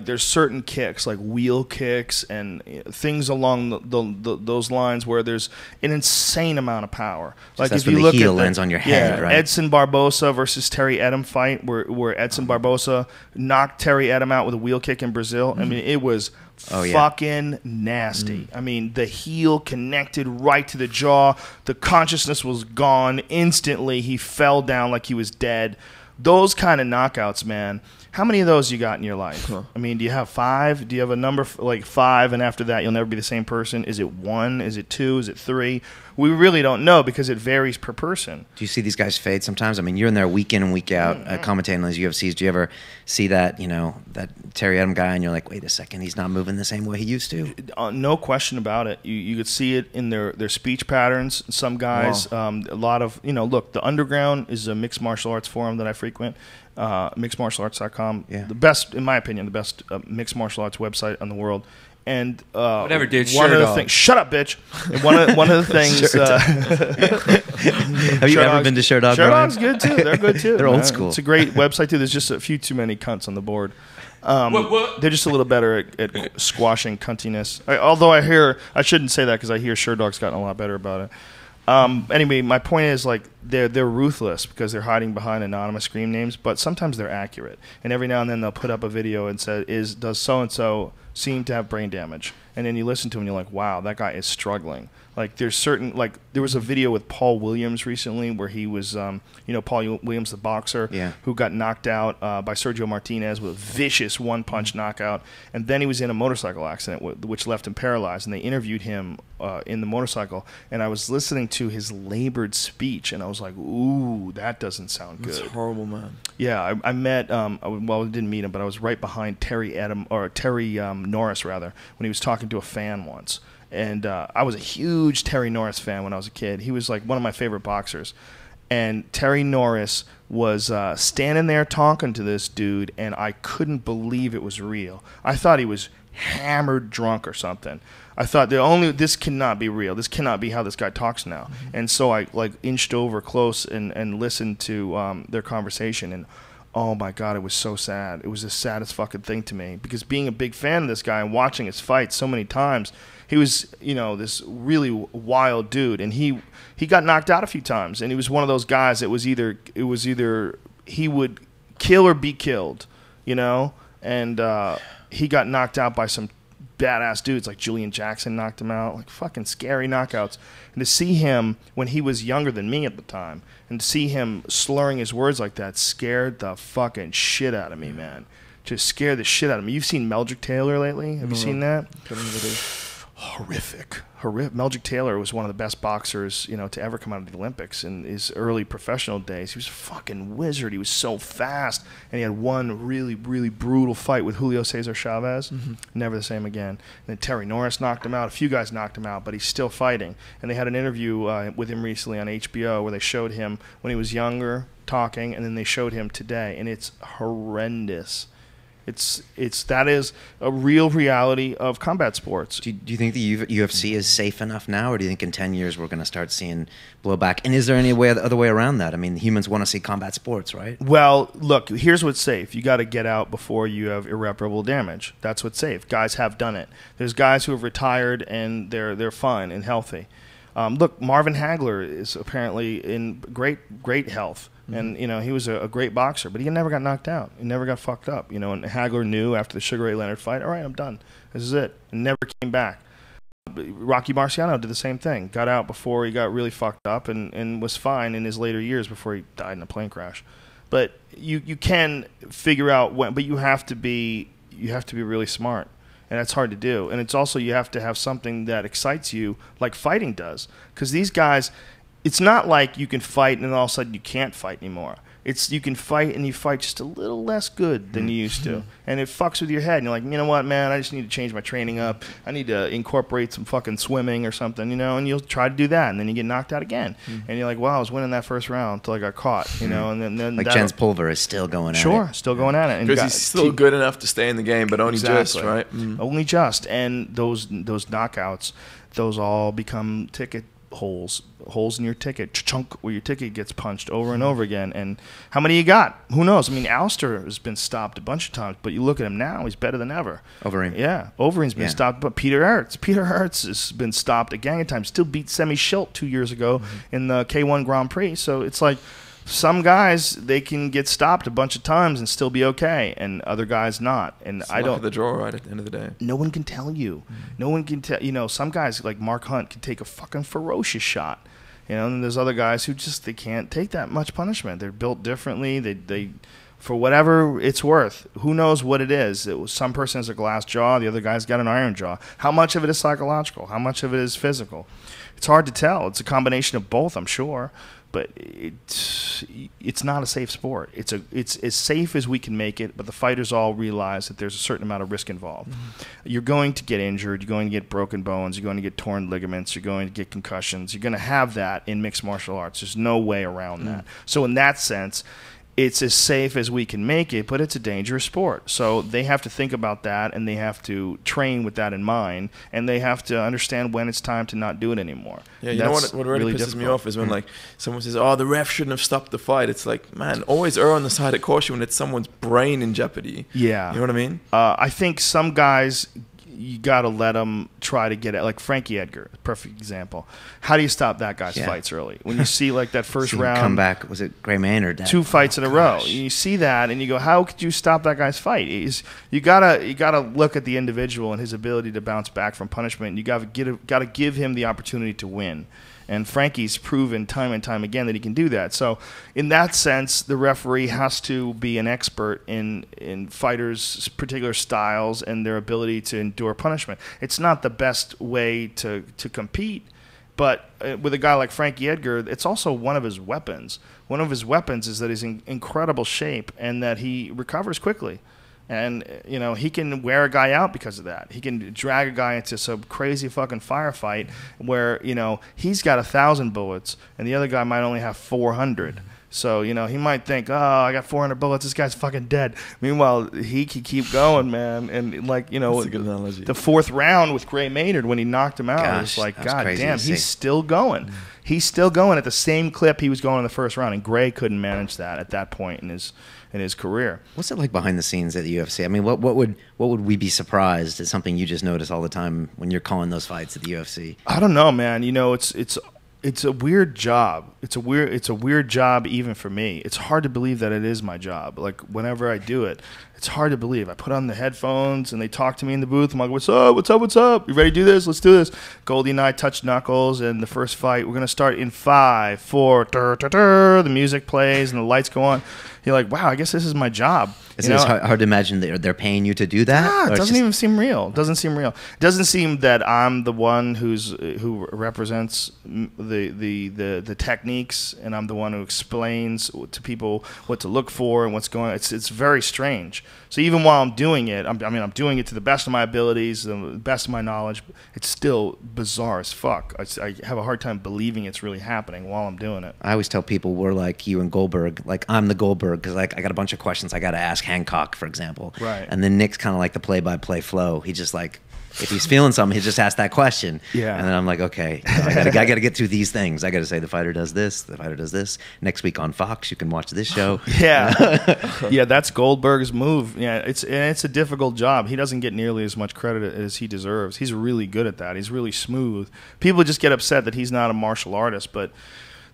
there's certain kicks, like wheel kicks and things along those lines where there's an insane amount of power. Like that's if when you the look heel at lands on your head, right? Edson Barbosa versus Terry Edom fight, where Edson Barbosa knocked Terry Edom out with a wheel kick in Brazil. I mean, it was fucking nasty. I mean, the heel connected right to the jaw. The consciousness was gone instantly. He fell down like he was dead. Those kind of knockouts, man. How many of those you got in your life? I mean, do you have 5? Do you have a number like 5, and after that you'll never be the same person? Is it 1? Is it 2? Is it 3? We really don't know because it varies per person. Do you see these guys fade sometimes? I mean, you're in there week in and week out commentating on these UFCs. Do you ever see that, that Terry Edom guy, and you're like, wait a second, he's not moving the same way he used to? No question about it. You could see it in their speech patterns. Some guys, a lot of, look, the Underground is a mixed martial arts forum that I frequent. Mixedmartialarts.com. Yeah. The best, in my opinion, the best mixed martial arts website in the world. And whatever, dude. One of the things. Shut up, bitch. And one of the things. Have you ever been to Sherdog? Sherdog's good too. They're good too. They're old school. It's a great website too. There's just a few too many cunts on the board. They're just a little better at squashing cuntiness. Although I shouldn't say that because I hear Sherdog's gotten a lot better about it. Anyway, my point is, like, they're ruthless because they're hiding behind anonymous screen names, but sometimes they're accurate. And every now and then they'll put up a video and say, does so-and-so seem to have brain damage? And then you listen to him and you're like, wow, that guy is struggling. Like, there's certain, like, there was a video with Paul Williams recently where he was, Paul Williams, the boxer, who got knocked out by Sergio Martinez with a vicious one-punch knockout. And then he was in a motorcycle accident, which left him paralyzed. And they interviewed him in the motorcycle. And I was listening to his labored speech, and I was like, ooh, that doesn't sound good. That's horrible, man. Yeah, I met, well, I didn't meet him, but I was right behind Terry Norris, rather, when he was talking to a fan once. And I was a huge Terry Norris fan when I was a kid. He was like one of my favorite boxers. And Terry Norris was standing there talking to this dude, and I couldn't believe it was real. I thought he was hammered drunk or something. I thought this cannot be real. This cannot be how this guy talks now. And so I like inched over close and listened to their conversation, and oh my God, it was so sad. It was the saddest fucking thing to me, because being a big fan of this guy and watching his fights so many times, he was, this really wild dude, and he got knocked out a few times, and he was one of those guys that was either he would kill or be killed, and he got knocked out by some badass dudes, like Julian Jackson knocked him out, like fucking scary knockouts. And to see him when he was younger than me at the time, and to see him slurring his words like that scared the fucking shit out of me, man. Just scared the shit out of me. You've seen Meldrick Taylor lately? Have you seen that? Horrific. Meldrick Taylor was one of the best boxers, to ever come out of the Olympics in his early professional days. He was a fucking wizard. He was so fast, and he had one really, really brutal fight with Julio Cesar Chavez. Never the same again. And then Terry Norris knocked him out. A few guys knocked him out, but he's still fighting. And they had an interview with him recently on HBO where they showed him when he was younger talking, and then they showed him today, and it's horrendous. That is a real reality of combat sports. Do you think the UFC is safe enough now, or do you think in 10 years we're going to start seeing blowback? And is there any other way around that? I mean, humans want to see combat sports, right? Well, look, here's what's safe. You got to get out before you have irreparable damage. That's what's safe. Guys have done it. There's guys who have retired and they're fine and healthy. Look, Marvin Hagler is apparently in great health. And, he was a great boxer, but he never got knocked out. He never got fucked up. And Hagler knew after the Sugar Ray Leonard fight, all right, I'm done. This is it. And never came back. Rocky Marciano did the same thing. Got out before he got really fucked up and was fine in his later years before he died in a plane crash. But you can figure out when, but you have to be really smart. And that's hard to do. And it's also, you have to have something that excites you like fighting does. Because these guys, it's not like you can fight and then all of a sudden you can't fight anymore. It's you can fight and you fight just a little less good than you used to. And it fucks with your head. And you're like, you know what, man, I just need to change my training up. I need to incorporate some fucking swimming or something, and you'll try to do that. And then you get knocked out again. And you're like, wow, I was winning that first round until I got caught, and then like Jens Pulver is still going at it. Sure, still going at it. Because he's still good enough to stay in the game, but only just, right? Only just. And those knockouts, those all become ticket holes in your ticket, chunk, where your ticket gets punched over and over again. And how many you got? Who knows? I mean, Alistair has been stopped a bunch of times, but you look at him now, he's better than ever. Overeem. Yeah, Overeem's been stopped, but Peter Aerts has been stopped a gang of times. Still beat Semi Schilt 2 years ago in the K1 Grand Prix. So it's like, some guys, they can get stopped a bunch of times and still be okay, and other guys not. And it's luck of the draw, right, at the end of the day. No one can tell you. No one can tell. Some guys like Mark Hunt can take a fucking ferocious shot. And there's other guys who they can't take that much punishment. They're built differently. They for whatever it's worth. Who knows what it is? Some person has a glass jaw. The other guy's got an iron jaw. How much of it is psychological? How much of it is physical? It's hard to tell. It's a combination of both, I'm sure. But it's not a safe sport. It's as safe as we can make it, but the fighters all realize that there's a certain amount of risk involved. You're going to get injured. You're going to get broken bones. You're going to get torn ligaments. You're going to get concussions. You're going to have that in mixed martial arts. There's no way around that. So in that sense, it's as safe as we can make it, but it's a dangerous sport. So they have to think about that, and they have to train with that in mind, and they have to understand when it's time to not do it anymore. Yeah, you know what really pisses me off is when like someone says, "Oh, the ref shouldn't have stopped the fight." It's like, man, always err on the side of caution when it's someone's brain in jeopardy. Yeah, you know what I mean? I think some guys, you got to let him try to get it. Like Frankie Edgar, perfect example. How do you stop that guy's fights early? When you see like that first round come back, was it Gray Maynard? 2 fights in a row. You see that and you go, how could you stop that guy's fight? You gotta look at the individual and his ability to bounce back from punishment. You gotta give him the opportunity to win. And Frankie's proven time and time again that he can do that. So in that sense, the referee has to be an expert in fighters' particular styles and their ability to endure punishment. It's not the best way to compete, but with a guy like Frankie Edgar, it's also one of his weapons. One of his weapons is that he's in incredible shape and that he recovers quickly. And, you know, he can wear a guy out because of that. He can drag a guy into some crazy fucking firefight where, you know, he's got 1,000 bullets and the other guy might only have 400. So, you know, he might think, oh, I got 400 bullets. This guy's fucking dead. Meanwhile, he could keep going, man. And, like, you know, the 4th round with Gray Maynard when he knocked him out, it's like, God damn, he's still going. He's still going at the same clip he was going in the first round. And Gray couldn't manage that at that point in his career. What's it like behind the scenes at the UFC? I mean, what would we be surprised at something you just notice all the time when you're calling those fights at the UFC? I don't know, man. You know, it's a weird job. It's a weird job even for me. It's hard to believe that it is my job. Like whenever I do it, it's hard to believe. I put on the headphones and they talk to me in the booth. I'm like, what's up? What's up? What's up? You ready to do this? Let's do this. Goldie and I touch knuckles, and the first fight, we're going to start in 5, 4, the music plays and the lights go on. You're like, wow, I guess this is my job. It's hard to imagine they're paying you to do that? It doesn't even seem real. It doesn't seem real. It doesn't seem that I'm the one who represents the techniques, and I'm the one who explains to people what to look for and what's going on. It's very strange. So even while I'm doing it, I'm doing it to the best of my abilities, the best of my knowledge. It's still bizarre as fuck. I have a hard time believing it's really happening while I'm doing it. I always tell people we're like you and Goldberg. Like I'm the Goldberg because like I got a bunch of questions I got to ask Hancock, for example. Right. And then Nick's kind of like the play-by-play flow. He just like, if he's feeling something, he just asks that question. Yeah. And then I'm like, okay, I got to get through these things. I got to say the fighter does this, the fighter does this. Next week on Fox, you can watch this show. Yeah. Yeah, that's Goldberg's move. Yeah, it's a difficult job. He doesn't get nearly as much credit as he deserves. He's really good at that. He's really smooth. People just get upset that he's not a martial artist, but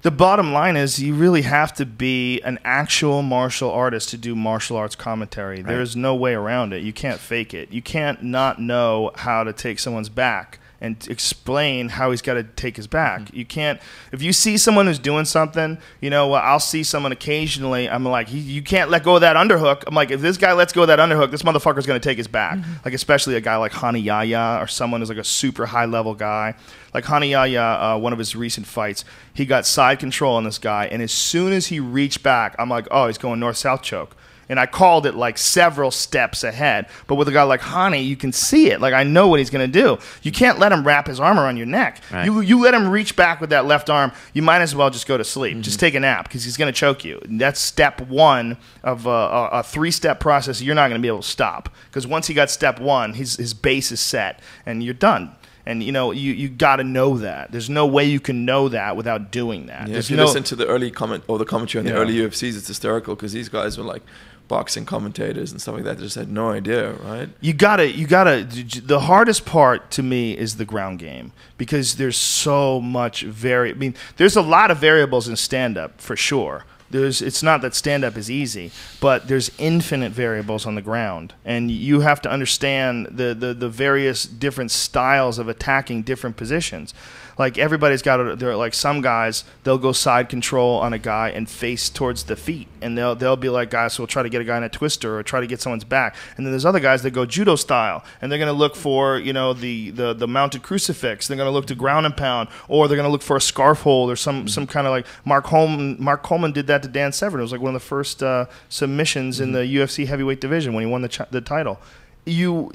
the bottom line is you really have to be an actual martial artist to do martial arts commentary. Right. There's no way around it. You can't fake it. You can't not know how to take someone's back and explain how he's got to take his back. Mm-hmm. You can't, if you see someone who's doing something, you know, I'll see someone occasionally, I'm like, you can't let go of that underhook. I'm like, if this guy lets go of that underhook, this motherfucker's going to take his back. Mm-hmm. Like, especially a guy like Hani Yahya or someone who's like a super high-level guy. Like Hani Yahya, one of his recent fights, he got side control on this guy, and as soon as he reached back, I'm like, oh, he's going north-south choke. And I called it like several steps ahead. But with a guy like Hani, you can see it. Like, I know what he's going to do. You can't let him wrap his arm around your neck. Right. You let him reach back with that left arm, you might as well just go to sleep. Mm-hmm. Just take a nap because he's going to choke you. And that's step 1 of a 3-step process you're not going to be able to stop. Because once he got step 1, his base is set, and you're done. And, you know, you got to know that. There's no way you can know that without doing that. Yeah, if you listen to the early comment or the commentary on the early UFCs, it's hysterical because these guys were like boxing commentators and stuff like that. They just had no idea, right? You gotta. The hardest part to me is the ground game because there's so much there's a lot of variables in stand-up for sure. It's not that stand-up is easy, but there's infinite variables on the ground, and you have to understand the various different styles of attacking different positions. Like everybody's got they're like some guys, they'll go side control on a guy and face towards the feet, and they'll be like guys who will try to get a guy in a twister or try to get someone's back. And then there's other guys that go judo style, and they're going to look for, you know, the mounted crucifix. They're going to look to ground and pound, or they're going to look for a scarf hold or some kind of like Mark Coleman did that to Dan Severn. It was like one of the first submissions in the UFC heavyweight division when he won the title. You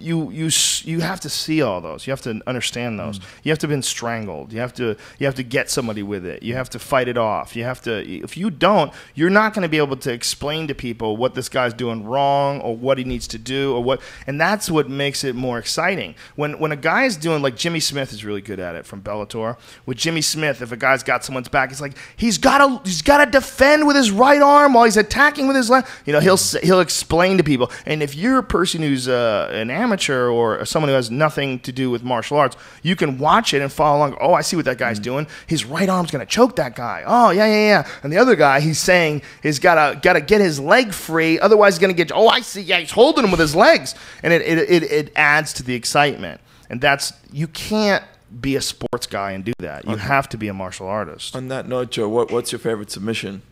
have to see all those. You have to understand those. You have to have been strangled. You have to get somebody with it. You have to fight it off. You have to. If you don't, you're not going to be able to explain to people what this guy's doing wrong or what he needs to do or what. And that's what makes it more exciting. When a guy is doing, like Jimmy Smith is really good at it from Bellator. With Jimmy Smith, if a guy's got someone's back, it's like he's got to defend with his right arm while he's attacking with his left. You know, he'll explain to people. And if you're a person who's an amateur or someone who has nothing to do with martial arts, you can watch it and follow along. Oh, I see what that guy's doing. His right arm's going to choke that guy. Oh, yeah. And the other guy, he's saying he's got to get his leg free. Otherwise, he's going to get, oh, I see. Yeah, he's holding him with his legs. And it adds to the excitement. And that's, you can't be a sports guy and do that. You have to be a martial artist. On that note, Joe, what's your favorite submission?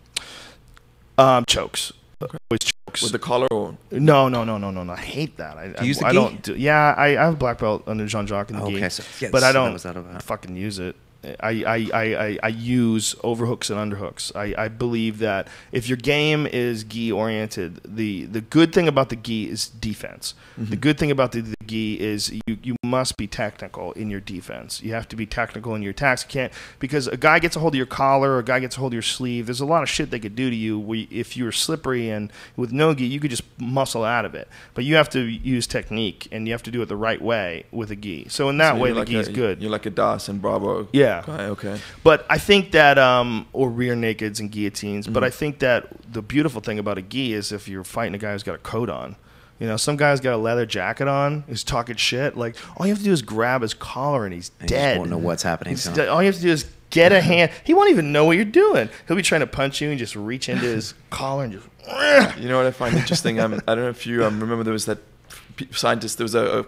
Chokes. Okay. Always chokes. With the collar or? No. I hate that. I don't do. Yeah, I have a black belt under Jean-Jacques in the gi. Okay, so, yes, but I don't what was that fucking use it. I use overhooks and underhooks. I believe that if your game is gi oriented, the good thing about the gi is defense. The good thing about the gi is you must be technical in your defense. You have to be technical in your attacks. You can't, because a guy gets a hold of your collar or a guy gets a hold of your sleeve. There's a lot of shit they could do to you. If you're slippery and with no gi, you could just muscle out of it. But you have to use technique and you have to do it the right way with a gi. So in that way, the gi is good. You're like a Das and Bravo. Yeah. Okay. But I think that, or rear nakeds and guillotines. But I think that the beautiful thing about a gi is if you're fighting a guy who's got a coat on. You know, some guy's got a leather jacket on, he's talking shit. Like, all you have to do is grab his collar and he's dead. You just won't know what's happening. All you have to do is get a hand. He won't even know what you're doing. He'll be trying to punch you and just reach into his collar and just... You know what I find interesting? I don't know if you remember there was that scientist, there was a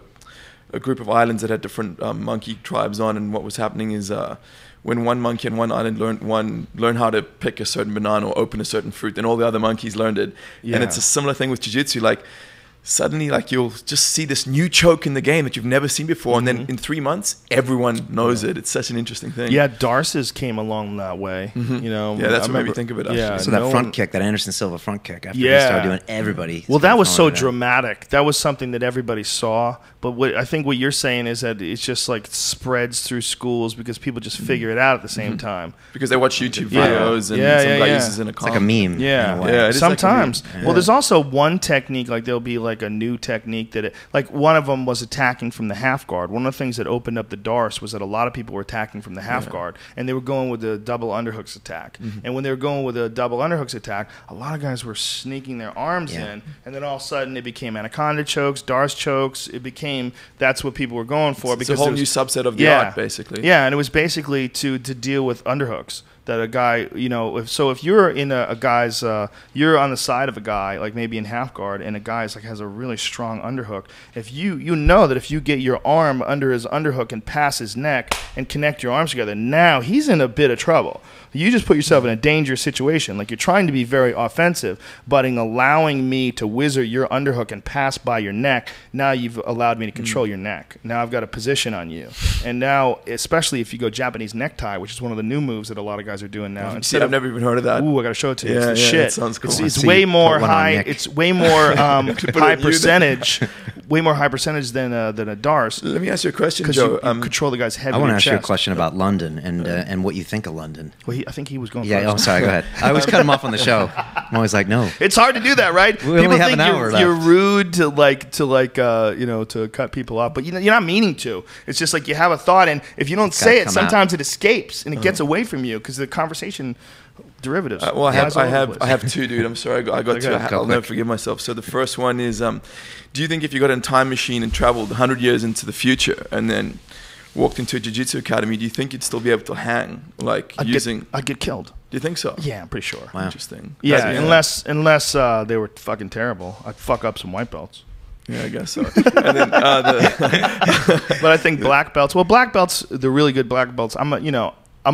group of islands that had different monkey tribes on, and what was happening is when one monkey on one island learned how to pick a certain banana or open a certain fruit, then all the other monkeys learned it. Yeah. And it's a similar thing with jiu-jitsu. Like, suddenly, like, you'll just see this new choke in the game that you've never seen before, and then in 3 months, everyone knows it. It's such an interesting thing. Yeah, Darce's came along that way. You know, yeah, that's what made me think of it. Actually. Yeah, so that front kick, that Anderson Silva front kick, after he started doing, everybody. Well, that was so dramatic. That was something that everybody saw. But I think what you're saying is that it's just like spreads through schools because people just figure it out at the same time. Because they watch YouTube videos and some guy uses it in a It's like a meme. Yeah, sometimes. Like well, there's also one technique, like there'll be like a new technique that like one of them was attacking from the half guard. One of the things that opened up the Darce was that a lot of people were attacking from the half guard, and they were going with the double underhooks attack. And when they were going with a double underhooks attack, a lot of guys were sneaking their arms in, and then all of a sudden it became anaconda chokes, Darce chokes. It became that's what people were going for because it's a whole new subset of the art, basically. Yeah, and it was basically to deal with underhooks. That a guy, you know, if you're in a guy's, you're on the side of a guy, like maybe in half guard, and a guy's like has a really strong underhook. If you know that if you get your arm under his underhook and pass his neck and connect your arms together, now he's in a bit of trouble. You just put yourself in a dangerous situation. Like you're trying to be very offensive, but in allowing me to whizzer your underhook and pass by your neck, now you've allowed me to control your neck. Now I've got a position on you, and now especially if you go Japanese necktie, which is one of the new moves that a lot of guys are doing now. I've never even heard of that. Ooh, I gotta show it to you. Yeah, it's the shit. It sounds cool. It's way more high. It's way more high percentage. Way more high percentage than a Darce. Let me ask you a question, Joe. You control the guy's head. I want to ask you a question about London and what you think of London. Well, I think he was going. Yeah. First. Oh, sorry. Go ahead. I always cut him off on the show. I'm always like, no. It's hard to do that, right? We only have an hour left. You're rude to cut people off, but you're not meaning to. It's just like you have a thought, and if you don't say it, sometimes it escapes and it gets away from you because the conversation derivatives. Well, I have two, dude. I'm sorry, I got two. I'll never forgive myself. So the first one is, do you think if you got in a time machine and traveled 100 years into the future and then walked into a jiu-jitsu academy, do you think you'd still be able to hang? I'd get killed. Do you think so? Yeah, I'm pretty sure. Wow. Interesting. Yeah, unless they were fucking terrible. I'd fuck up some white belts. Yeah, I guess so. And then, but I think black belts. Well, black belts, the really good black belts. I'm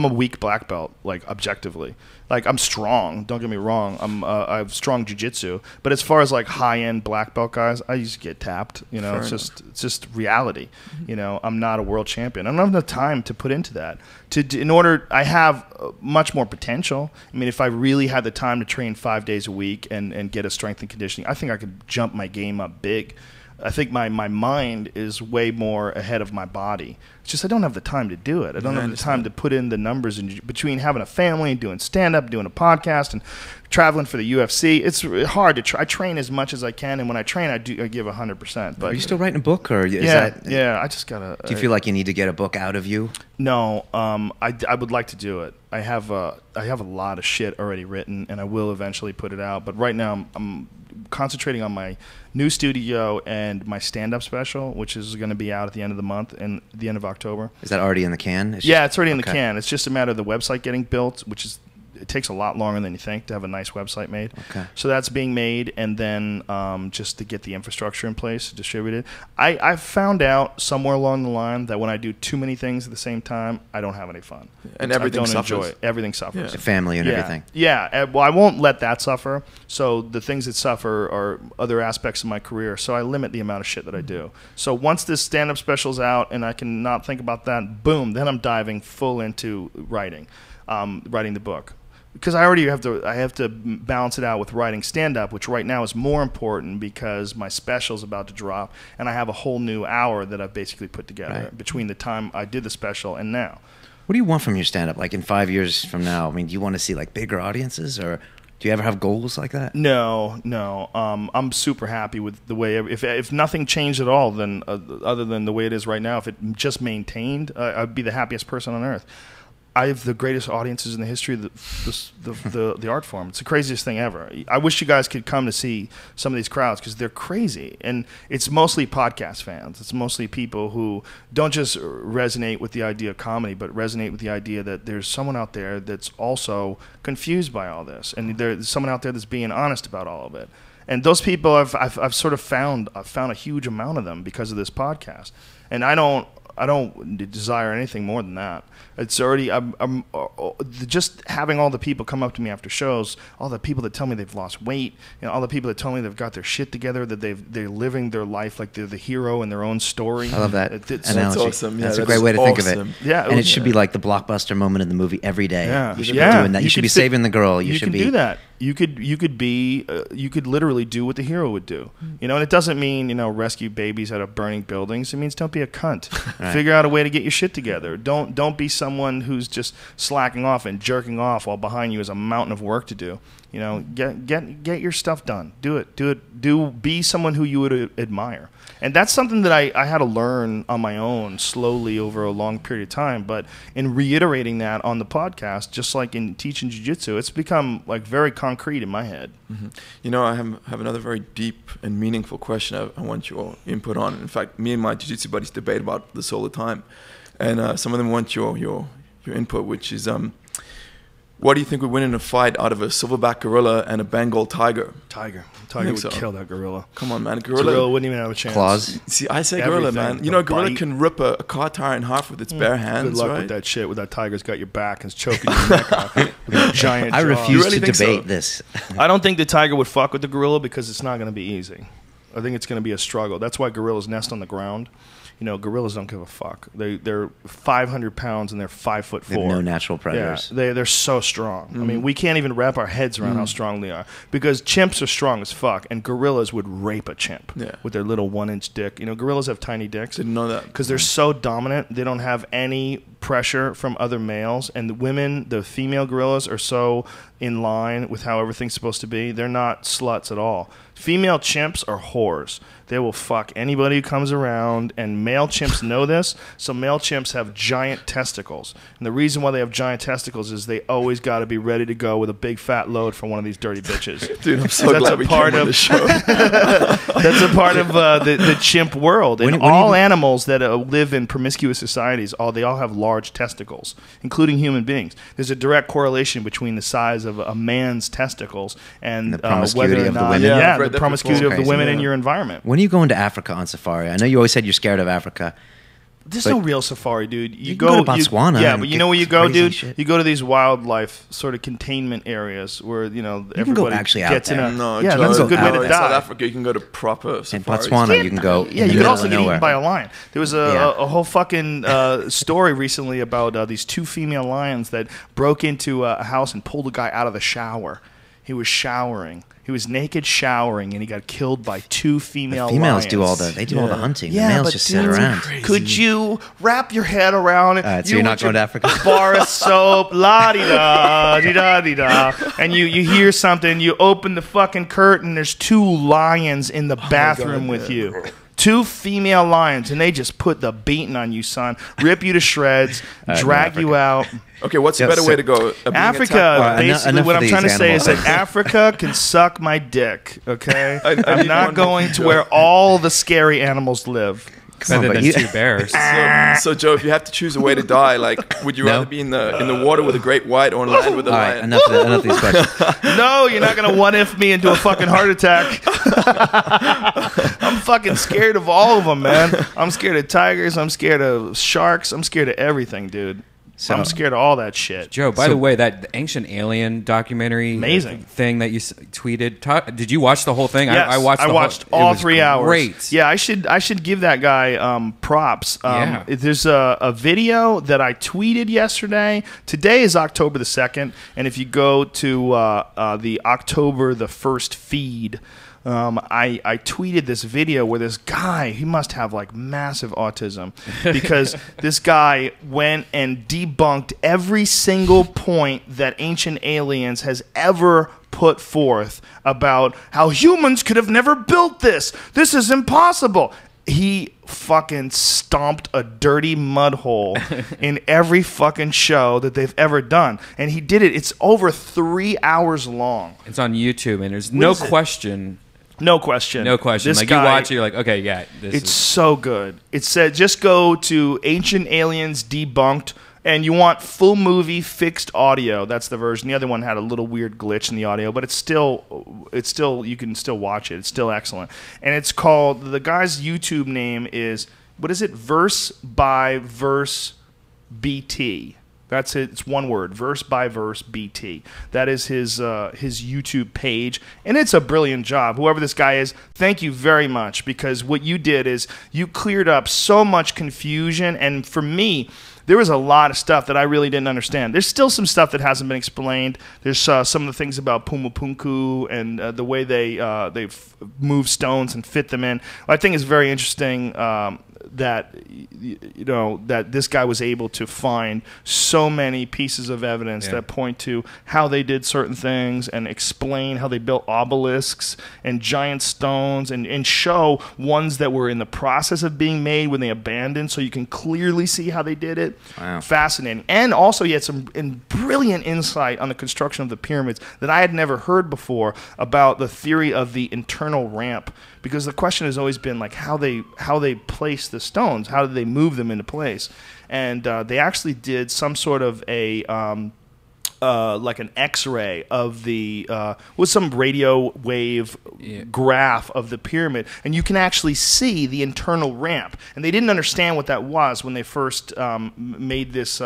a weak black belt, like objectively. Like I'm strong. Don't get me wrong. I have strong jiu-jitsu. But as far as like high-end black belt guys, I used to get tapped. You know, it's just reality. You know, I'm not a world champion. I don't have enough time to put into that. I have much more potential. I mean, if I really had the time to train 5 days a week and get a strength and conditioning, I think I could jump my game up big. I think my mind is way more ahead of my body. It's just I don't have the time to do it. I don't have the time to put in the numbers between having a family and doing stand-up, doing a podcast, and traveling for the UFC. It's hard to try. I train as much as I can, and when I train, I give 100%. But are you still writing a book, or yeah? I just gotta. Do you feel like you need to get a book out of you? No, I would like to do it. I have a lot of shit already written, and I will eventually put it out. But right now, I'm concentrating on my new studio and my stand-up special, which is going to be out at the end of the month and the end of October. Is that already in the can? It's already in the can. It's just a matter of the website getting built, which is it takes a lot longer than you think to have a nice website made. Okay. So that's being made, and then just to get the infrastructure in place, distributed. I've found out somewhere along the line that when I do too many things at the same time, I don't have any fun. And everything suffers. Enjoy it. Everything suffers. The family and everything. Yeah. Well, I won't let that suffer. So the things that suffer are other aspects of my career. So I limit the amount of shit that I do. So once this stand-up special's out and I can not think about that, boom, then I'm diving full into writing the book. Because I have to balance it out with writing stand-up, which right now is more important because my special's about to drop, and I have a whole new hour that I've basically put together between the time I did the special and now. What do you want from your stand-up? Like in 5 years from now, I mean, do you want to see like bigger audiences, or do you ever have goals like that? No. I'm super happy with the way. If nothing changed at all, then other than the way it is right now, if it just maintained, I'd be the happiest person on earth. I have the greatest audiences in the history of the art form. It's the craziest thing ever. I wish you guys could come to see some of these crowds because they're crazy. And it's mostly podcast fans. It's mostly people who don't just resonate with the idea of comedy, but resonate with the idea that there's someone out there that's also confused by all this. And there's someone out there that's being honest about all of it. And those people, I've sort of found a huge amount of them because of this podcast. And I don't desire anything more than that. It's already I'm just having all the people come up to me after shows, all the people that tell me they've lost weight, all the people that tell me they've got their shit together, that they're living their life like they're the hero in their own story. I love that analogy. That's awesome. That's a great way to think of it. Yeah, and it should be like the blockbuster moment in the movie every day. Yeah. You should be doing that. You should be saving the girl. You should can do that. You could literally do what the hero would do. And it doesn't mean rescue babies out of burning buildings. It means don't be a cunt. Right. Figure out a way to get your shit together. Don't be someone who's just slacking off and jerking off while behind you is a mountain of work to do. Get your stuff done. Do it. Be someone who you would admire. And that's something that I had to learn on my own slowly over a long period of time. But in reiterating that on the podcast, just like in teaching jiu-jitsu, it's become like very concrete in my head. Mm-hmm. I have another very deep and meaningful question I want your input on. In fact, me and my jiu-jitsu buddies debate about this all the time. And some of them want your input, which is what do you think would win in a fight out of a silverback gorilla and a Bengal tiger? Tiger would kill that gorilla. Come on, man. Gorilla wouldn't even have a chance. Claws. See, I say gorilla, man. A gorilla can rip a car tire in half with its bare hands. Good luck with that shit. With that tiger's got your back and it's choking your neck out with a giant jaw. I refuse to debate this. I don't think the tiger would fuck with the gorilla because it's not going to be easy. I think it's going to be a struggle. That's why gorillas nest on the ground. Gorillas don't give a fuck. They're 500 pounds and they're 5'4". They have no natural predators. Yeah, they're so strong. I mean, we can't even wrap our heads around how strong they are because chimps are strong as fuck, and gorillas would rape a chimp with their little 1-inch dick. Gorillas have tiny dicks. Didn't know that because they're so dominant. They don't have any pressure from other males, and the female gorillas are so in line with how everything's supposed to be. They're not sluts at all. Female chimps are whores. They will fuck anybody who comes around, and male chimps know this, so male chimps have giant testicles. And the reason why they have giant testicles is they always got to be ready to go with a big fat load for one of these dirty bitches. Dude, I'm so glad we came on the show. That's a part of the chimp world. And all animals that live in promiscuous societies, they all have large testicles, including human beings. There's a direct correlation between the size of a man's testicles and the promiscuity whether or of the not, women. the promiscuity of the women in your environment. When are you going to Africa on safari? I know you always said you're scared of Africa. There's no real safari, dude. You go to Botswana. But you know where you go, dude? Shit. You go to these wildlife sort of containment areas where everybody can go actually out gets there. in that's a good way to die. South Africa, you can go to proper safaris. In Botswana, you can go. Yeah, you can also get eaten by a lion. There was a whole fucking story recently about these 2 female lions that broke into a house and pulled a guy out of the shower. He was showering. He was naked showering, and he got killed by 2 female females lions. do all the hunting. Yeah, the males just sit around. Could you wrap your head around it? So you're not going to Africa? Bar of soap, la-di-da, di-da-di-da. And you hear something, you open the fucking curtain, there's 2 lions in the bathroom with you. 2 female lions, and they just put the beating on you, son. Rip you to shreds, drag you out. Okay, what's a better way to go? Africa, basically, what I'm trying to say is that Africa can suck my dick, okay? I'm not going to where all the scary animals live. Better than 2 bears. So, Joe, if you have to choose a way to die, like, would you rather be in the water with a great white or on land with a lion? Enough of these questions. No, you're not going to what-if me into a fucking heart attack. I'm fucking scared of all of them, man. I'm scared of tigers. I'm scared of sharks. I'm scared of everything, dude. So, I'm scared of all that shit. Joe, by the way, that Ancient Alien documentary amazing thing that you tweeted, did you watch the whole thing? Yes, I watched all 3 hours. Great. Yeah, I should give that guy props. There's a video that I tweeted yesterday. Today is October the 2nd, and if you go to the October the 1st feed, I tweeted this video where this guy, he must have like massive autism, because this guy went and debunked every single point that Ancient Aliens has ever put forth about how humans could have never built this. This is impossible. He fucking stomped a dirty mud hole in every fucking show that they've ever done. And he did it. It's over 3 hours long. It's on YouTube, and there's no question. No question. No question. This like, guy, you watch it, you're like, okay, yeah. It's so good. It said, just go to Ancient Aliens Debunked, and you want full movie fixed audio. That's the version. The other one had a little weird glitch in the audio, but it's still, you can still watch it. It's still excellent. And it's called, the guy's YouTube name is, what is it? Verse by Verse BT. That's it. It's one word, Verse by Verse BT. That is his YouTube page, and it's a brilliant job. Whoever this guy is, thank you very much, because what you did is you cleared up so much confusion, and for me, there was a lot of stuff that I really didn't understand. There's still some stuff that hasn't been explained. There's some of the things about Pumapunku and the way they move stones and fit them in. I think it's very interesting that that this guy was able to find so many pieces of evidence that point to how they did certain things and explain how they built obelisks and giant stones and show ones that were in the process of being made when they abandoned, so you can clearly see how they did it. Wow. Fascinating. And also he had some brilliant insight on the construction of the pyramids that I had never heard before about the theory of the internal ramp, because the question has always been like how they place the stones, how did they move them into place, and they actually did some sort of a like an X-ray of the with some radio wave graph of the pyramid, and you can actually see the internal ramp. And they didn't understand what that was when they first made this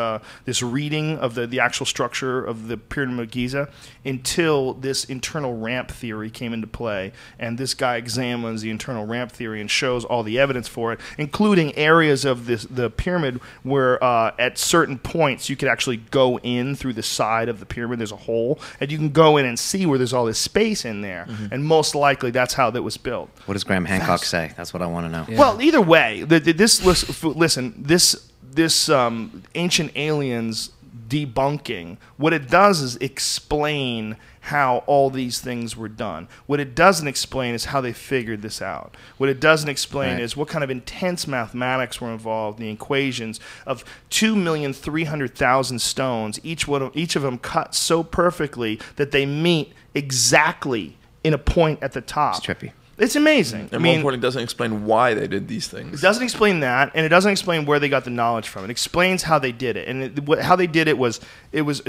this reading of the actual structure of the Pyramid of Giza, until this internal ramp theory came into play. And this guy examines the internal ramp theory and shows all the evidence for it, including areas of the pyramid where at certain points you could actually go in through the side of the pyramid. There's a hole, and you can go in and see where there's all this space in there. And most likely that's how that was built. What does Graham Hancock say? That's what I want to know. Yeah. Well, either way, this Ancient Aliens debunking, what it does is explain how all these things were done. What it doesn't explain is how they figured this out. What it doesn't explain is what kind of intense mathematics were involved in the equations of 2,300,000 stones, each of them cut so perfectly that they meet exactly in a point at the top. It's trippy. It's amazing. And more importantly, it doesn't explain why they did these things. It doesn't explain that, and it doesn't explain where they got the knowledge from. It explains how they did it. And how they did it was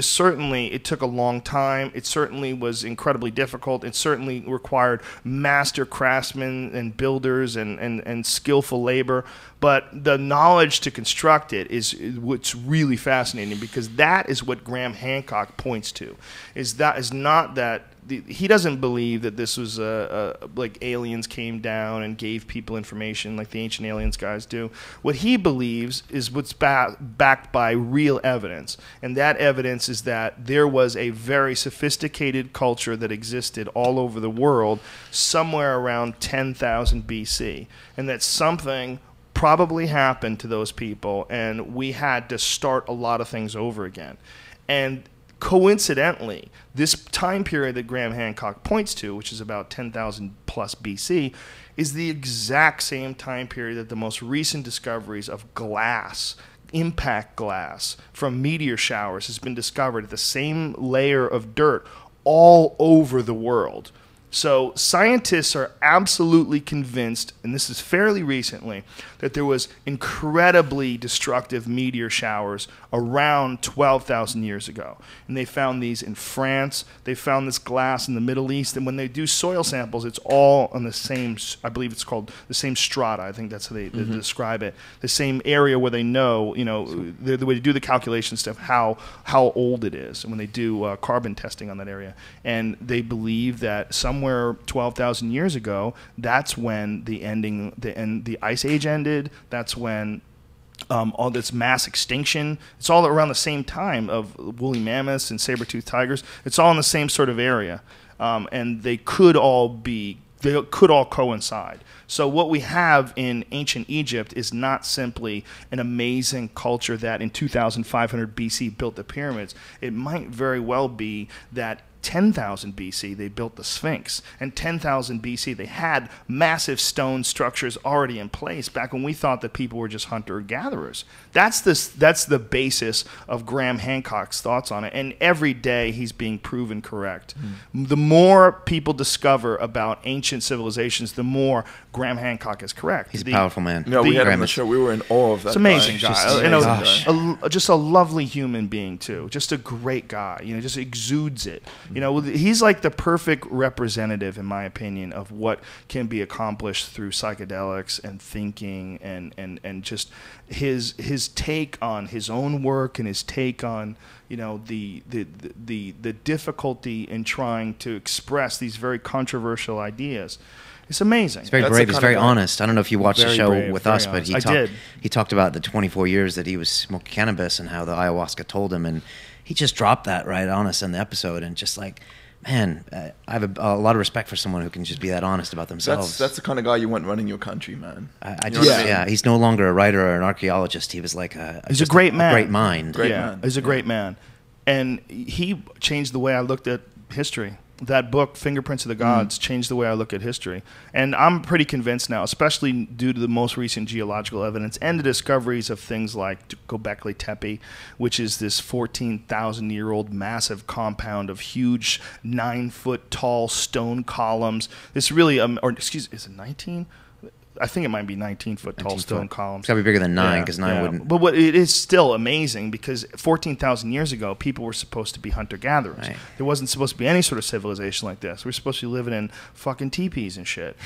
certainly, it took a long time. It certainly was incredibly difficult. It certainly required master craftsmen and builders and skillful labor. But the knowledge to construct it is what's really fascinating, because that is what Graham Hancock points to. He doesn't believe that this was like aliens came down and gave people information like the Ancient Aliens guys do. What he believes is what's backed by real evidence, and that evidence is that there was a very sophisticated culture that existed all over the world somewhere around 10,000 BC, and that something probably happened to those people, and we had to start a lot of things over again. And coincidentally, this time period that Graham Hancock points to, which is about 10,000 plus BC, is the exact same time period that the most recent discoveries of glass, impact glass from meteor showers, has been discovered at the same layer of dirt all over the world. So scientists are absolutely convinced, and this is fairly recently, that there was incredibly destructive meteor showers around 12,000 years ago. And they found these in France. They found this glass in the Middle East. And when they do soil samples, it's all on the same, I believe it's called the same strata. I think that's how they describe it. The same area where they know, the way to do the calculation stuff, how old it is, and when they do carbon testing on that area. And they believe that somewhere 12,000 years ago, that's when the ice age ended. That's when all this mass extinction. It's all around the same time of woolly mammoths and saber-toothed tigers. It's all in the same sort of area, and they could all coincide. So what we have in ancient Egypt is not simply an amazing culture that in 2500 BC built the pyramids. It might very well be that 10,000 BC, they built the Sphinx. And 10,000 BC, they had massive stone structures already in place back when we thought that people were just hunter-gatherers. That's the basis of Graham Hancock's thoughts on it. And every day, he's being proven correct. The more people discover about ancient civilizations, the more Graham Hancock is correct. He's a powerful man. No, we had him on the show. We were in awe of that. It's amazing guy. Just Just a lovely human being, too. Just a great guy. Just exudes it. He's like the perfect representative, in my opinion, of what can be accomplished through psychedelics and thinking and just his take on his own work and his take on the difficulty in trying to express these very controversial ideas. It's amazing. He's very brave. He's very honest. I don't know if you watched the show with us, but he talked about the 24 years that he was smoking cannabis and how the ayahuasca told him, and he just dropped that right on us in the episode, and just like, man, I have a lot of respect for someone who can just be that honest about themselves. That's the kind of guy you want running your country, man. He's no longer a writer or an archaeologist. He was like he's a great man. A great mind. He's a great man. And he changed the way I looked at history. That book, Fingerprints of the Gods, changed the way I look at history. And I'm pretty convinced now, especially due to the most recent geological evidence and the discoveries of things like Göbekli Tepe, which is this 14,000-year-old massive compound of huge 9-foot-tall stone columns. This really, is it 19? I think it might be 19-foot tall stone columns. It's got to be bigger than 9, because 9 wouldn't. But it is still amazing, because 14,000 years ago, people were supposed to be hunter-gatherers. Right. There wasn't supposed to be any sort of civilization like this. We were supposed to be living in fucking teepees and shit.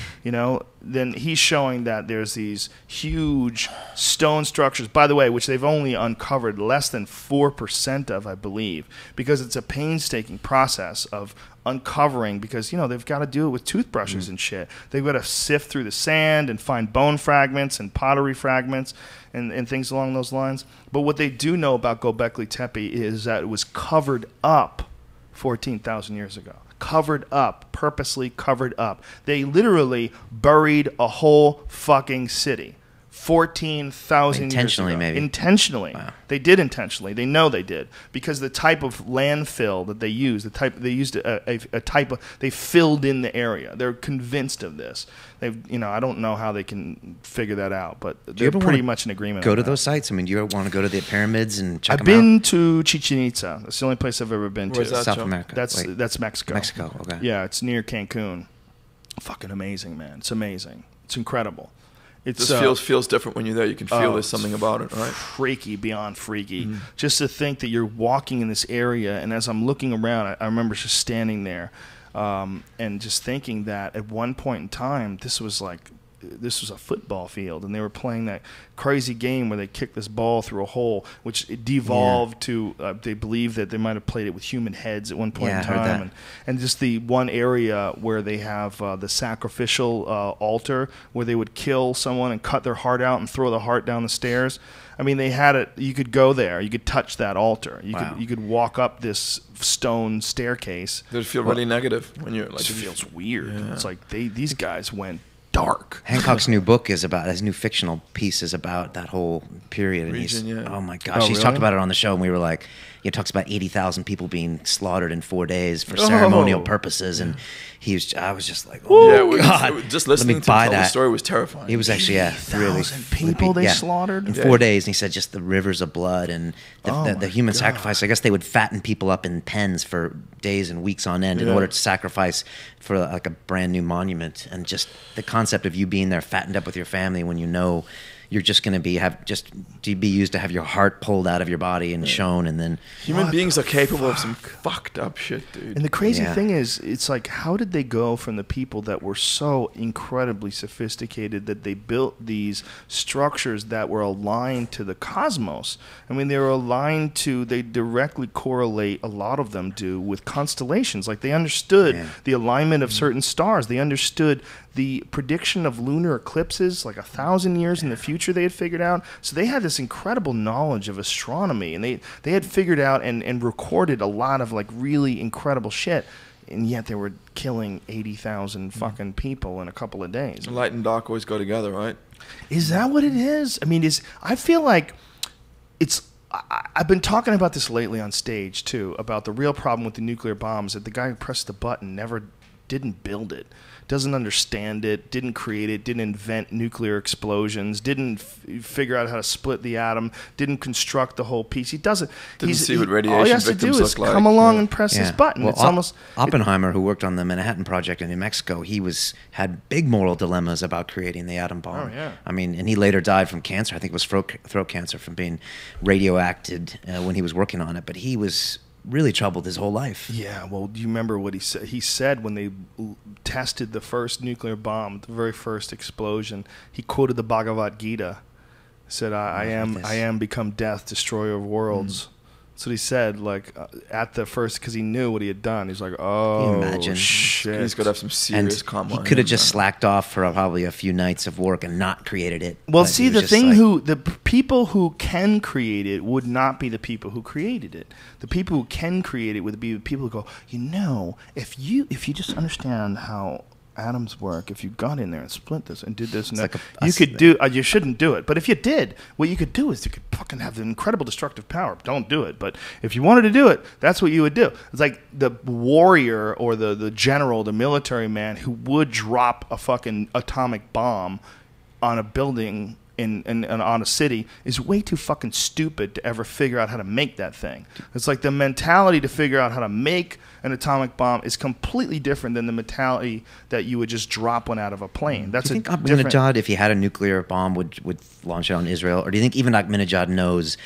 Then he's showing that there's these huge stone structures, by the way, which they've only uncovered less than 4% of, I believe, because it's a painstaking process of uncovering, because they've got to do it with toothbrushes and shit. They've got to sift through the sand and find bone fragments and pottery fragments and things along those lines. But what they do know about Göbekli Tepe is that it was covered up 14,000 years ago. Covered up, purposely covered up. They literally buried a whole fucking city. 14,000 years ago. Intentionally, maybe. Intentionally. Wow. They did intentionally. They know they did. Because the type of landfill that they used, they filled in the area. They're convinced of this. I don't know how they can figure that out, but they're pretty much in agreement. Go to those sites? I mean, do you want to go to the pyramids and check them out? I've been to Chichen Itza. That's the only place I've ever been to. Where's that, South America. That's Mexico. Mexico, okay. Yeah, it's near Cancun. Fucking amazing, man. It's amazing. It's incredible. It feels different when you're there. You can feel there's something about it, right? Freaky, beyond freaky. Just to think that you're walking in this area, and as I'm looking around, I remember just standing there and just thinking that at one point in time, this was a football field, and they were playing that crazy game where they kick this ball through a hole, which it devolved to, they believe that they might have played it with human heads at one point in time. And just the one area where they have the sacrificial altar where they would kill someone and cut their heart out and throw the heart down the stairs. I mean, they had it. You could go there. You could touch that altar. You could walk up this stone staircase. Does it feel really negative when you're like? It feels weird. Yeah. It's like these guys went dark. Hancock's new book is about, his new fictional piece is about that whole period. And region, oh my gosh, he's talked about it on the show, and we were like, It talks about 80,000 people being slaughtered in 4 days for ceremonial purposes, and I was just like, oh God! Just listening to tell the story was terrifying. It was actually really people they slaughtered in 4 days, and he said just the rivers of blood and the human sacrifice. I guess they would fatten people up in pens for days and weeks on end in order to sacrifice for like a brand new monument, and just the concept of you being there fattened up with your family when you know you're just going to be used to have your heart pulled out of your body and shown, and then human beings are capable of some fucked up shit, dude. And the crazy thing is, it's like, how did they go from the people that were so incredibly sophisticated that they built these structures that were aligned to the cosmos? I mean, they directly correlate, a lot of them do, with constellations. Like, they understood the alignment of certain stars. They understood the prediction of lunar eclipses like 1,000 years in the future they had figured out. So they had this incredible knowledge of astronomy, and they had figured out and recorded a lot of like really incredible shit, and yet they were killing 80,000 fucking people in a couple of days. Light and dark always go together, right? Is that what it is? I mean, I feel like I've been talking about this lately on stage too, about the real problem with the nuclear bombs, that the guy who pressed the button didn't build it, doesn't understand it, didn't create it, didn't invent nuclear explosions, didn't figure out how to split the atom, didn't construct the whole piece. He doesn't. Didn't see what radiation all he has to do is come along and press his button. Well, it's almost Oppenheimer, who worked on the Manhattan Project in New Mexico, had big moral dilemmas about creating the atom bomb. Oh, yeah. I mean, and he later died from cancer. I think it was throat cancer from being radioactive when he was working on it. But he was really troubled his whole life. Yeah, well, do you remember what he said? He said when they tested the first nuclear bomb, the very first explosion, he quoted the Bhagavad Gita. He said, I am become death, destroyer of worlds. That's what he said, like, at the first, because he knew what he had done. He's like, oh, imagine? Shit. He's got to have some serious karma. He could have just slacked off for probably a few nights of work and not created it. Well, see, the people who can create it would not be the people who created it. The people who can create it would be the people who go, if you just understand how atoms work, if you got in there and split this and did this and that, you shouldn't do it. But if you did, what you could do is you could fucking have the incredible destructive power. Don't do it. But if you wanted to do it, that's what you would do. It's like the warrior or the general, the military man who would drop a fucking atomic bomb on a building and on a city is way too fucking stupid to ever figure out how to make that thing. It's like the mentality to figure out how to make an atomic bomb is completely different than the mentality that you would just drop one out of a plane. That's do you think Ahmadinejad, if he had a nuclear bomb, would launch it on Israel? Or do you think even Ahmadinejad knows,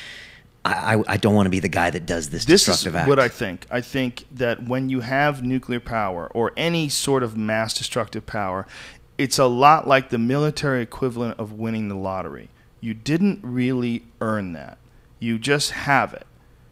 I don't want to be the guy that does this destructive act? This is what I think. I think that when you have nuclear power or any sort of mass destructive power, it's a lot like the military equivalent of winning the lottery. You didn't really earn that. You just have it.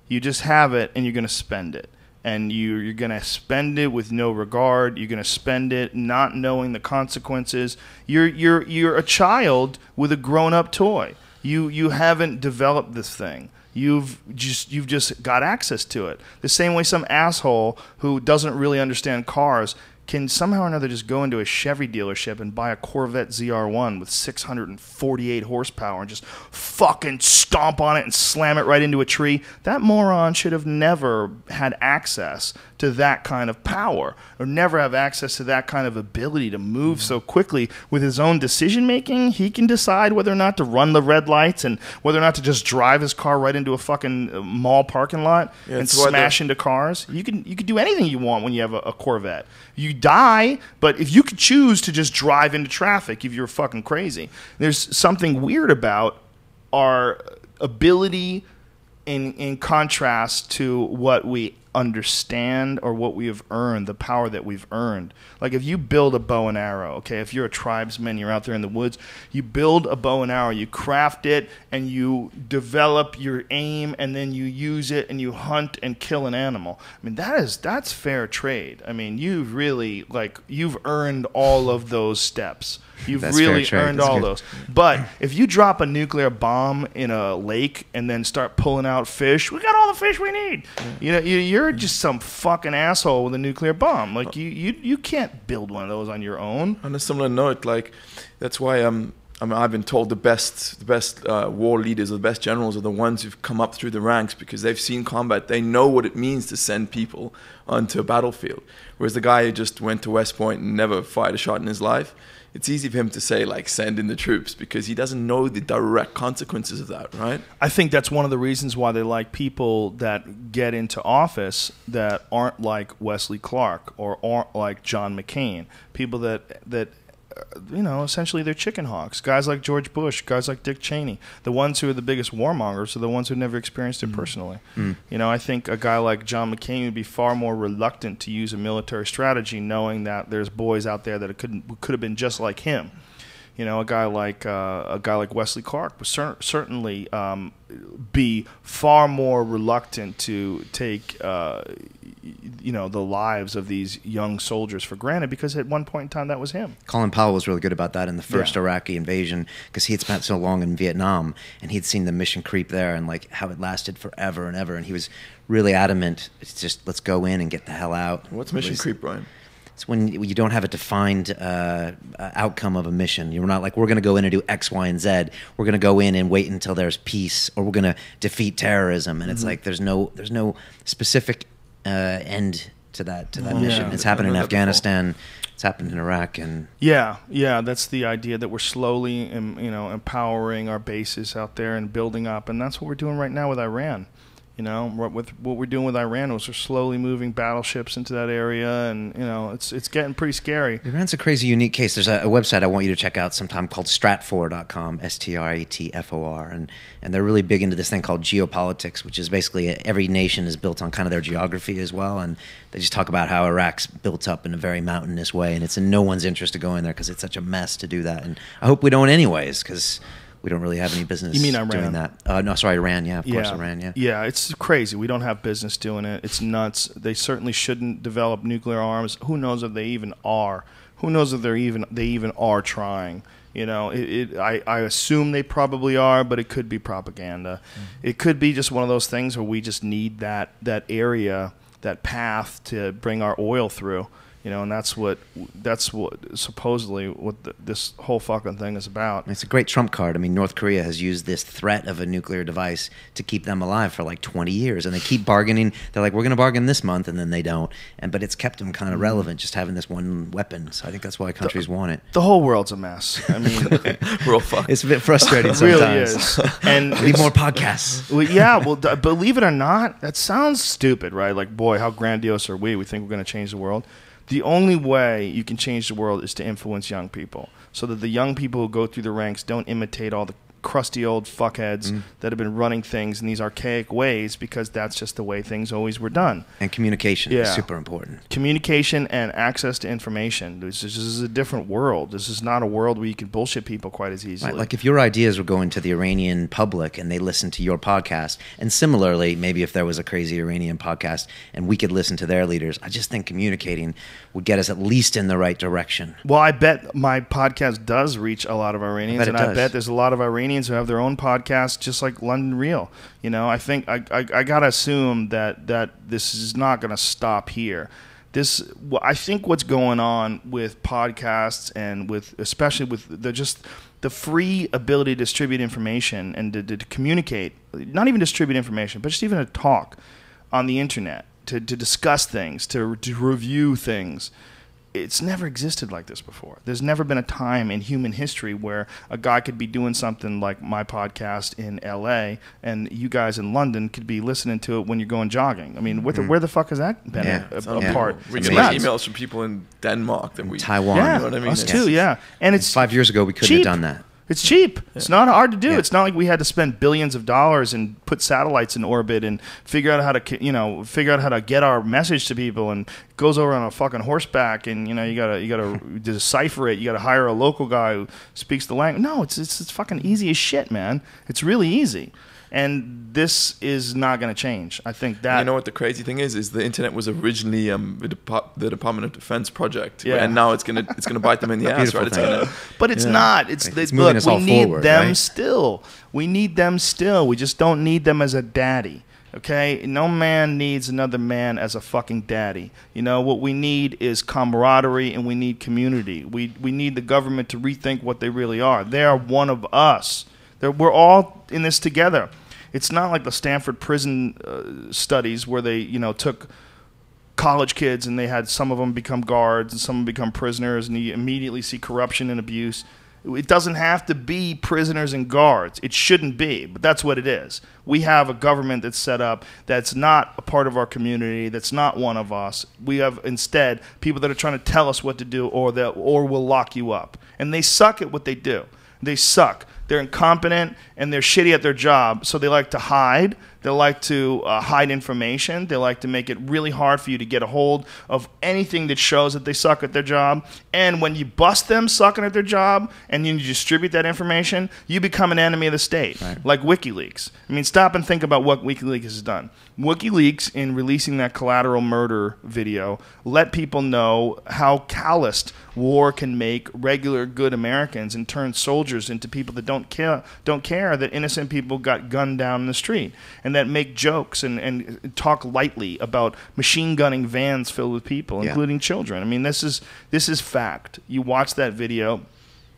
You just have it, and you're going to spend it. And you're going to spend it with no regard. You're going to spend it not knowing the consequences. You're a child with a grown-up toy. You haven't developed this thing. You've just got access to it. The same way some asshole who doesn't really understand cars can somehow or another just go into a Chevy dealership and buy a Corvette ZR1 with 648 horsepower and just fucking stomp on it and slam it right into a tree. That moron should have never had access to that kind of power, or never have access to that kind of ability to move so quickly with his own decision making. He can decide whether or not to run the red lights and whether or not to just drive his car right into a fucking mall parking lot and smash into cars. You can do anything you want when you have a Corvette. You die, but if you could choose to just drive into traffic, if you're fucking crazy. There's something weird about our ability in contrast to what we understand or what we have earned, the power that we've earned. Like if you build a bow and arrow, okay, if you're a tribesman, you're out there in the woods, you build a bow and arrow, you craft it, and you develop your aim, and then you use it and you hunt and kill an animal. I mean, that's fair trade. I mean, you've really, you've earned all of those steps. You've really earned all those. But if you drop a nuclear bomb in a lake and then start pulling out fish, we got all the fish we need. You know, you're just some fucking asshole with a nuclear bomb. Like you can't build one of those on your own. On a similar note, like that's why I mean, I've been told the best war leaders or the best generals are the ones who've come up through the ranks because they've seen combat. They know what it means to send people onto a battlefield. Whereas the guy who just went to West Point and never fired a shot in his life, it's easy for him to say, like, send in the troops because he doesn't know the direct consequences of that, right? I think that's one of the reasons why they like people that get into office that aren't like Wesley Clark or aren't like John McCain. People that essentially they're chicken hawks. Guys like George Bush, guys like Dick Cheney. The ones who are the biggest warmongers are the ones who never experienced it personally. I think a guy like John McCain would be far more reluctant to use a military strategy knowing that there's boys out there that could have been just like him. A guy like Wesley Clark would certainly be far more reluctant to take the lives of these young soldiers for granted because at one point in time that was him. Colin Powell was really good about that in the first Iraqi invasion because he had spent so long in Vietnam and he'd seen the mission creep there and like how it lasted forever and ever, and he was really adamant. It's just let's go in and get the hell out. What's mission creep, Brian? It's when you don't have a defined outcome of a mission. You're not like, we're going to go in and do X, Y, and Z. We're going to go in and wait until there's peace, or we're going to defeat terrorism. And it's like there's no specific end to that mission. It's happened in Afghanistan. It's happened in Iraq. And yeah, that's the idea that we're slowly empowering our bases out there and building up. And that's what we're doing right now with Iran. With what we're doing with Iran is we're slowly moving battleships into that area, and it's getting pretty scary. Iran's a crazy, unique case. There's a website I want you to check out sometime called Stratfor.com, STRATFOR, and they're really big into this thing called geopolitics, which is basically every nation is built on kind of their geography as well, and they just talk about how Iraq's built up in a very mountainous way, and it's in no one's interest to go in there because it's such a mess to do that, and I hope we don't anyways, because we don't really have any business doing that. No, sorry, Iran. Yeah, of course, Iran. Yeah. Yeah, it's crazy. We don't have business doing it. It's nuts. They certainly shouldn't develop nuclear arms. Who knows if they even are? Who knows if they even are trying? I assume they probably are, but it could be propaganda. It could be just one of those things where we just need that area, that path to bring our oil through. And that's what supposedly what this whole fucking thing is about. It's a great trump card. I mean, North Korea has used this threat of a nuclear device to keep them alive for like 20 years, and they keep bargaining. They're like, we're going to bargain this month, and then they don't. But it's kept them kind of relevant, just having this one weapon. So I think that's why countries want it. The whole world's a mess. I mean, we're all fucked. It's a bit frustrating sometimes. It really is. And need more podcasts. Well, yeah. Well, believe it or not, that sounds stupid, right? Like, boy, how grandiose are we? We think we're going to change the world. The only way you can change the world is to influence young people so that the young people who go through the ranks don't imitate all the crusty old fuckheads that have been running things in these archaic ways, because that's just the way things always were done. And communication is super important. Communication and access to information. This is a different world. This is not a world where you can bullshit people quite as easily. Right, like if your ideas were going to the Iranian public and they listened to your podcast, and similarly, maybe if there was a crazy Iranian podcast and we could listen to their leaders, I just think communicating would get us at least in the right direction. Well, I bet my podcast does reach a lot of Iranians, and I bet there's a lot of Iranians who have their own podcasts, just like London Real. I think I gotta assume that this is not gonna stop here. I think what's going on with podcasts and especially with the free ability to distribute information and to communicate, not even distribute information, but just even to talk on the internet, to discuss things, to review things. It's never existed like this before. There's never been a time in human history where a guy could be doing something like my podcast in L.A. and you guys in London could be listening to it when you're going jogging. I mean, where the fuck has that been apart? We get emails from people in Denmark, Taiwan. Yeah, you know what I mean? Us too, yeah. And it's 5 years ago we couldn't have done that. It's cheap. Yeah. It's not hard to do. Yeah. It's not like we had to spend billions of dollars and put satellites in orbit and figure out how to get our message to people. And it goes over on a fucking horseback, and you gotta decipher it. You gotta hire a local guy who speaks the language. No, it's fucking easy as shit, man. It's really easy. And this is not going to change. I think that... You know what the crazy thing is the internet was originally the Department of Defense project, and now it's gonna bite them in the ass, right? But it's not. We need them still. We need them still. We just don't need them as a daddy. Okay, no man needs another man as a fucking daddy. You know what we need is camaraderie, and we need community. We need the government to rethink what they really are. They are one of us. We're all in this together. It's not like the Stanford prison studies where they took college kids and they had some of them become guards and some of them become prisoners, and you immediately see corruption and abuse. It doesn't have to be prisoners and guards. It shouldn't be, but that's what it is. We have a government that's set up that's not a part of our community, that's not one of us. We have instead people that are trying to tell us what to do or will lock you up. And they suck at what they do. They suck. They're incompetent and they're shitty at their job, so they like to hide. They like to hide information. They like to make it really hard for you to get a hold of anything that shows that they suck at their job. And when you bust them sucking at their job and you distribute that information, you become an enemy of the state, like WikiLeaks. I mean, stop and think about what WikiLeaks has done. WikiLeaks, in releasing that collateral murder video, let people know how calloused war can make regular good Americans and turn soldiers into people that don't care that innocent people got gunned down in the street, and that make jokes and talk lightly about machine gunning vans filled with people, including children. I mean, this is fact. You watch that video,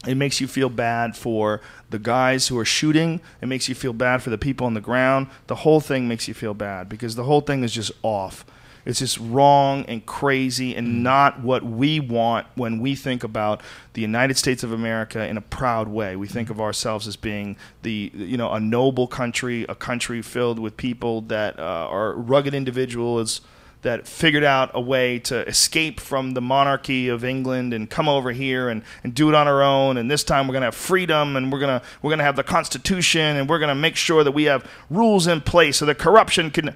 it makes you feel bad for the guys who are shooting. It makes you feel bad for the people on the ground. The whole thing makes you feel bad because the whole thing is just off. It's just wrong and crazy and not what we want when we think about the United States of America in a proud way. We think of ourselves as being a noble country, a country filled with people that are rugged individuals that figured out a way to escape from the monarchy of England and come over here and do it on our own. And this time we're going to have freedom, and we're going to have the Constitution, and we're going to make sure that we have rules in place so that corruption can...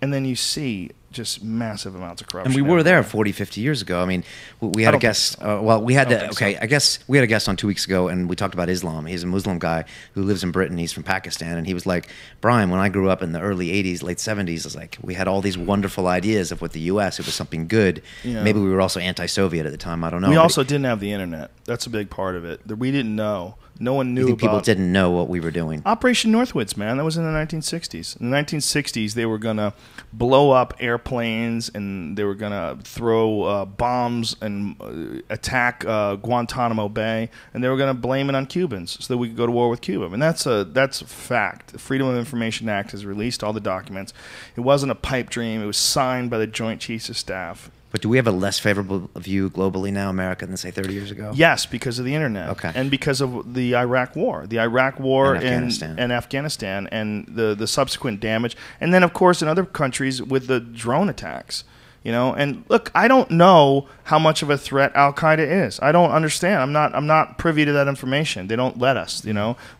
And then you see just massive amounts of corruption. And we were there 40, 50 years ago. I mean, we had a guest. I guess we had a guest on 2 weeks ago, and we talked about Islam. He's a Muslim guy who lives in Britain. He's from Pakistan, and he was like, Brian, when I grew up in the early 80s, late 70s, it was like we had all these wonderful ideas of what the U.S. It was something good. Yeah. Maybe we were also anti-Soviet at the time. I don't know. We also didn't have the internet. That's a big part of it. We didn't know. No one knew about... People didn't know what we were doing. Operation Northwoods, man. That was in the 1960s. In the 1960s, they were going to blow up airplanes, and they were going to throw bombs and attack Guantanamo Bay, and they were going to blame it on Cubans so that we could go to war with Cuba. And that's a fact. The Freedom of Information Act has released all the documents. It wasn't a pipe dream. It was signed by the Joint Chiefs of Staff. But do we have a less favorable view globally now, America, than, say, 30 years ago? Yes, because of the internet. Okay. And because of the Iraq War. The Iraq War and Afghanistan and the subsequent damage. And then, of course, in other countries with the drone attacks. And look, I don't know how much of a threat Al-Qaeda is. I don't understand. I'm not privy to that information. They don't let us.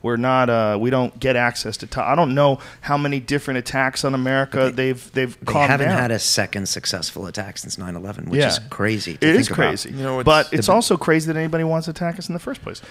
We're not. We don't get access to. I don't know how many different attacks on America they've caught down. They haven't had a second successful attack since 9/11, which is crazy. It is crazy. But it's also crazy that anybody wants to attack us in the first place.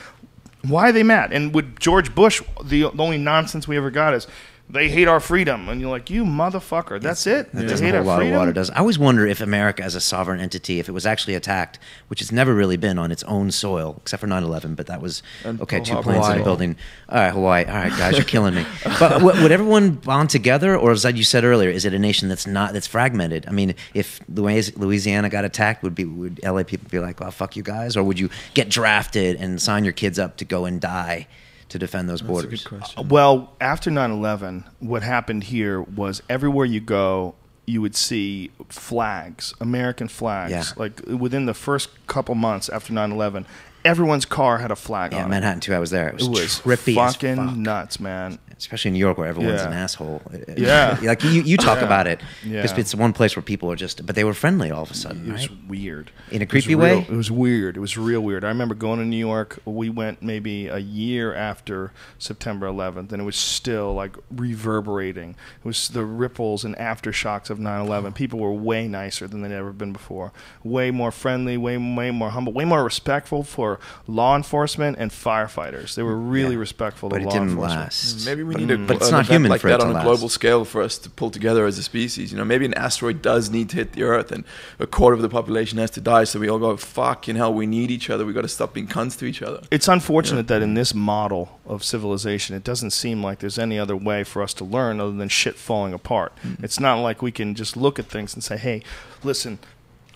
Why are they mad? And with George Bush, the only nonsense we ever got is, they hate our freedom. And you're like, you motherfucker. That's it? That doesn't hold a lot of water, does it? I always wonder if America as a sovereign entity, if it was actually attacked, which it's never really been on its own soil, except for 9/11, but that was, okay, 2 planes in a building. All right, Hawaii. All right, guys, you're killing me. But would everyone bond together? Or, as you said earlier, is it a nation that's fragmented? I mean, if Louisiana got attacked, would LA people be like, well, fuck you guys? Or would you get drafted and sign your kids up to go and die to defend those borders? That's a good question. Well, after 9/11, what happened here was everywhere you go, you would see flags, American flags. Yeah. Like within the first couple months after 9/11, everyone's car had a flag on it. Yeah, Manhattan too. I was there. It was trippy fucking nuts, man. Especially in New York, where everyone's an asshole. Yeah, like you talk about it because it's one place where people are just, but they were friendly all of a sudden. It was weird in a creepy way. It was weird. It was real weird. I remember going to New York. We went maybe a year after September 11th, and it was still like reverberating. It was the ripples and aftershocks of 9/11. People were way nicer than they'd ever been before. Way more friendly. Way more humble. Way more respectful for law enforcement and firefighters. They were really respectful to law enforcement. But it didn't last. Maybe we need but it's not human like for it that to on last. a global scale for us to pull together as a species. You know, maybe an asteroid does need to hit the Earth, and a quarter of the population has to die. So we all go, fucking hell, we need each other. We got to stop being cunts to each other. It's unfortunate that in this model of civilization, it doesn't seem like there's any other way for us to learn other than shit falling apart. It's not like we can just look at things and say, hey, listen,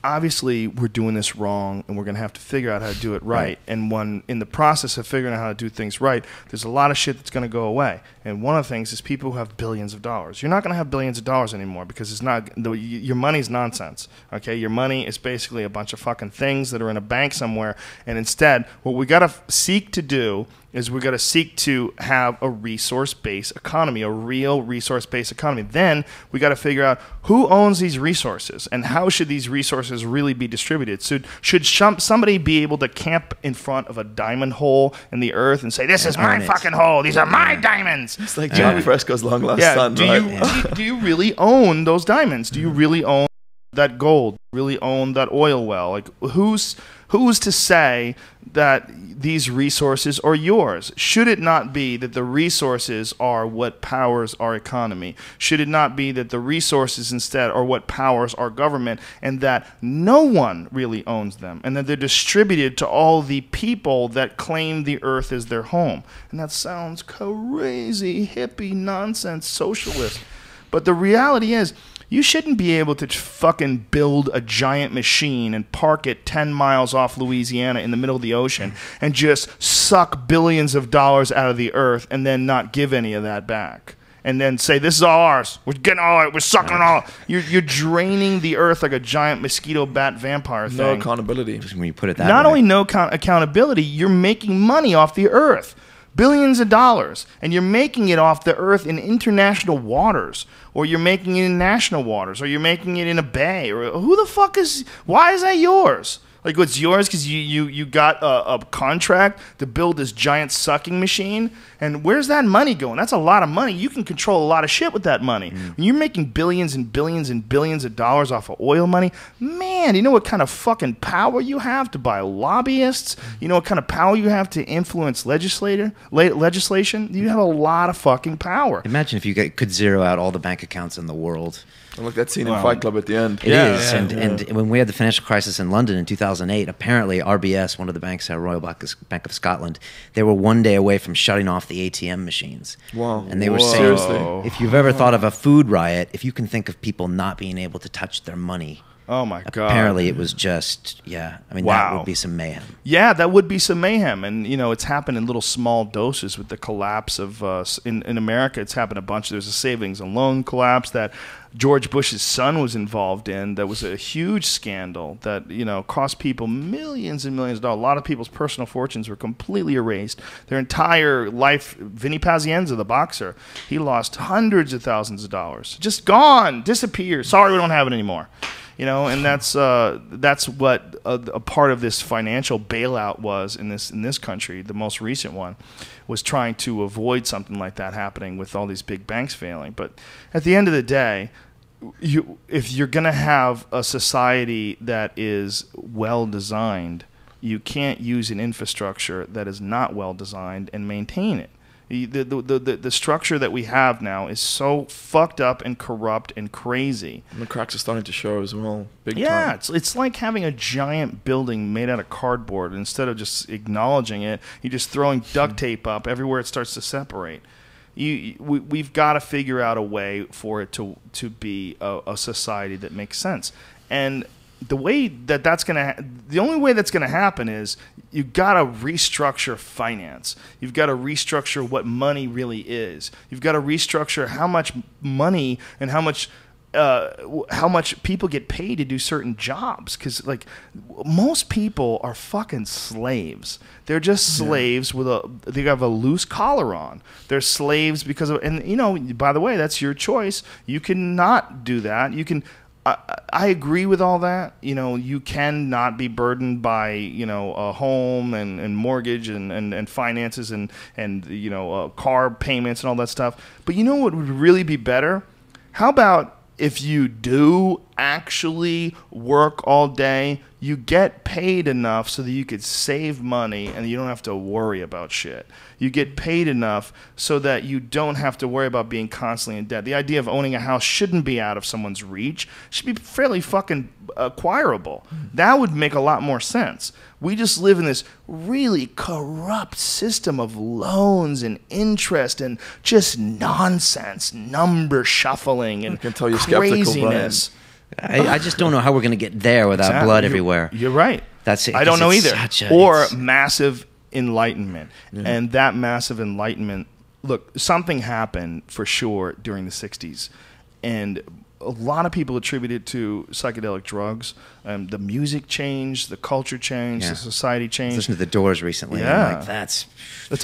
obviously we're doing this wrong and we're going to have to figure out how to do it right. And when in the process of figuring out how to do things right, there's a lot of shit that's going to go away. And one of the things is people who have billions of dollars. You're not going to have billions of dollars anymore because it's not your money's nonsense. Okay, your money is basically a bunch of fucking things that are in a bank somewhere. And instead, what we got to seek to do is we're going to seek to have a resource-based economy, a real resource-based economy. Then we got to figure out who owns these resources and how should these resources really be distributed. So should somebody be able to camp in front of a diamond hole in the earth and say, this is my fucking hole, these are my diamonds? It's like John Fresco's Long Lost Son, right? Do you really own those diamonds? Do you really own that gold? Really own that oil well? Like who's to say that these resources are yours? Should it not be that the resources are what powers our economy? Should it not be that the resources instead are what powers our government, and that no one really owns them, and that they're distributed to all the people that claim the earth as their home? And that sounds crazy, hippie, nonsense, socialist. But the reality is, you shouldn't be able to fucking build a giant machine and park it 10 miles off Louisiana in the middle of the ocean and just suck billions of dollars out of the earth and then not give any of that back. And then say, this is all ours. We're getting all it. We're sucking it all. You're draining the earth like a giant mosquito bat vampire thing. No accountability. When you put it that Not way. only no accountability, you're making money off the earth. Billions of dollars, and you're making it off the earth in international waters, or you're making it in national waters, or you're making it in a bay, or who the fuck is, why is that yours? Like, it's yours because you got a contract to build this giant sucking machine, and where's that money going? That's a lot of money. You can control a lot of shit with that money. When you're making billions and billions and billions of dollars off of oil money, man, you know what kind of fucking power you have to buy lobbyists? You know what kind of power you have to influence legislation? You have a lot of fucking power. Imagine if you could zero out all the bank accounts in the world. And look, that scene in Fight Club at the end. It is. And when we had the financial crisis in London in 2008, apparently RBS, one of the banks, Royal Bank of Scotland, they were one day away from shutting off the ATM machines. Wow. And they were saying, seriously, if you've ever thought of a food riot, if you can think of people not being able to touch their money. Oh, my God. Apparently it was just, that would be some mayhem. Yeah, that would be some mayhem. And, it's happened in little small doses with the collapse of, in America, it's happened a bunch. There's a savings and loan collapse that George Bush's son was involved in. That was a huge scandal that, cost people millions and millions of dollars. A lot of people's personal fortunes were completely erased. Their entire life, Vinny Pazienza, the boxer, he lost hundreds of thousands of dollars. Just gone, disappeared. Sorry, we don't have it anymore. And that's what a part of this financial bailout was in this country. The most recent one was trying to avoid something like that happening with all these big banks failing. But at the end of the day, if you're going to have a society that is well designed, you can't use an infrastructure that is not well designed and maintain it. The structure that we have now is so fucked up and corrupt and crazy. And the cracks are starting to show as well. Big time. Yeah, it's like having a giant building made out of cardboard. Instead of just acknowledging it, you're just throwing duct tape up everywhere it starts to separate. We've got to figure out a way for it to be a society that makes sense. And the way the only way that's gonna happen is you've got to restructure finance. You've got to restructure what money really is. You've got to restructure how much money and how much people get paid to do certain jobs. Because most people are fucking slaves. They're just slaves they have a loose collar on. They're slaves because of, and by the way, that's your choice. You can not do that. You can. I agree with all that. You cannot be burdened by, a home and mortgage and finances and car payments and all that stuff. But what would really be better? How about if you do actually work all day, you get paid enough so that you could save money and you don't have to worry about shit. You get paid enough so that you don't have to worry about being constantly in debt. The idea of owning a house shouldn't be out of someone's reach. It should be fairly fucking acquirable. That would make a lot more sense. We just live in this really corrupt system of loans and interest and just nonsense, number shuffling and craziness. I just don't know how we're going to get there without blood everywhere. You're right. That's it. I don't know either. Or massive enlightenment. Yeah. And that massive enlightenment, look, something happened for sure during the 60s. And a lot of people attribute it to psychedelic drugs. The music changed, the culture changed, the society changed. Listen to the Doors recently. Yeah. Like, that's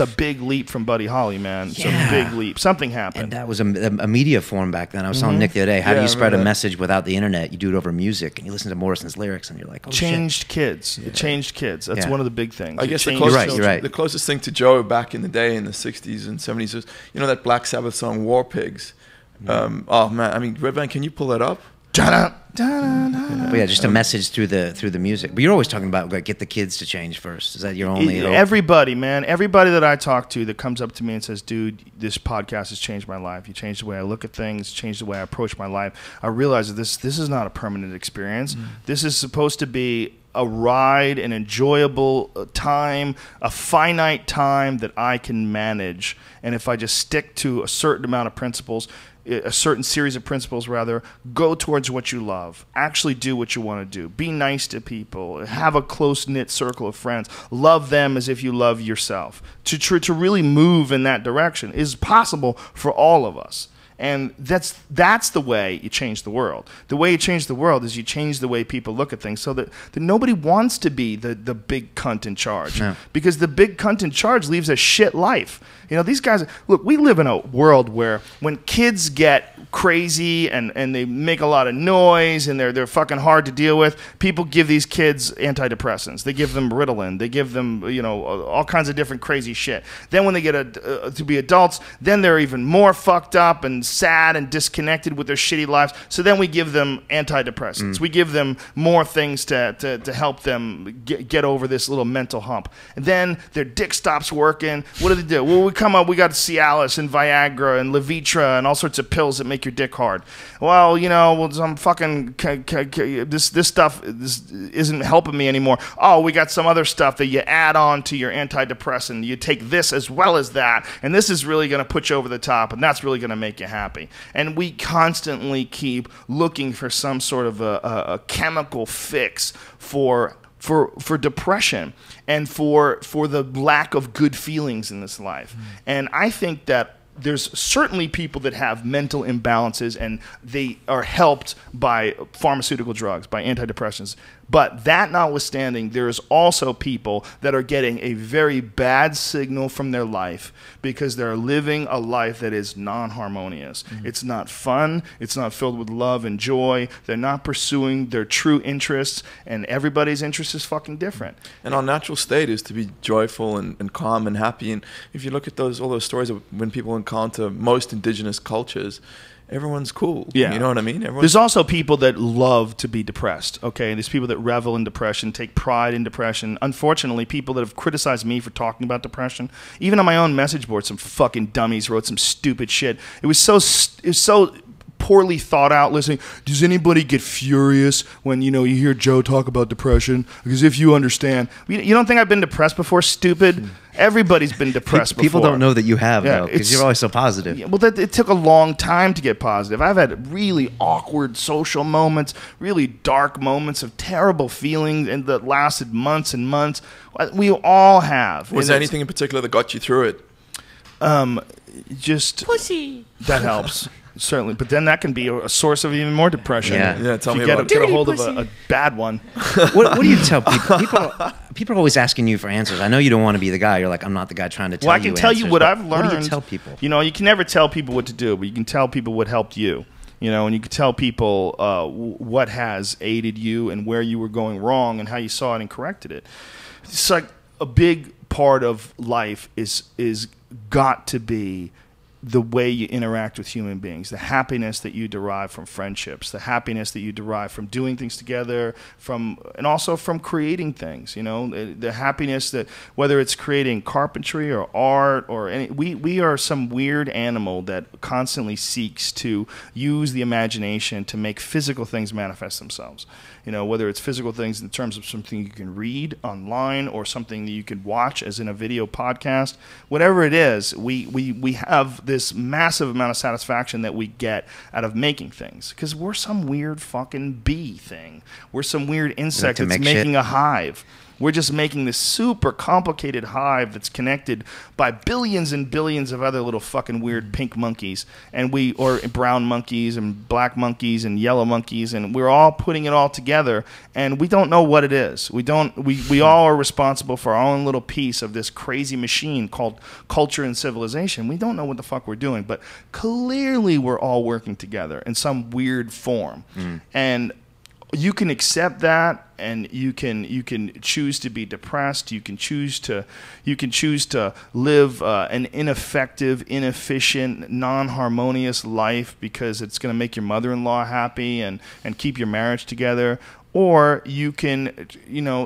a big leap from Buddy Holly, man. It's a big leap. Something happened. And that was a media form back then. I was telling Nick the other day, how do you spread a message without the internet? You do it over music, and you listen to Morrison's lyrics, and you're like, oh, changed kids. It changed kids. That's one of the big things. I guess you're right. The closest thing to Joe back in the day in the 60s and 70s was, you know, that Black Sabbath song, War Pigs. Oh man, I mean, Redban, can you pull that up? But yeah, just a message through the music. But you're always talking about like, get the kids to change first. Is that your only hope? Everybody, man, everybody that I talk to that comes up to me and says, "Dude, this podcast has changed my life. You changed the way I look at things, changed the way I approach my life." I realize that this is not a permanent experience. This is supposed to be a ride, an enjoyable time, a finite time that I can manage. And if I just stick to a certain amount of principles, a certain series of principles, rather, go towards what you love. Actually do what you want to do. Be nice to people. Have a close-knit circle of friends. Love them as if you love yourself. To really move in that direction is possible for all of us. And that's the way you change the world. The way you change the world is you change the way people look at things so that nobody wants to be the big cunt in charge. No. Because the big cunt in charge leaves a shit life. You know, these guys, look, we live in a world where when kids get crazy and they make a lot of noise and they're fucking hard to deal with, people give these kids antidepressants. They give them Ritalin. They give them, you know, all kinds of different crazy shit. Then when they get to be adults, then they're even more fucked up and sad and disconnected with their shitty lives. So then we give them antidepressants. We give them more things to help them get over this little mental hump. And then their dick stops working. What do? Well, we come up, we got Cialis and Viagra and Levitra and all sorts of pills that make your dick hard. Well, you know, some fucking this stuff isn't helping me anymore. Oh, we got some other stuff that you add on to your antidepressant. You take this as well as that, and this is really going to put you over the top, and that's really going to make you happy. And we constantly keep looking for some sort of a chemical fix for depression and for the lack of good feelings in this life. And I think that there's certainly people that have mental imbalances and they are helped by pharmaceutical drugs, by antidepressants. But that notwithstanding, there's also people that are getting a very bad signal from their life because they're living a life that is non-harmonious. It's not fun. It's not filled with love and joy. They're not pursuing their true interests, and everybody's interest is fucking different. And our natural state is to be joyful and calm and happy. And if you look at all those stories of when people encounter most indigenous cultures, everyone's cool. Yeah. You know what I mean? There's also people that love to be depressed, okay? There's people that revel in depression, take pride in depression. Unfortunately, people that have criticized me for talking about depression, even on my own message board, some fucking dummies wrote some stupid shit. It was so poorly thought out. Listening, does anybody get furious when you hear Joe talk about depression? Because if you understand, you don't think I've been depressed before, stupid? Everybody's been depressed before. People don't know that you have, though, because you're always so positive. Yeah, well, it took a long time to get positive. I've had really awkward social moments, really dark moments of terrible feelings, and that lasted months and months. We all have. Was there anything in particular that got you through it? Just pussy. That helps. Certainly, but then that can be a source of even more depression. Yeah. Tell me about it. Get a hold of a bad one. What do you tell people? People are always asking you for answers. I know you don't want to be the guy. You're like, I'm not the guy trying to tell you. Well, I can tell you what I've learned. What do you tell people? You can never tell people what to do, but you can tell people what helped you. And you can tell people what has aided you and where you were going wrong and how you saw it and corrected it. It's like a big part of life is got to be the way you interact with human beings, the happiness that you derive from friendships, the happiness that you derive from doing things together, and also from creating things. You know, the happiness that whether it's creating carpentry or art or any, we are some weird animal that constantly seeks to use the imagination to make physical things manifest themselves. You know, whether it's physical things in terms of something you can read online or something that you can watch as in a video podcast, whatever it is, we have this massive amount of satisfaction that we get out of making things because we're some weird fucking bee thing. We're some weird insect that's making a hive. We're just making this super complicated hive that's connected by billions and billions of other little fucking weird pink monkeys, or brown monkeys and black monkeys and yellow monkeys, and we're all putting it all together, and we don't know what it is. We all are responsible for our own little piece of this crazy machine called culture and civilization. We don't know what the fuck we're doing, but clearly we're all working together in some weird form, and you can accept that, and you can choose to be depressed. You can choose to live an ineffective, inefficient, non-harmonious life because it's going to make your mother-in-law happy and keep your marriage together. Or you can,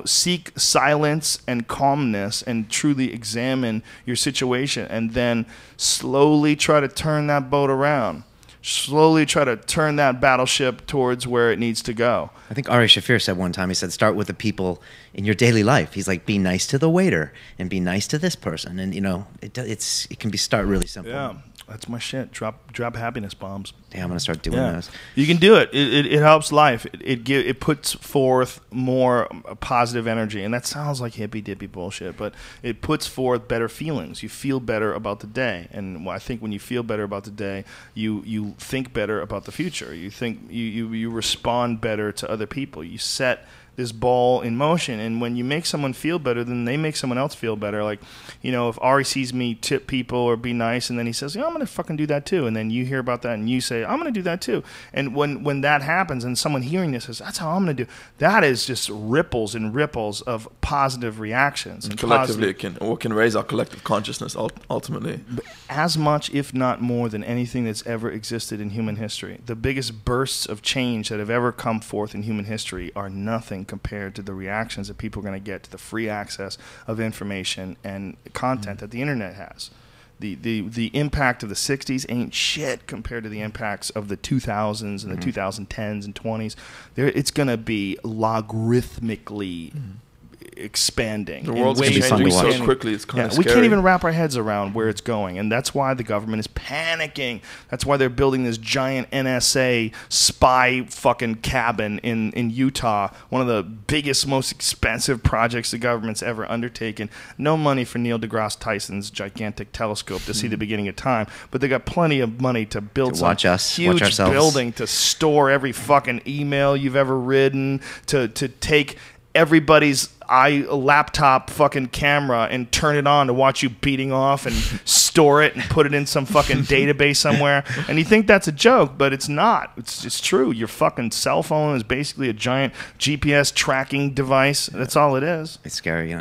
seek silence and calmness and truly examine your situation, and then slowly try to turn that boat around. Slowly try to turn that battleship towards where it needs to go. I think Ari Shaffir said one time, he said, start with the people in your daily life. He's like, be nice to the waiter and be nice to this person. And, it can start really simple. Yeah, that's my shit. Drop happiness bombs. Yeah, I'm going to start doing those. You can do it. It helps life. It puts forth more positive energy. And that sounds like hippy-dippy bullshit, but it puts forth better feelings. You feel better about the day. And I think when you feel better about the day, you think better about the future. You think you respond better to other people. You set this ball in motion, and when you make someone feel better, then they make someone else feel better. Like, if Ari sees me tip people or be nice, and then he says, I'm going to fucking do that too, and then you hear about that and you say, I'm going to do that too. And when that happens and someone hearing this says, that's how I'm going to do, that is just ripples and ripples of positive reactions. And collectively, it can raise our collective consciousness ultimately. As much, if not more, than anything that's ever existed in human history. The biggest bursts of change that have ever come forth in human history are nothing compared to the reactions that people are going to get to the free access of information and content that the internet has. The impact of the 60s ain't shit compared to the impacts of the 2000s and the 2010s and 20s. It's going to be logarithmically expanding. The world's changing so quickly, it's kind of scary. We can't even wrap our heads around where it's going, and that's why the government is panicking. That's why they're building this giant NSA spy fucking cabin in Utah, one of the biggest, most expensive projects the government's ever undertaken. No money for Neil deGrasse Tyson's gigantic telescope to see the beginning of time, but they got plenty of money to build some huge building to store every fucking email you've ever written, to take everybody's laptop fucking camera and turn it on to watch you beating off and store it and put it in some fucking database somewhere. And you think that's a joke, but it's not. It's true. Your fucking cell phone is basically a giant GPS tracking device. That's all it is. It's scary,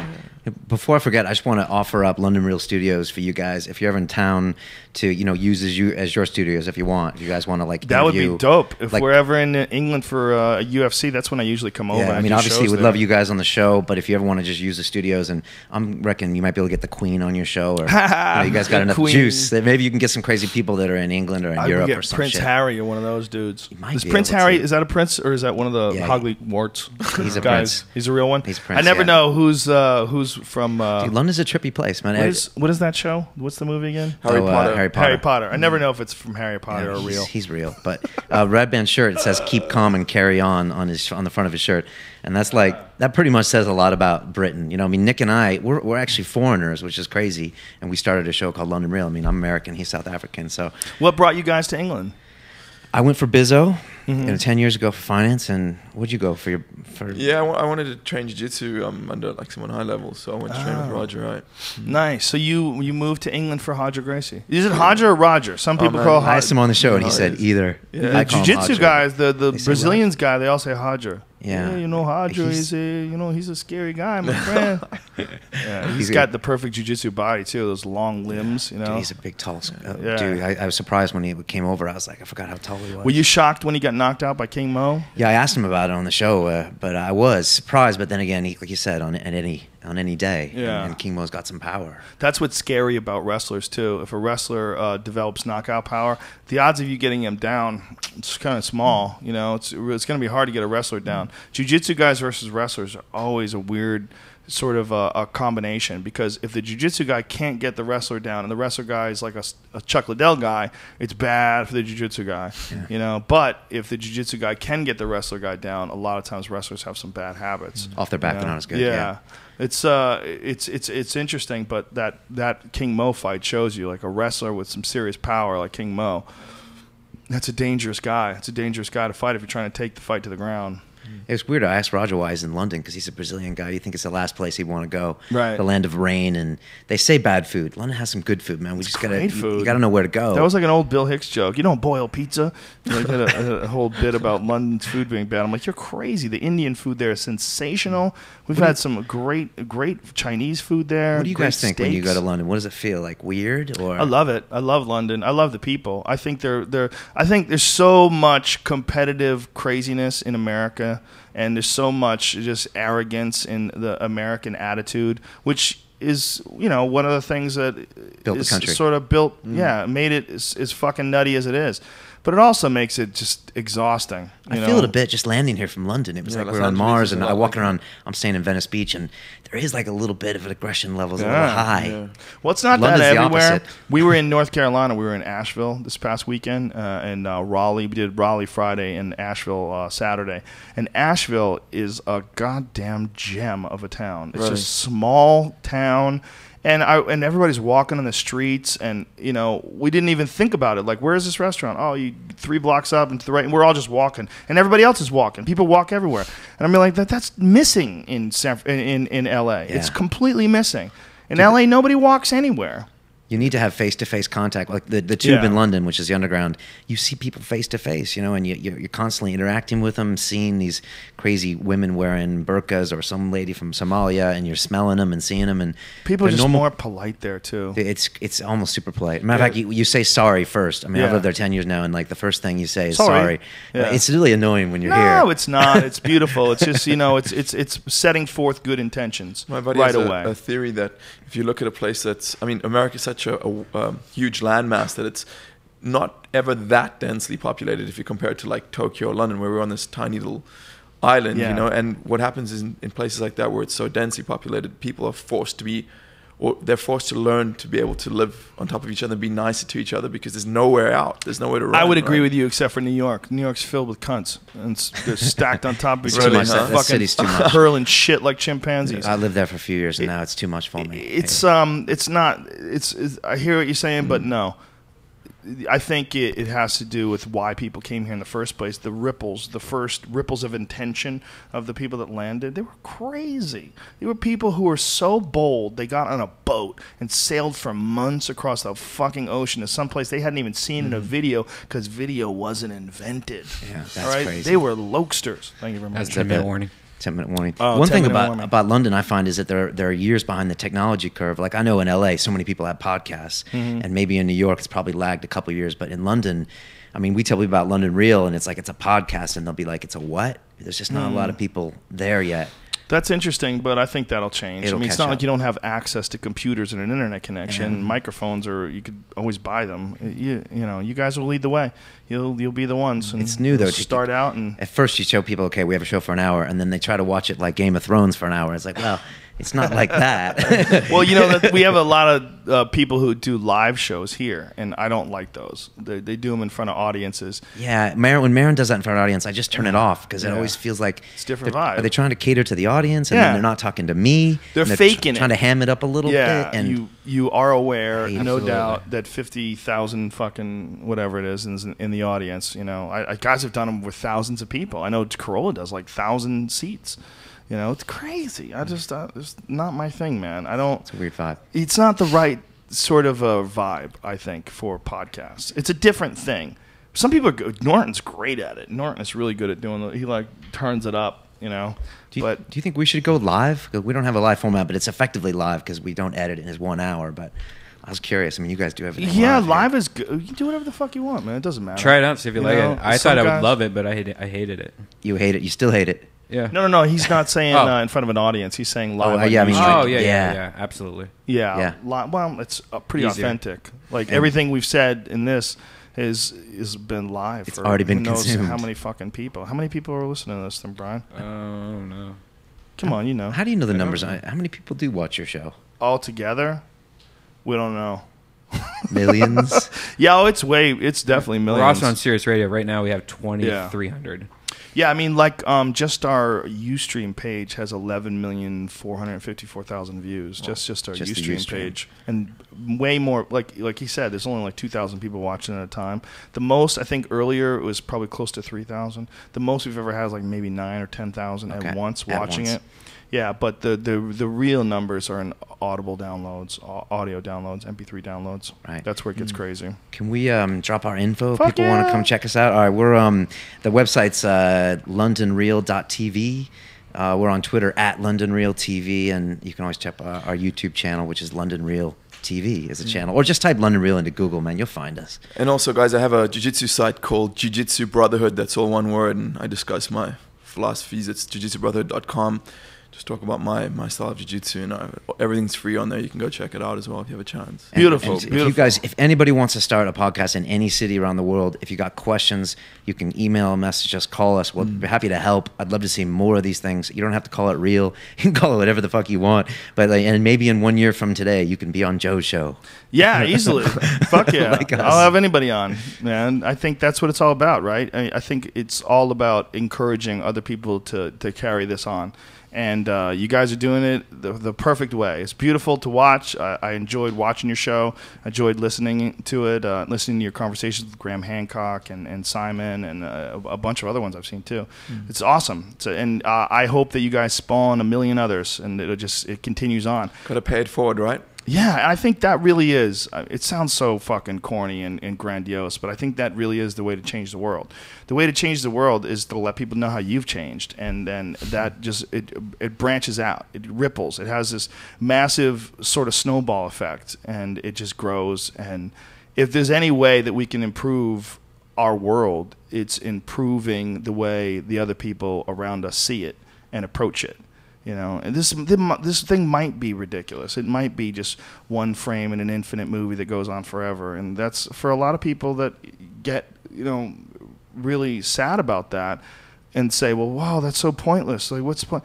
Before I forget, I just want to offer up London Real Studios for you guys. If you're ever in town, to use as your studios if you want. If you guys want to that would be dope. If we're ever in England for a UFC, that's when I usually come over. I mean, obviously, we'd love you guys on the show, but if you ever want to just use the studios, and I'm reckon you might be able to get the Queen on your show, or you guys got enough juice. Maybe you can get some crazy people that are in England or in Europe or something. Prince Harry or one of those dudes. Is Prince Harry? Is that a prince or is that one of the Hogwarts He's a guys? prince. He's a real one. He's a prince. I never know who's from. Dude, London's a trippy place, man. What is that show? What's the movie again? Harry Potter. Harry Potter. I never know if it's from Harry Potter or real. He's real. But Redban shirt, it says "Keep calm and carry on" on the front of his shirt, and that's that pretty much says a lot about Britain. I mean, Nick and I, we're actually foreigners, which is crazy, and we started a show called London Real. I mean, I'm American, he's South African, so. What brought you guys to England? I went for Bizzo 10 years ago for finance, and what'd you go for? Yeah, I wanted to train jiu-jitsu under someone high level, so I went to train with Roger, right? Nice. So you moved to England for Hodger Gracie. Is it Hodger or Roger? Some people call I asked him on the show, and he said either. Yeah. The jiu-jitsu guys, the Brazilians guy, they all say Hodger. Yeah, you know, Hadra is he's a scary guy, my friend. Yeah, he's got the perfect jiu-jitsu body too. Those long limbs, you know. Dude, he's a big, tall dude. I was surprised when he came over. I was like, I forgot how tall he was. Were you shocked when he got knocked out by King Mo? Yeah, I asked him about it on the show, but I was surprised. But then again, like you said, on any day, and King Mo's got some power. That's what's scary about wrestlers too. If a wrestler develops knockout power, the odds of you getting him down, it's kind of small. You know, it's going to be hard to get a wrestler down. Jiu-jitsu guys versus wrestlers are always a weird sort of a combination, because if the jiu-jitsu guy can't get the wrestler down and the wrestler guy is like a Chuck Liddell guy, it's bad for the jiu-jitsu guy. You know, but if the jiu-jitsu guy can get the wrestler guy down, a lot of times wrestlers have some bad habits. Off their back, but not as good. Yeah. It's interesting, but that King Mo fight shows you, like, a wrestler with some serious power like King Mo. That's a dangerous guy. It's a dangerous guy to fight if you're trying to take the fight to the ground. It's weird. I asked Roger why he's in London, because he's a Brazilian guy. You think it's the last place he'd want to go, right? The land of rain, and they say bad food. London has some good food, man. We just gotta you gotta know where to go. That was like an old Bill Hicks joke. You don't boil pizza. Like, had a whole bit about London's food being bad. I'm like, you're crazy. The Indian food there is sensational. We've had some great Chinese food there. What do you guys think when you go to London? What does it feel like? Weird? Or I love it. I love London. I love the people. I think I think there's so much competitive craziness in America, and there's so much just arrogance in the American attitude, which is, you know, one of the things that built the country. Sort of built, made it as fucking nutty as it is. But it also makes it just exhausting. I feel it a bit just landing here from London. It was like we're on Mars, and I walking around. I'm staying in Venice Beach, and there is like a little bit of an aggression levels a little high. Yeah. Well, it's not London's that everywhere. We were in North Carolina. We were in Asheville this past weekend, and Raleigh. We did Raleigh Friday and Asheville Saturday. And Asheville is a goddamn gem of a town. It's a small town. And everybody's walking on the streets, and, you know, we didn't even think about it. Like, where is this restaurant? Oh, 3 blocks up and to the right, and we're all just walking, and everybody else is walking. People walk everywhere, and I'm like, that's missing in LA. Yeah. It's completely missing. In LA, nobody walks anywhere. You need to have face-to-face contact, like the Tube in London, which is the underground. You see people face-to-face, you know, and you're constantly interacting with them, seeing these crazy women wearing burqas, or some lady from Somalia, and you're smelling them and seeing them. And people are just more polite there too. It's almost super polite. Matter of fact, you say sorry first. I mean, I've lived there 10 years now, and like the first thing you say is sorry. Yeah. It's really annoying when you're here. No, it's not. It's beautiful. It's just, you know, it's setting forth good intentions. My buddy has a theory that if you look at a place that's, I mean, America's such a huge landmass that it's not ever that densely populated if you compare it to like Tokyo or London, where we're on this tiny little island, you know. And what happens is in places like that where it's so densely populated, people are forced to be, or they're forced to learn to be able to live on top of each other and be nicer to each other, because there's nowhere out. There's nowhere to run. I would agree with you, except for New York. New York's filled with cunts, and they're stacked on top of each other. That city's too much. Hurling shit like chimpanzees. I lived there for a few years, and now it's too much for me. It's not. I hear what you're saying, but no. I think it has to do with why people came here in the first place. The first ripples of intention of the people that landed, they were crazy. They were people who were so bold, they got on a boat and sailed for months across the fucking ocean to someplace they hadn't even seen in a video, because video wasn't invented. Yeah, that's crazy. They were lokesters. Thank you very much. That's 10-minute warning. 10-minute warning. Oh, one thing about London I find is that there are years behind the technology curve. Like, I know in LA so many people have podcasts, and maybe in New York it's probably lagged a couple of years, but in London, I mean, we tell people about London Real, and it's like it's a podcast, and they'll be like, it's a what? There's just not a lot of people there yet. That's interesting, but I think that'll change. I mean, it's not like you don't have access to computers and an internet connection. Microphones, or you could always buy them. You know, you guys will lead the way. You'll be the ones. And it's new though. Start out and at first you show people, okay, we have a show for an hour, and then they try to watch it like Game of Thrones for an hour. It's like, well, it's not like that. Well, you know, we have a lot of people who do live shows here, and I don't like those. They do them in front of audiences. Yeah, when Marin does that in front of an audience, I just turn it off, because it always feels like it's different vibe. Are they trying to cater to the audience, and then they're not talking to me? They're faking trying to ham it up a little bit. And you are aware, no doubt, that 50,000 fucking whatever it is in the audience. You know, guys have done them with thousands of people. I know Corolla does like 1,000 seats. You know, it's crazy. It's not my thing, man. It's a weird vibe. It's not the right sort of a vibe, I think, for podcasts. It's a different thing. Some people are good. Norton's great at it. Norton is really good at doing it. He like turns it up you know. Do you think we should go live? 'Cause we don't have a live format, but it's effectively live because we don't edit it in 1 hour. But I was curious. I mean, you guys do everything. Yeah, live is good. You can do whatever the fuck you want, man. It doesn't matter. Try it out, see if you like know, it. I thought I would love it, but I hated it. You hate it. You still hate it. Yeah. No. He's not saying in front of an audience. He's saying live. Yeah, I mean, yeah, absolutely. Yeah. Well, it's pretty Easier. authentic. Like everything we've said in this has been live. It's already been who knows consumed. how many fucking people? How many people are listening to this, then, Brian? Oh no. Come on, you know. How do you know the numbers? How many people do watch your show? All together, we don't know. Millions? It's definitely millions. We're also on Sirius Radio right now. We have 2,300. Yeah, I mean, like, just our Ustream page has 11,454,000 views. Just our Ustream page, and way more. Like he said, there's only like 2,000 people watching at a time. The most, I think, earlier it was probably close to 3,000. The most we've ever had is like maybe 9,000 or 10,000 at once watching it. Yeah, but the real numbers are in audible downloads, audio downloads, MP3 downloads. Right. That's where it gets crazy. Can we drop our info if Fuck people want to come check us out? All right, we're the website's londonreal.tv. We're on Twitter at LondonRealTV, and you can always check our YouTube channel, which is London Real TV as a channel, or just type London Real into Google, man, you'll find us. And also, guys, I have a jiu-jitsu site called Jiu-Jitsu Brotherhood. That's all one word, and I discuss my philosophies. It's jiu-jitsubrotherhood.com. Just talk about my style of jiu-jitsu, and everything's free on there. You can go check it out as well if you have a chance. Beautiful. If anybody wants to start a podcast in any city around the world, if you got questions, you can email, message us, call us. We'll be happy to help. I'd love to see more of these things. You don't have to call it real. You can call it whatever the fuck you want. But and maybe in 1 year from today, you can be on Joe's show. Yeah, easily. Fuck yeah. Like us. I'll have anybody on, man. I think that's what it's all about, right? I think it's all about encouraging other people to carry this on. And you guys are doing it the perfect way. It's beautiful to watch. I enjoyed watching your show. I enjoyed listening to it, listening to your conversations with Graham Hancock and Simon and a bunch of other ones I've seen too. It's awesome. And I hope that you guys spawn a million others, and it continues on. Got to pay it forward, right? Yeah, I think that really is. It sounds so fucking corny and grandiose, but I think that really is the way to change the world. The way to change the world is to let people know how you've changed, and then that just it branches out, it ripples, it has this massive sort of snowball effect, and it just grows. And if there's any way that we can improve our world, it's improving the way the other people around us see it and approach it. You know, and this thing might be ridiculous. It might be just one frame in an infinite movie that goes on forever, and that's for a lot of people that get really sad about that and say, "Well, wow, that's so pointless. Like, what's the point?"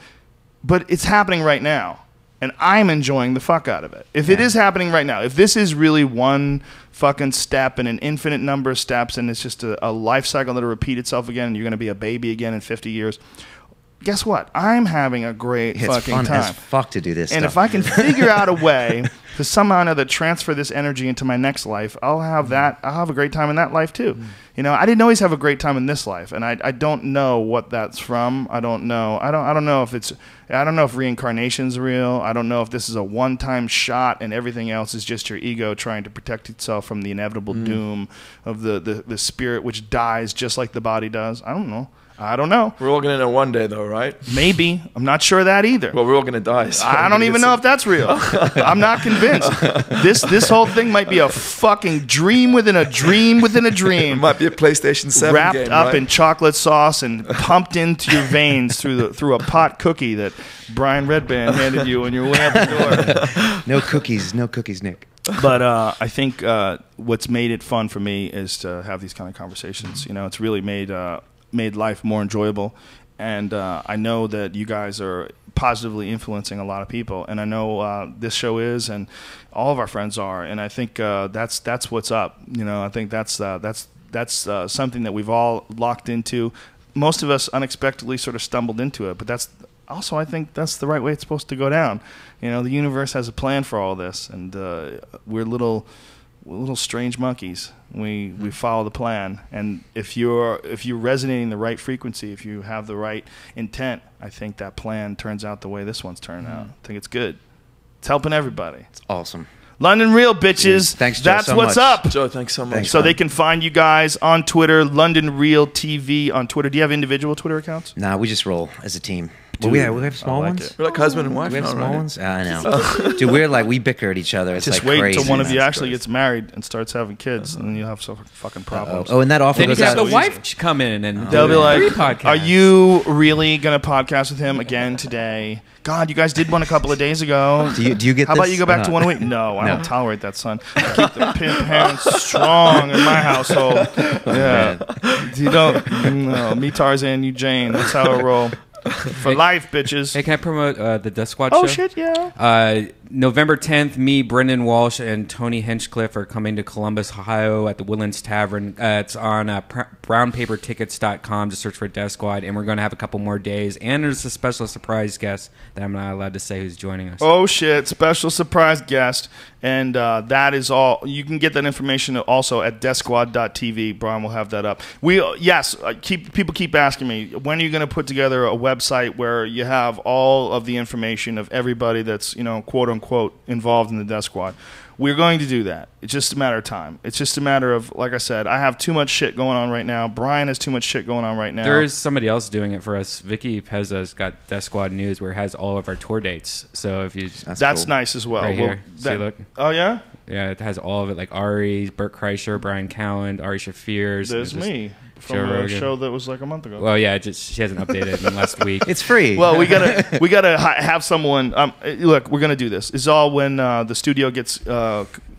But it's happening right now, and I'm enjoying the fuck out of it. If it is happening right now, if this is really one fucking step in an infinite number of steps, and it's just a life cycle that'll repeat itself again, and you're going to be a baby again in 50 years. Guess what? I'm having a great fucking time. It's fun as fuck to do this and stuff. If I can figure out a way to somehow or another transfer this energy into my next life, I'll have a great time in that life too. You know, I didn't always have a great time in this life, and I don't know what that's from. I don't know. I don't know if reincarnation's real. I don't know if this is a one-time shot and everything else is just your ego trying to protect itself from the inevitable doom of the spirit, which dies just like the body does. I don't know. We're all going to know one day, though, right? Maybe. I'm not sure of that either. Well, we're all going to die. So I don't even know if that's real. I'm not convinced. This whole thing might be a fucking dream within a dream within a dream. It might be a PlayStation 7 wrapped game, up right? in chocolate sauce and pumped into your veins through a pot cookie that Brian Redban handed you on your way out the door. No cookies, Nick. But I think what's made it fun for me is to have these kind of conversations. You know, it's really made life more enjoyable, and I know that you guys are positively influencing a lot of people, and I know this show is, and all of our friends are, and I think that's what's up. You know, I think that's something that we've all locked into. Most of us unexpectedly sort of stumbled into it, but that's also, I think that's the right way it's supposed to go down. You know, the universe has a plan for all this, and we're little strange monkeys. We follow the plan, and if you're resonating the right frequency, if you have the right intent, I think that plan turns out the way this one's turned out. I think it's good. It's helping everybody. It's awesome. London Real, bitches. Thanks, Joe, That's so what's much. up. Joe, thanks so much. Thanks, So man. they can find you guys on Twitter, London Real TV on Twitter. Do you have individual Twitter accounts? Nah, we just roll as a team. Well, we have small like ones. it. We're like husband and wife. We have now, small right? ones. I know, dude. We're like we bicker at each other. It's Just like wait crazy. until one of you man. actually gets married and starts having kids, and then you'll have some fucking problems. Oh, and that offer Then you goes can have out. the wife come in and They'll be do like, 3 podcasts. "Are you really gonna podcast with him again today?" God, you guys did one a couple of days ago. Do you get? How about this? you go back to one a week? No, I don't tolerate that, son. I keep the pimp hands strong in my household. Yeah, you don't. No, me Tarzan, you Jane. That's how I roll. For life, bitches. Hey, can I promote the Death Squad Oh show? shit, yeah. November 10th, me, Brendan Walsh, and Tony Hinchcliffe are coming to Columbus, Ohio at the Woodlands Tavern. It's on brownpapertickets.com to search for Death Squad, and we're going to have a couple more days. And there's a special surprise guest that I'm not allowed to say who's joining us. Oh shit, special surprise guest. And that is all. You can get that information also at deathsquad.tv. Brian will have that up. People keep asking me, when are you going to put together a website where you have all of the information of everybody that's, quote unquote, involved in the Death Squad? We're going to do that. It's just a matter of time. It's just a matter of, like I said, I have too much shit going on right now. Brian has too much shit going on right now. There is somebody else doing it for us. Vicky Pezza's got Death Squad News where it has all of our tour dates. So if you That's cool. Nice as well. Right here. See, look. Oh, yeah? Yeah, it has all of it, like Ari, Burt Kreischer, Brian Callen, Ari Shafir. There's me from Joe a Rogan. show that was like a month ago. Well, yeah, she hasn't updated in last week. It's free. Well, we gotta have someone. Look, we're gonna do this. It's all when the studio gets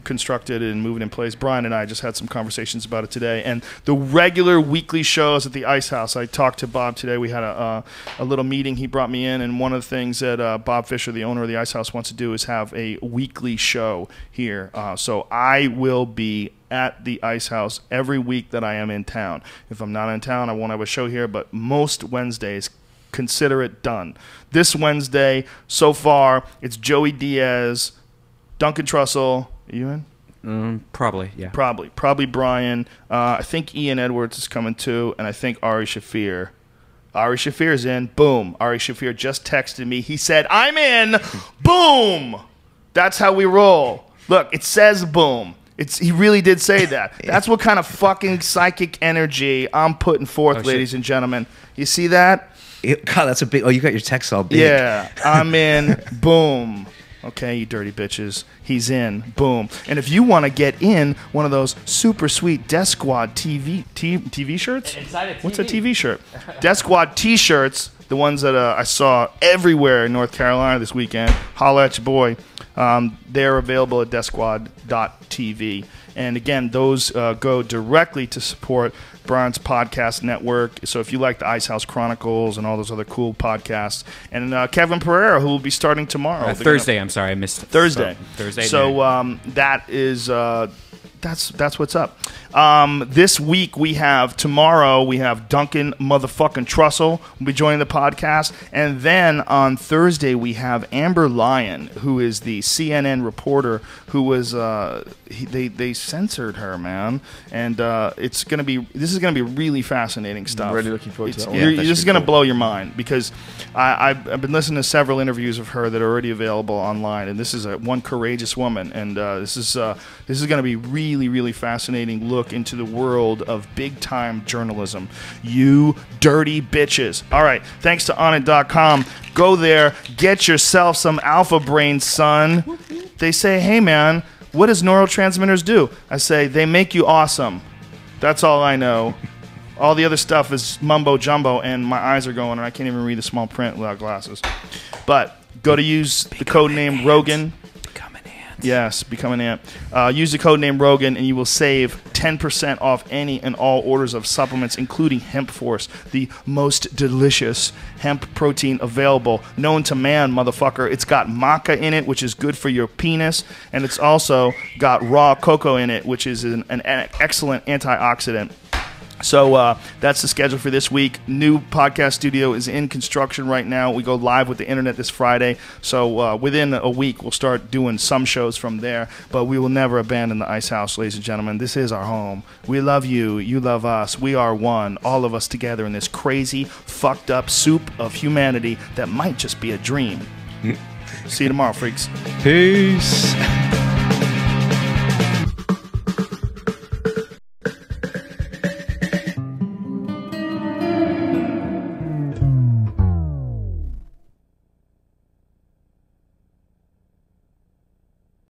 constructed and moving in place. Brian and I just had some conversations about it today, and the regular weekly shows at the Ice House. I talked to Bob today. We had a little meeting. He brought me in, and one of the things that Bob Fisher, the owner of the Ice House, wants to do is have a weekly show here. So I will be at the Ice House every week that I am in town. If I'm not in town, I won't have a show here, but most Wednesdays, consider it done. This Wednesday, so far, it's Joey Diaz, Duncan Trussell. Are you in? Probably, yeah. Probably Brian. I think Ian Edwards is coming too, and I think Ari Shafir. Ari Shafir's in. Boom. Ari Shafir just texted me. He said, "I'm in." Boom. That's how we roll. Look, it says boom. He really did say that. That's what kind of fucking psychic energy I'm putting forth, ladies and gentlemen. You see that? God, that's a big. Oh, you got your text all big. Yeah, I'm in. Boom. Okay, you dirty bitches. He's in. Boom. And if you want to get in one of those super sweet Death Squad TV shirts? Inside a TV. What's a TV shirt? Death Squad T-shirts, the ones that I saw everywhere in North Carolina this weekend. Holla at your boy. They're available at deathsquad.tv. And again, those go directly to support Brian's podcast network. So if you like the Ice House Chronicles and all those other cool podcasts, and Kevin Pereira, who will be starting tomorrow. Thursday, I'm sorry, I missed it. Thursday. Thursday. So that is that's what's up. This week tomorrow we have Duncan motherfucking Trussell will be joining the podcast, and then on Thursday we have Amber Lyon, who is the CNN reporter who was they censored her, man, and this is gonna be really fascinating stuff. I'm really looking forward to that one. This is gonna blow your mind, because I've been listening to several interviews of her that are already available online, and this is one courageous woman, and this is going to be really, really fascinating look into the world of big-time journalism. You dirty bitches. All right, thanks to Onnit.com. Go there, get yourself some alpha brain, son. They say, hey, man, what does neurotransmitters do? I say, they make you awesome. That's all I know. All the other stuff is mumbo-jumbo, and my eyes are going, and I can't even read the small print without glasses. But go to use the code name Rogan. Yes, become an ant. Use the code name Rogan, and you will save 10% off any and all orders of supplements, including Hemp Force, the most delicious hemp protein available, known to man, motherfucker. It's got maca in it, which is good for your penis, and it's also got raw cocoa in it, which is an excellent antioxidant. So that's the schedule for this week. New podcast studio is in construction right now. We go live with the internet this Friday. So within a week, we'll start doing some shows from there. But we will never abandon the Ice House, ladies and gentlemen. This is our home. We love you. You love us. We are one. All of us together in this crazy, fucked up soup of humanity that might just be a dream. See you tomorrow, freaks. Peace.